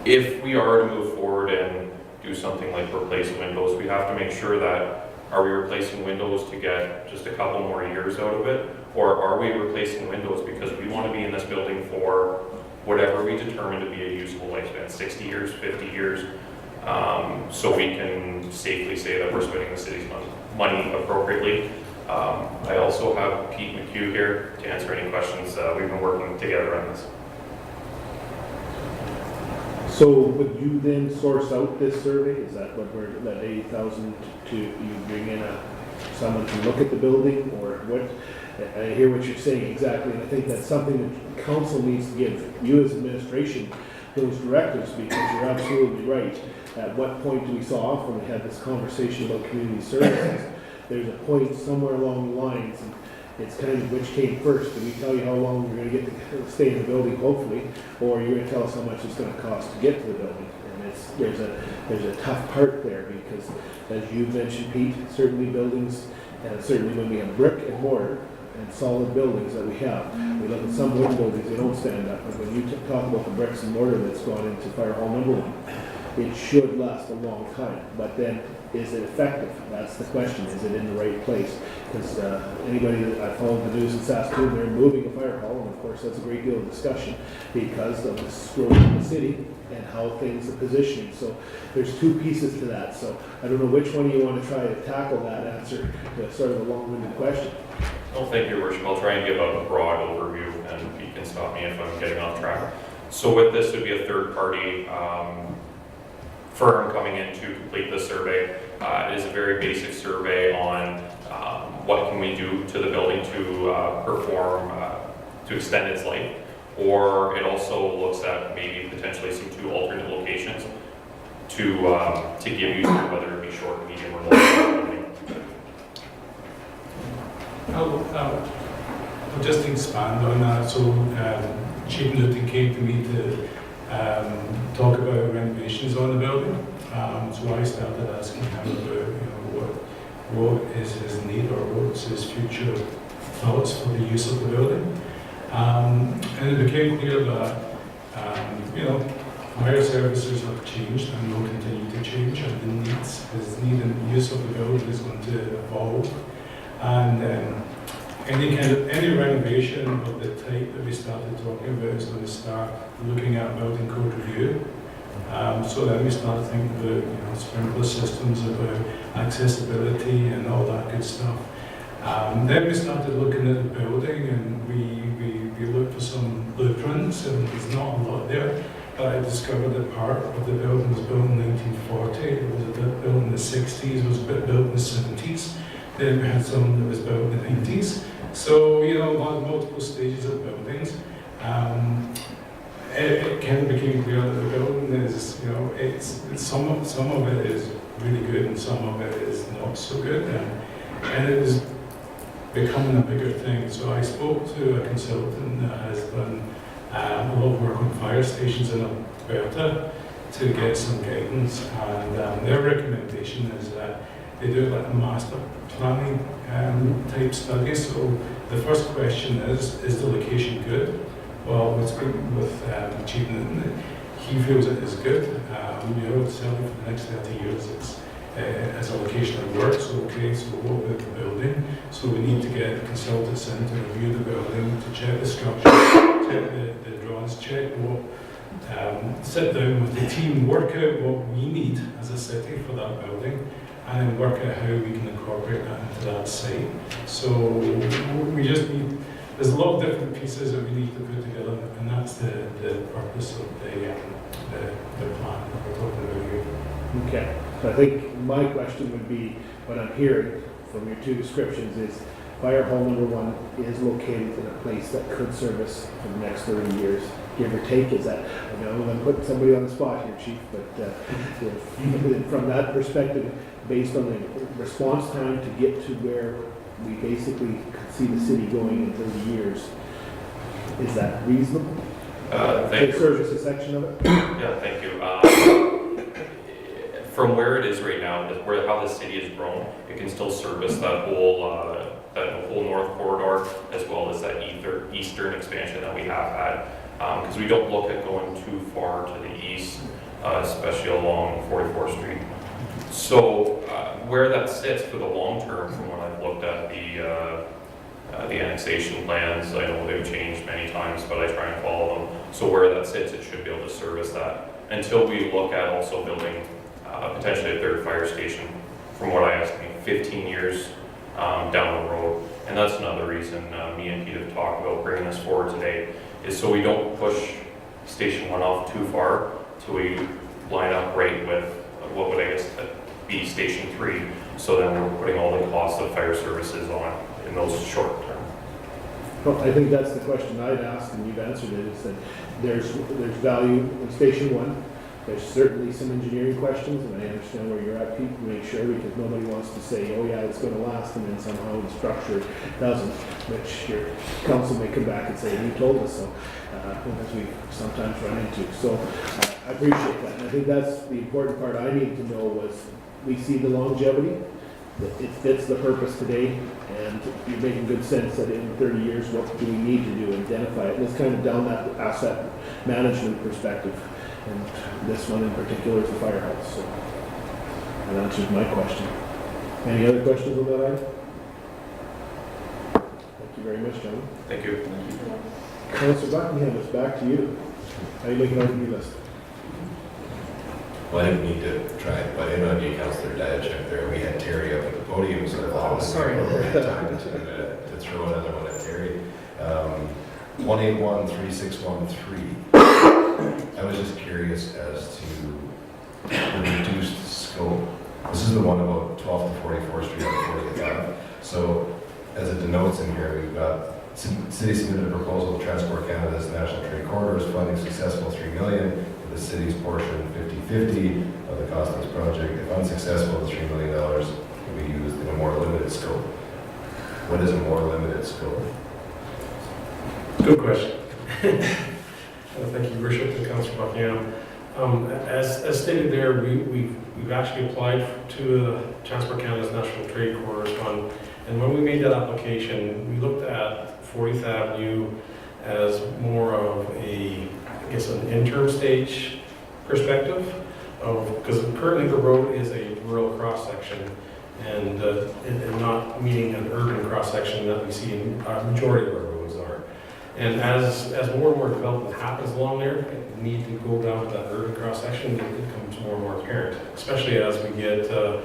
If we are to move forward and do something like replace windows, we have to make sure that, are we replacing windows to get just a couple more years out of it? Or are we replacing windows because we want to be in this building for whatever we determine to be a useful lifespan, 60 years, 50 years, so we can safely say that we're spending the city's money appropriately. I also have Pete McHugh here to answer any questions. We've been working together on this. So would you then source out this survey? Is that what we're, that 80,000 to, you bring in someone to look at the building, or what? I hear what you're saying exactly, and I think that's something that council needs to give you as administration those directives, because you're absolutely right. At what point do we saw off when we had this conversation about community services? There's a point somewhere along the lines, and it's kind of which came first. Do we tell you how long you're going to get to stay in the building, hopefully, or you're going to tell us how much it's going to cost to get to the building? And there's a tough part there, because as you mentioned, Pete, certainly buildings, and certainly when we have brick and mortar and solid buildings that we have, we look at some wooden buildings, they don't stand up. But when you talk about the bricks and mortar that's gone into Fire Hall number 1, it should last a long time. But then, is it effective? That's the question. Is it in the right place? Because anybody that I followed the news in Saskatoon, they're moving a fire hall, and of course that's a great deal of discussion because of the growth in the city and how things are positioning. So there's two pieces to that. So I don't know which one you want to try to tackle that answer to sort of a long-winded question. Well, thank you, Your Worship. I'll try and give a broad overview, and you can stop me if I'm getting off track. So with this, would be a third-party firm coming in to complete the survey. It is a very basic survey on what can we do to the building to perform, to extend its life. Or it also looks at maybe potentially some 2 alternate locations to give you whether it be short, medium, or long. I'll just expand on that. So Chief Newton came to me to talk about renovations on the building. So I started asking him about what is his need or what's his future thoughts for the use of the building. And it became clear that fire services have changed and will continue to change, and his need and use of the building is going to evolve. And any renovation of the type that we started talking about is going to start looking at building code review. So then we start thinking about sprinkler systems, about accessibility and all that good stuff. Then we started looking at the building, and we looked for some blueprints, and there's not a lot there. But I discovered that part of the building was built in 1940, it was a bit built in the 60s, it was a bit built in the 70s. Then we had some that was built in the 90s. So, multiple stages of buildings. It kind of became clear that the building is, some of it is really good and some of it is not so good. And it is becoming a bigger thing. So I spoke to a consultant that has done a lot of work on fire stations in Alberta to get some guidance. And their recommendation is that they do like a master planning type study. So the first question is the location good? Well, we're speaking with Chief Newton. He feels it is good. Certainly for the next 30 years, it's a location that works. Okay, so what about the building? So we need to get consultants in to review the building, to check the structure, check the drawings, check what, sit down with the team, work out what we need as a city for that building, and then work out how we can incorporate that into that site. So we just need, there's a lot of different pieces that we need to put together, and that's the purpose of the plan that we're talking about here. Okay, so I think my question would be, what I'm hearing from your two descriptions is, Fire hall number 1 is located in a place that could service for the next 30 years, give or take. Is that, I know I'm putting somebody on the spot here, Chief, but from that perspective, based on the response time to get to where we basically could see the city going in 30 years, is that reasonable? Thank you. Service a section of it? Yeah, thank you. From where it is right now, where how the city has grown, it can still service that whole north corridor as well as that eastern expansion that we have had. Because we don't look at going too far to the east, especially along 44th Street. So where that sits for the long term, from when I've looked at the annexation plans, I know they've changed many times, but I try and follow them. So where that sits, it should be able to service that until we look at also building potentially a third fire station. From what I estimate, 15 years down the road. And that's another reason me and Pete have talked about bringing this forward today, is so we don't push Station 1 off too far till we line up right with what would I guess be Station 3. So then we're putting all the costs of fire services on in those short term. Well, I think that's the question I'd asked, and you've answered it, is that there's value in Station 1. There's certainly some engineering questions, and I understand where you're at, Pete, to make sure, because nobody wants to say, oh yeah, it's going to last, and then somehow the structure doesn't, which your council may come back and say, you told us so, as we sometimes run into. So I appreciate that, and I think that's the important part I need to know was, we see the longevity, that it fits the purpose today, and you're making good sense that in 30 years, what do we need to do, identify it, and it's kind of down that asset management perspective. And this one in particular is the firehouse, so that answers my question. Any other questions on that item? Thank you very much, gentlemen. Thank you. Councilor Buckingham, it's back to you. How are you making out your list? Well, I didn't mean to try it, but I didn't know you, Councilor Diachek there. We had Terry up at the podium, so I thought it was sorry. time to throw another one at Terry. 1813613. I was just curious as to the reduced scope. This is the one about 12th to 44th Street on 40th Ave. So, as it denotes in here, we've got city submitted a proposal to Transport Canada's National Trade Corridors funding successful $3 million, with the city's portion 50-50 of the cost of this project. If unsuccessful, the $3 million will be used in a more limited scope. What is a more limited scope? Good question. Thank you, Your Worship, and Councilor Buckingham. As stated there, we've actually applied to Transport Canada's National Trade Corridors Fund, and when we made that application, we looked at 40th Avenue as more of a, I guess, an interim stage perspective, because currently the road is a rural cross-section and not meeting an urban cross-section that we see in a majority of our roads are. And as more and more development happens along there, the need to go down to that urban cross-section, it becomes more and more apparent, especially as we get, the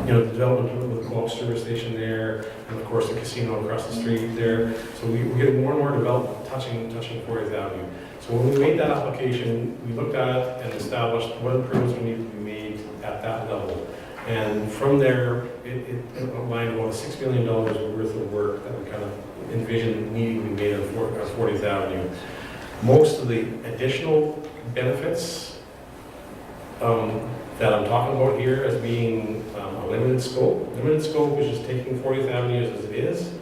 development of the co-op service station there, and of course the casino across the street there. So we get more and more development touching 40th Avenue. So when we made that application, we looked at it and established what improvements would need to be made at that level. And from there, it outlined about $6 million worth of work that we kind of envisioned needing to be made on 40th Avenue. Most of the additional benefits that I'm talking about here as being a limited scope. Limited scope is just taking 40th Avenue as it is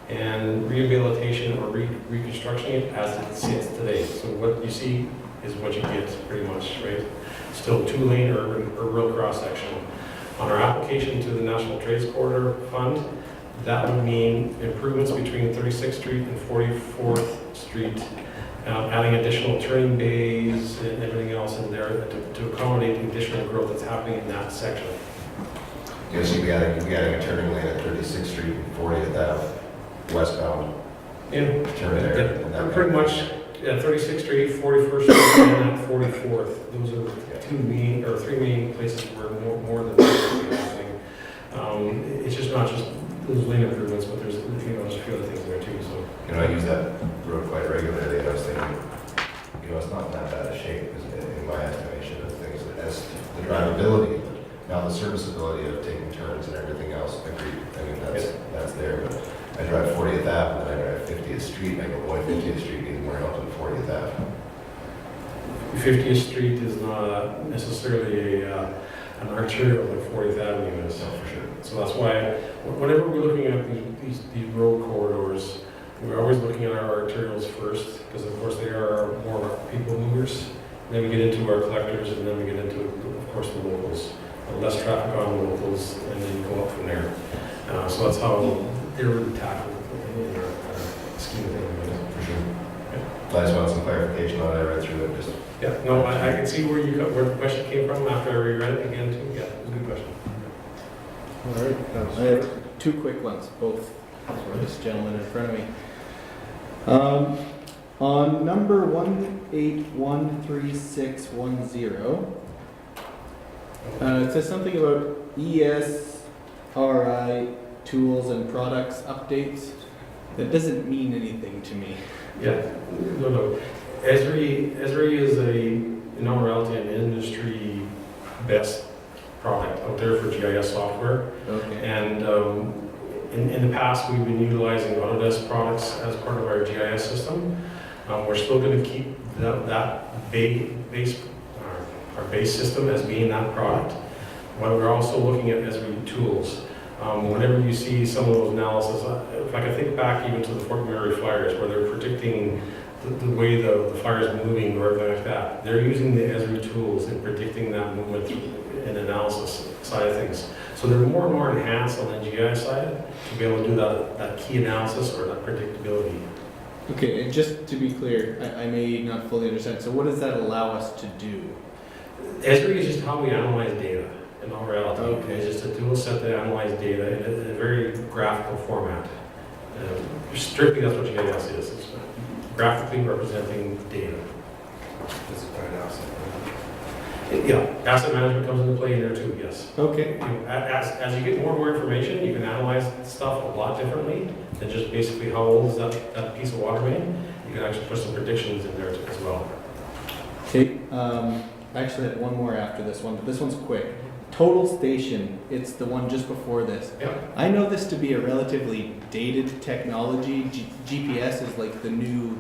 and rehabilitation or reconstructing it as it sits today. So what you see is what you get pretty much, right? Still 2-lane urban or rural cross-section. On our application to the National Trades Corridor Fund, that would mean improvements between 36th Street and 44th Street, adding additional turning bays and everything else in there to accommodate the additional growth that's happening in that section. Yes, you'd be adding a turning lane at 36th Street and 40th Ave westbound. Yeah, Turn there. yeah, pretty much 36th Street, 41st Street, and 44th. Those are three main places where more than that is happening. It's just not just those lane improvements, but there's a few other things there too. So I use that road quite regularly, and I was thinking, it's not that bad a shape in my estimation of things as the drivability. Now, the serviceability of taking turns and everything else, agreed. I mean, that's there, but I drive 40th Ave and then I drive 50th Street, and I go, boy, 50th Street needs more help than 40th Ave. 50th Street is not necessarily an arterial like 40th Avenue is. No, for sure. So that's why, whenever we're looking at these road corridors, we're always looking at our arterials first, because of course they are more people movers. Then we get into our collectors, and then we get into, of course, the locals. Less traffic on the locals, and then you go up from there. So that's how they're really tackled in our scheme of things. For sure. I just want some clarification on it. I read through it. Just Yeah, no, I can see where the question came from after I reread it again too. Yeah, it was a good question. All right. I have two quick ones, both for this gentleman in front of me. On number 18136610, it says something about ESRI tools and products updates. That doesn't mean anything to me. Yeah, no. Esri is in all reality, an industry best product out there for GIS software. Okay. And in the past, we've been utilizing Autodesk products as part of our GIS system. We're still going to keep that our base system as being that product, but we're also looking at Esri tools. Whenever you see some of those analysis, if I can think back even to the Fort McMurray fires, where they're predicting the way the fire is moving or everything like that, they're using the Esri tools in predicting that movement and analysis side of things. So they're more and more enhanced on the GIS side to be able to do that key analysis or that predictability. Okay, and just to be clear, I may not fully understand. So what does that allow us to do? Esri is just how we analyze data in all reality. Okay. It's just a tool set to analyze data in a very graphical format. Strictly, that's what GIS is. It's graphically representing data. This is quite awesome. Yeah, asset management comes into play in there too, yes. Okay. You know, as you get more and more information, you can analyze stuff a lot differently than just basically how old is that piece of water main. You can actually put some predictions in there as well. Okay, I actually had one more after this one, but this one's quick. Total Station, it's the one just before this. Yep. I know this to be a relatively dated technology. GPS is like the new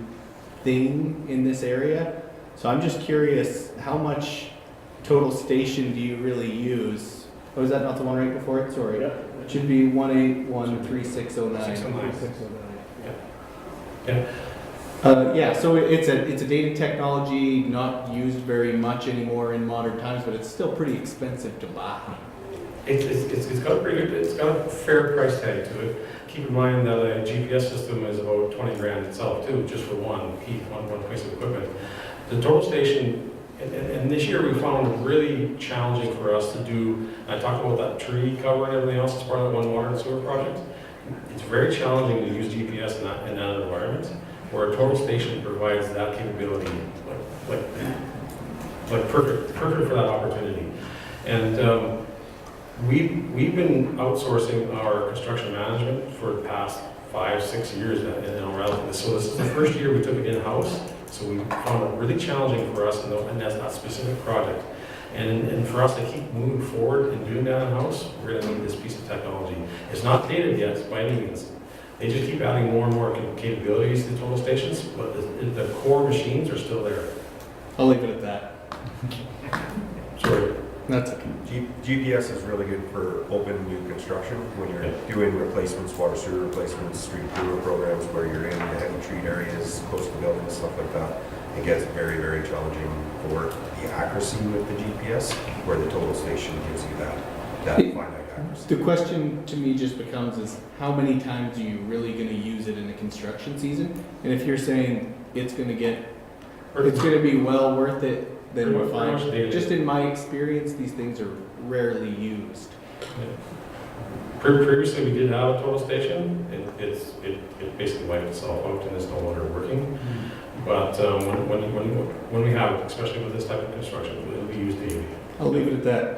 thing in this area. So I'm just curious, how much Total Station do you really use? Oh, is that not the one right before it? Sorry. Yeah. It should be 1813609. 609. Yeah, so it's a dated technology, not used very much anymore in modern times, but it's still pretty expensive to buy. It's got a pretty good, it's got a fair price tag to it. Keep in mind that a GPS system is about 20 grand itself too, just for one piece of equipment. The Total Station, and this year we found it really challenging for us to do, I talked about that tree cover and everything else as part of that one water and sewer project. It's very challenging to use GPS in that environment, where a Total Station provides that capability, like perfect for that opportunity. And we've been outsourcing our construction management for the past 5-6 years in all reality. So this is the first year we took it in-house. So we found it really challenging for us, and that's that specific project. And for us to keep moving forward and doing that in-house, we're going to need this piece of technology. It's not dated yet by any means. They just keep adding more and more capabilities to the Total Stations, but the core machines are still there. I'll leave it at that. Sorry. That's okay. GPS is really good for open new construction when you're doing replacements, water sewer replacements, street improvement programs where you're in the heavy treat areas, close to buildings, stuff like that. It gets very, very challenging for the accuracy with the GPS, where the Total Station gives you that finite accuracy. The question to me just becomes is how many times are you really going to use it in the construction season? And if you're saying it's going to be well worth it, then we're fine. Just in my experience, these things are rarely used. Previously, we did have a Total Station. It basically wiped itself out and is no longer working. But when we have it, especially with this type of construction, it'll be used daily. I'll leave it at that.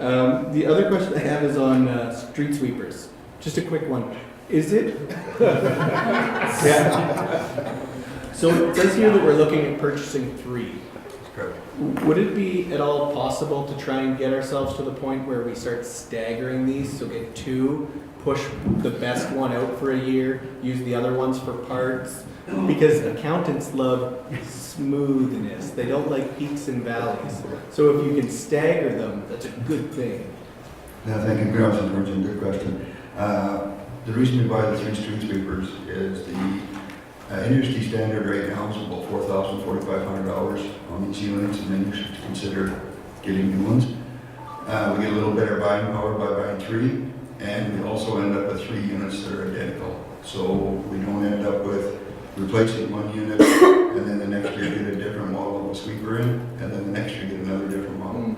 The other question I have is on street sweepers. Just a quick one. Is it? Yeah. So it says here that we're looking at purchasing 3. Correct. Would it be at all possible to try and get ourselves to the point where we start staggering these? So get 2, push the best one out for a year, use the other ones for parts? Because accountants love smoothness. They don't like peaks and valleys. So if you can stagger them, that's a good thing. Yeah, thank you, Councilor Virgin, good question. The reason we buy the 3 street sweepers is the industry standard right now is about $4,000, $4,500 on these units, and then you should consider getting new ones. We get a little better buying power by buying 3, and we also end up with 3 units that are identical. So we don't end up with replacing 1 unit, and then the next year get a different model of a sweeper in, and then the next year get another different model.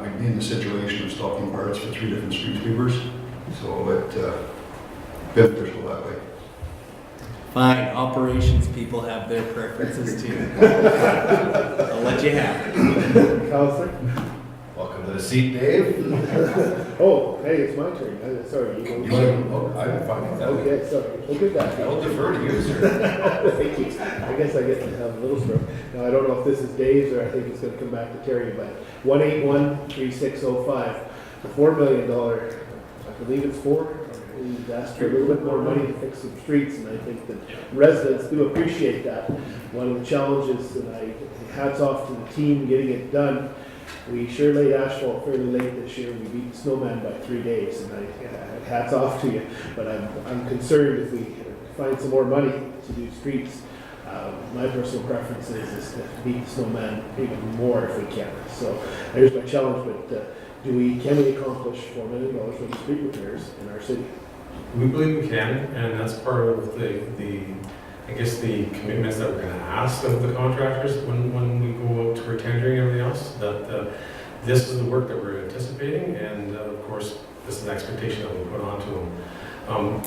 We'd be in the situation of stocking parts for 3 different street sweepers, so it's beneficial that way. Fine, operations people have their preferences too. I'll let you have it. Counselor? Welcome to the seat, Dave. Oh, hey, it's my turn. Sorry. I'm fine with that. Okay, sorry. Look at that. I'll defer to you, sir. Thank you. I guess I get to have a little stroke. Now, I don't know if this is Dave's or I think it's going to come back to Terry, but 181-3605, the $4 million, I believe it's 4. We've asked for a little bit more money to fix some streets, and I think that residents do appreciate that. One of the challenges, and hats off to the team getting it done. We sure laid asphalt fairly late this year. We beat the snowman by 3 days, and hats off to you. But I'm concerned if we find some more money to do streets. My personal preference is to beat the snowman even more if we can. So there's my challenge. But can we accomplish $4 million worth of street repairs in our city? We believe we can, and that's part of I guess the commitments that we're going to ask of the contractors when we go out to tendering and everything else, that this is the work that we're anticipating, and of course, this is an expectation that we'll put onto them.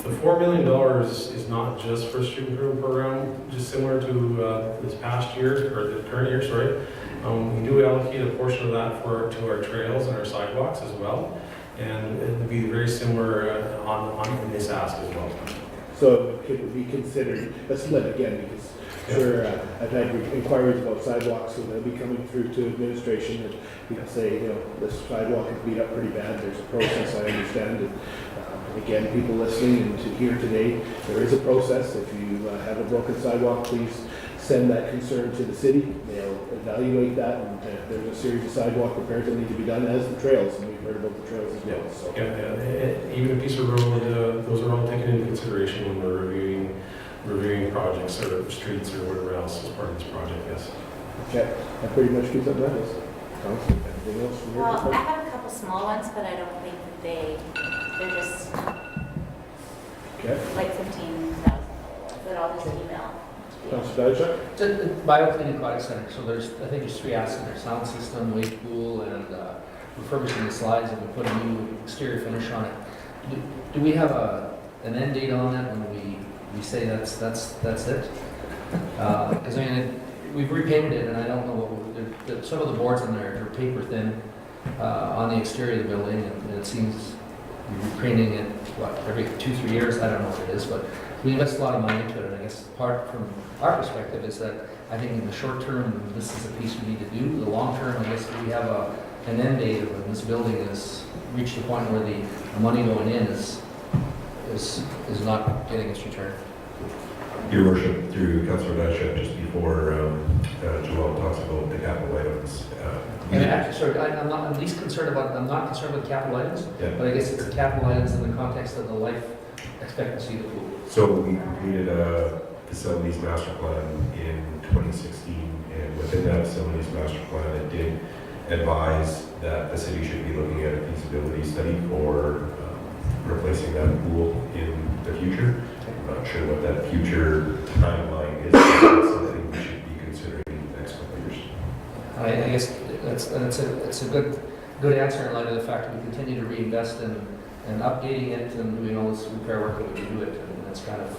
The $4 million is not just for a street improvement program, just similar to this past year, or the current year, sorry. We do allocate a portion of that to our trails and our sidewalks as well, and it would be very similar on this ask as well. So it could be considered a split again, because sure, I've had inquiries about sidewalks, and they'll be coming through to administration, and people say, this sidewalk is beat up pretty bad. There's a process, I understand it. Again, people listening and to hear today, there is a process. If you have a broken sidewalk, please send that concern to the city. They'll evaluate that, and there's a series of sidewalk repairs that need to be done, as the trails, and we've heard about the trails as well. So. Even a piece of road, those are all taken into consideration when we're reviewing projects or streets or whatever else as part of this project, yes. Okay, that pretty much gives up that list. Anything else from your Well, I perspective? have a couple small ones, but I don't think that they're just like 15,000. That I'll just email. Councilor Diachuk? The Bioclinic Aquatic Center, so I think there's 3 assets there: sound system, wave pool, and refurbishing the slides, and we put a new exterior finish on it. Do we have an end date on that when we say that's it? Because we've repainted it, and I don't know some of the boards in there are paper thin on the exterior of the building, and it seems we're repainting it every 2-3 years. I don't know what it is, but we invest a lot of money into it, and I guess part from our perspective is that I think in the short term, this is a piece we need to do. The long term, I guess we have an end date of when this building has reached the point where the money going in is not getting its return. Your Worship, through Councilor Diachuk, just before Joel talks about the capital items. And actually, sorry, I'm not concerned with capital items, but I guess it's the capital items in the context of the life expectancy of the pool. So we completed a facilities master plan in 2016, and within that facilities master plan, it did advise that the city should be looking at a feasibility study for replacing that pool in the future. I'm not sure what that future timeline is, but it's something we should be considering in the next couple of years. I guess it's a good answer in light of the fact that we continue to reinvest in updating it and doing all this repair work that we do it, and that's kind of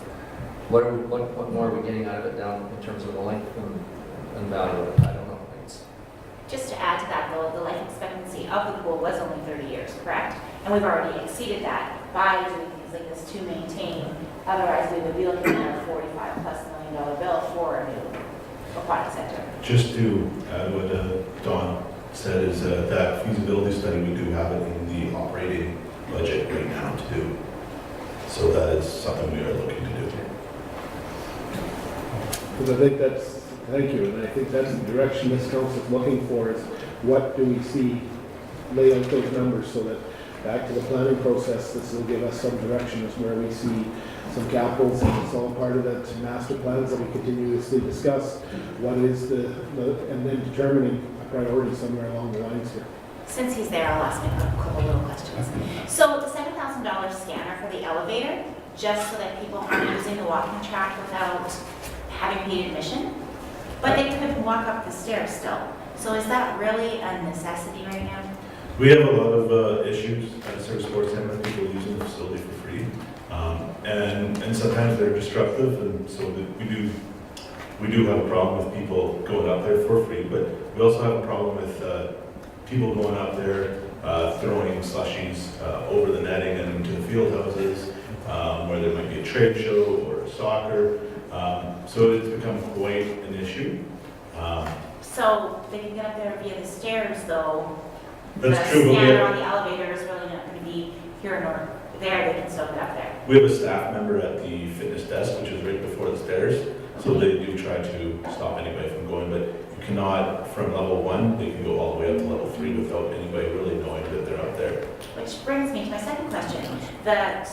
what more are we getting out of it down in terms of the length and value of it? I don't know. Just to add to that, though, the life expectancy of the pool was only 30 years, correct? And we've already exceeded that by doing things like this to maintain. Otherwise, we would be looking at a $45+ million million bill for a new aquatic center. Just to add what Don said is that feasibility study, we do have it in the operating budget right now to do. So that is something we are looking to do. Because I think that's, thank you, and I think that's the direction this council is looking for, is what do we see, lay out those numbers so that back to the planning process, this will give us some direction as where we see some capitals, and it's all part of that master plans that we continuously discuss. What is and then determining a priority somewhere along the lines here. Since he's there, I'll ask him a couple little questions. So the $7,000 scanner for the elevator, just so that people aren't using the walking track without having paid admission, but they could walk up the stairs still. So is that really a necessity right now? We have a lot of issues at the Service Sports Center with people using the facility for free. And sometimes they're disruptive, and so we do have a problem with people going up there for free, but we also have a problem with people going up there throwing slushies over the netting and into the field houses, where there might be a trade show or a soccer. So it's become quite an issue. So they can get up there via the stairs, though. That's true, The but we scanner have- on the elevator is really not going to be here nor there. They can still get up there. We have a staff member at the fitness desk, which is right before the stairs, so they do try to stop anybody from going, but you cannot, from level 1, they can go all the way up to level 3 without anybody really knowing that they're up there. Which brings me to my second question. The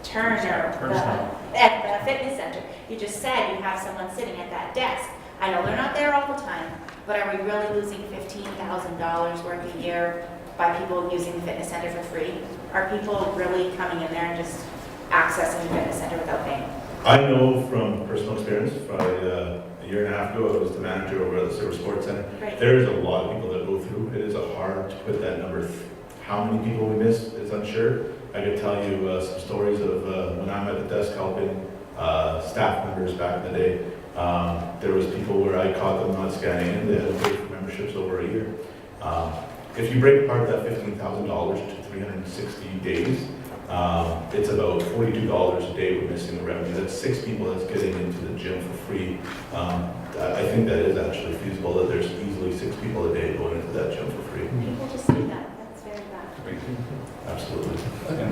Turner, Turnstile. at the fitness center, you just said you have someone sitting at that desk. I know they're not there all the time, but are we really losing $15,000 worth a year by people using the fitness center for free? Are people really coming in there and just accessing the fitness center without paying? I know from personal experience, probably a year and a half ago, I was the manager over at the Silver Sports Center. Right. There's a lot of people that go through. It is hard to put that number. How many people we miss is unsure. I could tell you some stories of when I'm at the desk helping staff members back in the day. There was people where I caught them not scanning in. They had paid for memberships over a year. If you break apart that $15,000 to 360 days, it's about $42 a day we're missing the revenue. That's 6 people that's getting into the gym for free. I think that is actually feasible, that there's easily 6 people a day going into that gym for free. People just do that. That's very bad. Absolutely.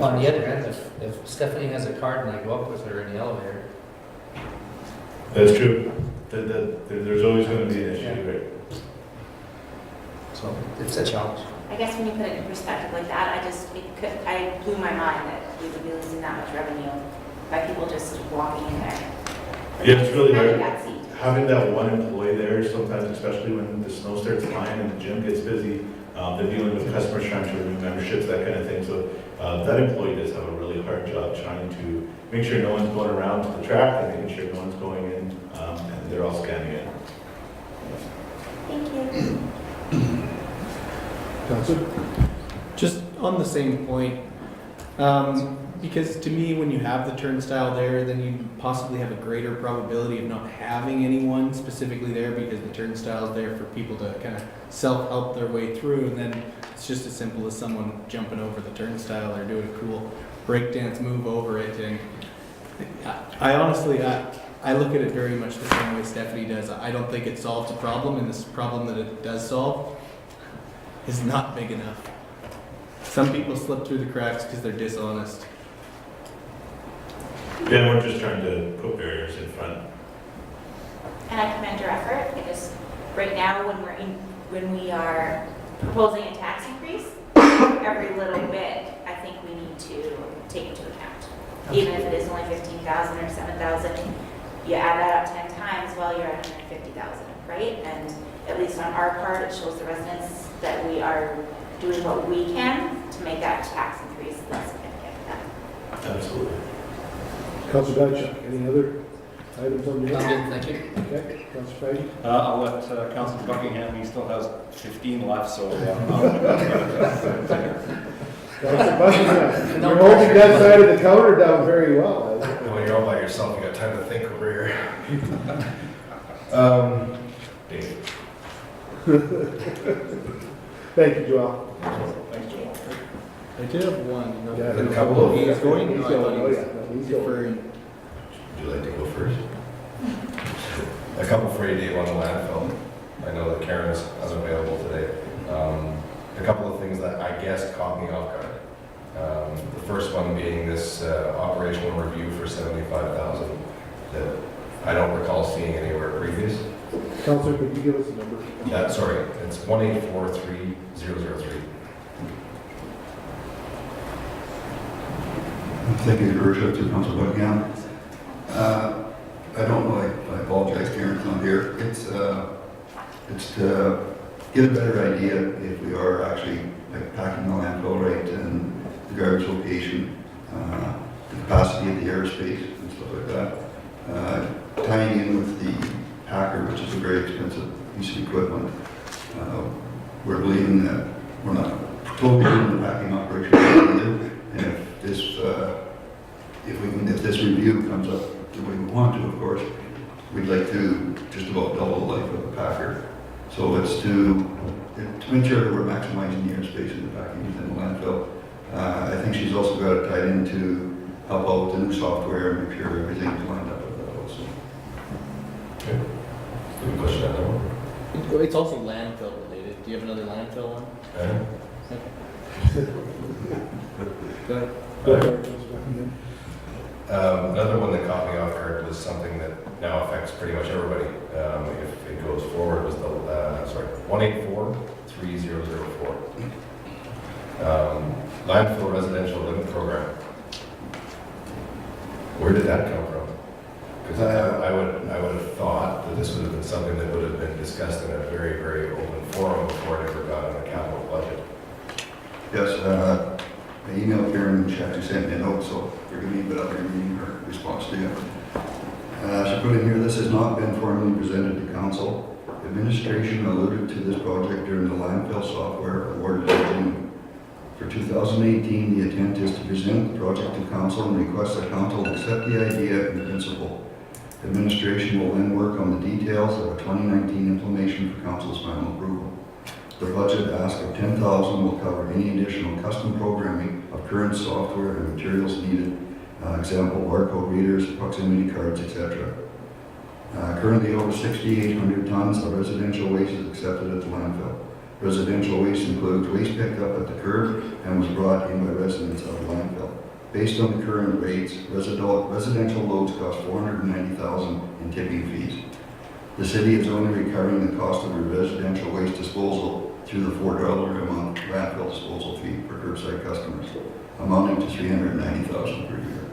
On the other hand, if Stephanie has a card and I go up with her in the elevator, That's true. There's always going to be an issue, right? so it's a challenge. I guess when you put it in perspective like that, I blew my mind that we would be losing that much revenue by people just walking in there. Like, Yeah, it's really kind hard. of that seat. Having that one employee there, sometimes, especially when the snow starts flying and the gym gets busy, they're dealing with customers trying to renew memberships, that kind of thing. So that employee does have a really hard job trying to make sure no one's going around to the track and making sure no one's going in, and they're all scanning in. Thank you. Councilor? Just on the same point, because to me, when you have the turnstile there, then you possibly have a greater probability of not having anyone specifically there, because the turnstile is there for people to kind of self-help their way through, and then it's just as simple as someone jumping over the turnstile or doing a cool breakdance move over it. And I honestly, I look at it very much the same way Stephanie does. I don't think it solves a problem, and this problem that it does solve is not big enough. Some people slip through the cracks because they're dishonest. Yeah, we're just trying to put barriers in front. And I commend your effort, because right now, when we are proposing a tax increase, every little bit, I think we need to take into account. Even if it is only 15,000 or 7,000, you add that up 10 times, well, you're at 150,000, right? And at least on our part, it shows the residents that we are doing what we can to make that tax increase less significant. Absolutely. Councilor Dychuk, any other items on the agenda? Thank you. Okay, Councilor Fagin? I'll let Councilor Buckingham, he still has 15 left, so Councilor Buckingham, you're holding that side of the counter down very well. When you're all by yourself, you got time to think over here. Dave. Thank you, Joel. Thanks, Joel. I did have one. No? Yeah, a couple of- He's going? He's No, I going, thought he oh was yeah, no, he's going. deferring. Would you like to go first? A couple for you, Dave, on the landfill. I know that Karen is unavailable today. A couple of things that I guess caught me off guard. The first one being this operational review for $75,000 that I don't recall seeing anywhere previous. Councillor, could you give us a number? Sorry, it's 1843003. Thank you, Your Worship, to Councilor Buckingham. I don't know, I apologize, Karen's not here. It's to get a better idea if we are actually like packing the landfill right and the garbage location, the capacity of the airspace and stuff like that. Tying in with the packer, which is a very expensive piece of equipment. We're believing that we're not totally doing the packing operation either. And if this review comes up the way we want to, of course, we'd like to just about double the life of the packer. So it's to make sure that we're maximizing the airspace in the packing within the landfill. I think she's also got it tied into help out with the new software and make sure everything's lined up with that also. Okay. Good question on that one. It's also landfill related. Do you have another landfill one? Go ahead. Another one that caught me off guard was something that now affects pretty much everybody if it goes forward was the 1843004 landfill residential limit program. Where did that come from? Because I would have thought that this would have been something that would have been discussed in a very, very open forum before it ever got on the capital budget. Yes, I emailed Karen and she actually sent me a note, so forgive me, but I'll be reading her response to you. She put in here, this has not been formally presented to council. Administration alluded to this project during the landfill software awarded in June. For 2018, the intent is to present the project to council and request that council accept the idea in principle. Administration will then work on the details of a 2019 implementation for council's final approval. The budget ask of $10,000 will cover any additional custom programming of current software and materials needed, example, barcode readers, proximity cards, etc. Currently, over 6,800 tons of residential waste is accepted at the landfill. Residential waste includes waste picked up at the curb and was brought in by residents of the landfill. Based on the current rates, residential loads cost $490,000 in tipping fees. The city is only recovering the cost of the residential waste disposal through the $4 a month landfill disposal fee for curbside customers, amounting to $390,000 per year.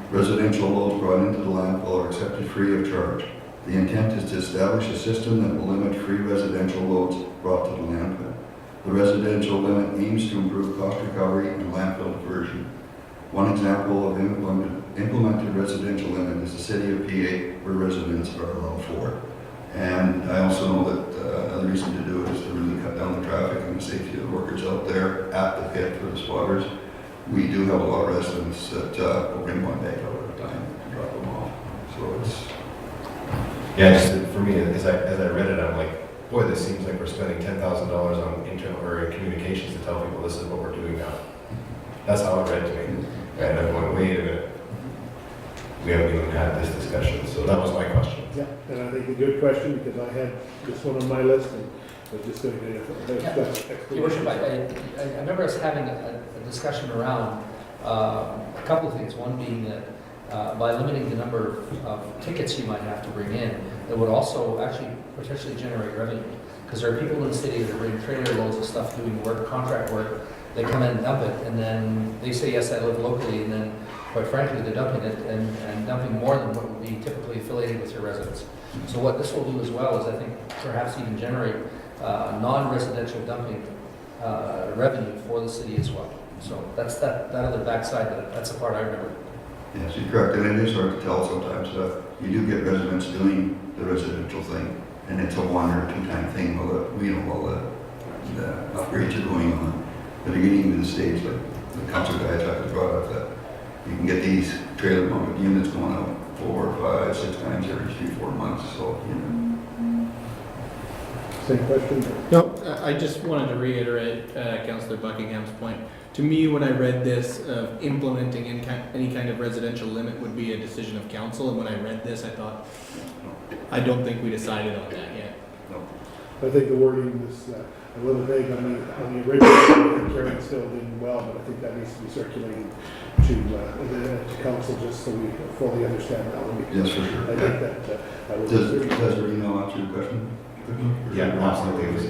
Residential loads brought into the landfill are accepted free of charge. The intent is to establish a system that will limit free residential loads brought to the landfill. The residential limit aims to improve cost recovery and landfill diversion. One example of implemented residential limit is the city of PA, where residents are allowed for. And I also know that another reason to do it is to really cut down the traffic and the safety of the workers out there at the pit for the spotters. We do have a lot of residents that will bring one bag out at a time and drop them off. So it's... Yeah, just for me, as I read it, I'm like, boy, this seems like we're spending $10,000 on internal or communications to tell people this is what we're doing now. That's how it read to me. And I'm going, wait a minute. We haven't even had this discussion, so that was my question. Yeah, and I think a good question because I had this one on my list and was just going to Your Worship, I remember us having a discussion around a couple of things. One being that by limiting the number of tickets you might have to bring in, that would also actually potentially generate revenue. Because there are people in the city that bring trailer loads of stuff doing work, contract work. They come in and dump it, and then they say, yes, I live locally, and then, quite frankly, they're dumping it and dumping more than what would be typically affiliated with your residents. So what this will do as well is, I think, perhaps even generate non-residential dumping revenue for the city as well. So that's that other backside, that's the part I remember. Yes, you're correct, and it is hard to tell sometimes. You do get residents doing the residential thing, and it's a one or two time thing while the upgrades are going on. But you're getting to the stage, like the Councilor Diatak has brought up, that you can get these trailer mounted units going out 4, 5, 6 times every 3-4 months. So, you know. Same question? No, I just wanted to reiterate Councillor Buckingham's point. To me, when I read this, implementing any kind of residential limit would be a decision of council, and when I read this, I thought, I don't think we decided on that yet. I think the wording was a little vague on the original. Karen still did well, but I think that needs to be circulated to council just so we fully understand that one. Yes, for sure. I think that was. Does your email answer your question? Yeah, absolutely. It was,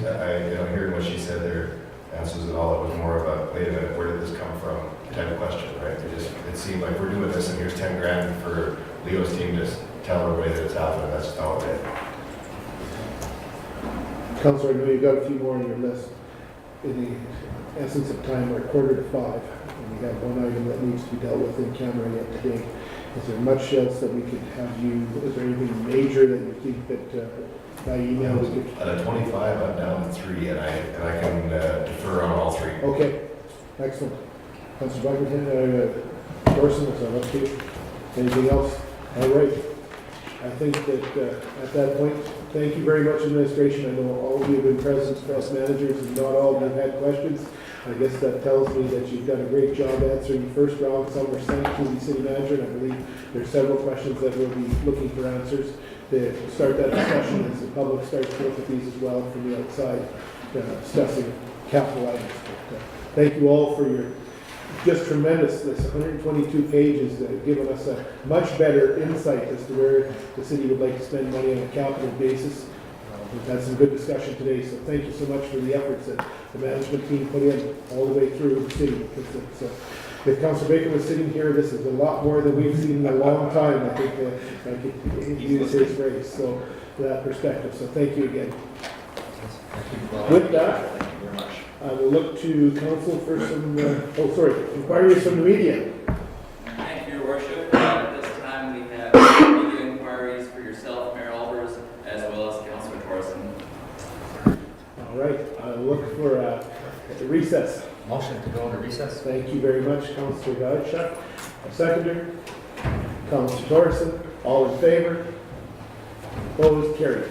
hearing what she said there answers it all. It was more of a, wait a minute, where did this come from type of question, right? It seemed like we're doing this and here's 10 grand for Leo's team to tell everybody that it's happening. That's just all it did. Councilor, I know you've got a few more on your list. In the essence of time, we're 4:45, and we have one item that needs to be dealt with in camera yet today. Is there much else that we could have you, is there anything major that you think that by email we could? At a 25, I'm down to 3, and I can defer on all 3. Okay, excellent. Councilor Buckingham, Dorson, is that up to you? Anything else? All right. I think that at that point, thank you very much, administration. I know all of you have been present as managers, and not all of you have had questions. I guess that tells me that you've done a great job answering the first round. Some were sent to the city manager, and I believe there's several questions that we'll be looking for answers to start that discussion as the public starts to look at these as well from the outside, discussing capital items. But, thank you all for your just tremendous, this 122 pages that have given us a much better insight as to where the city would like to spend money on a capital basis. We've had some good discussion today, so thank you so much for the efforts that the management team put in all the way through the city. Because if Councilor Baker was sitting here, this is a lot more than we've seen in a long time. I think I could use his phrase, so that perspective. So thank you again. With that, Thank you very much. I will look to council for some, inquiries from the media. Thank you, Your Worship. At this time, we have media inquiries for yourself, Mayor Albers, as well as Councilor Thorson. All right, I'll look for a recess. Motion to go into recess. Thank you very much, Councilor Godchuk. A seconder, Councilor Thorson. All in favor? Opposed? Carried.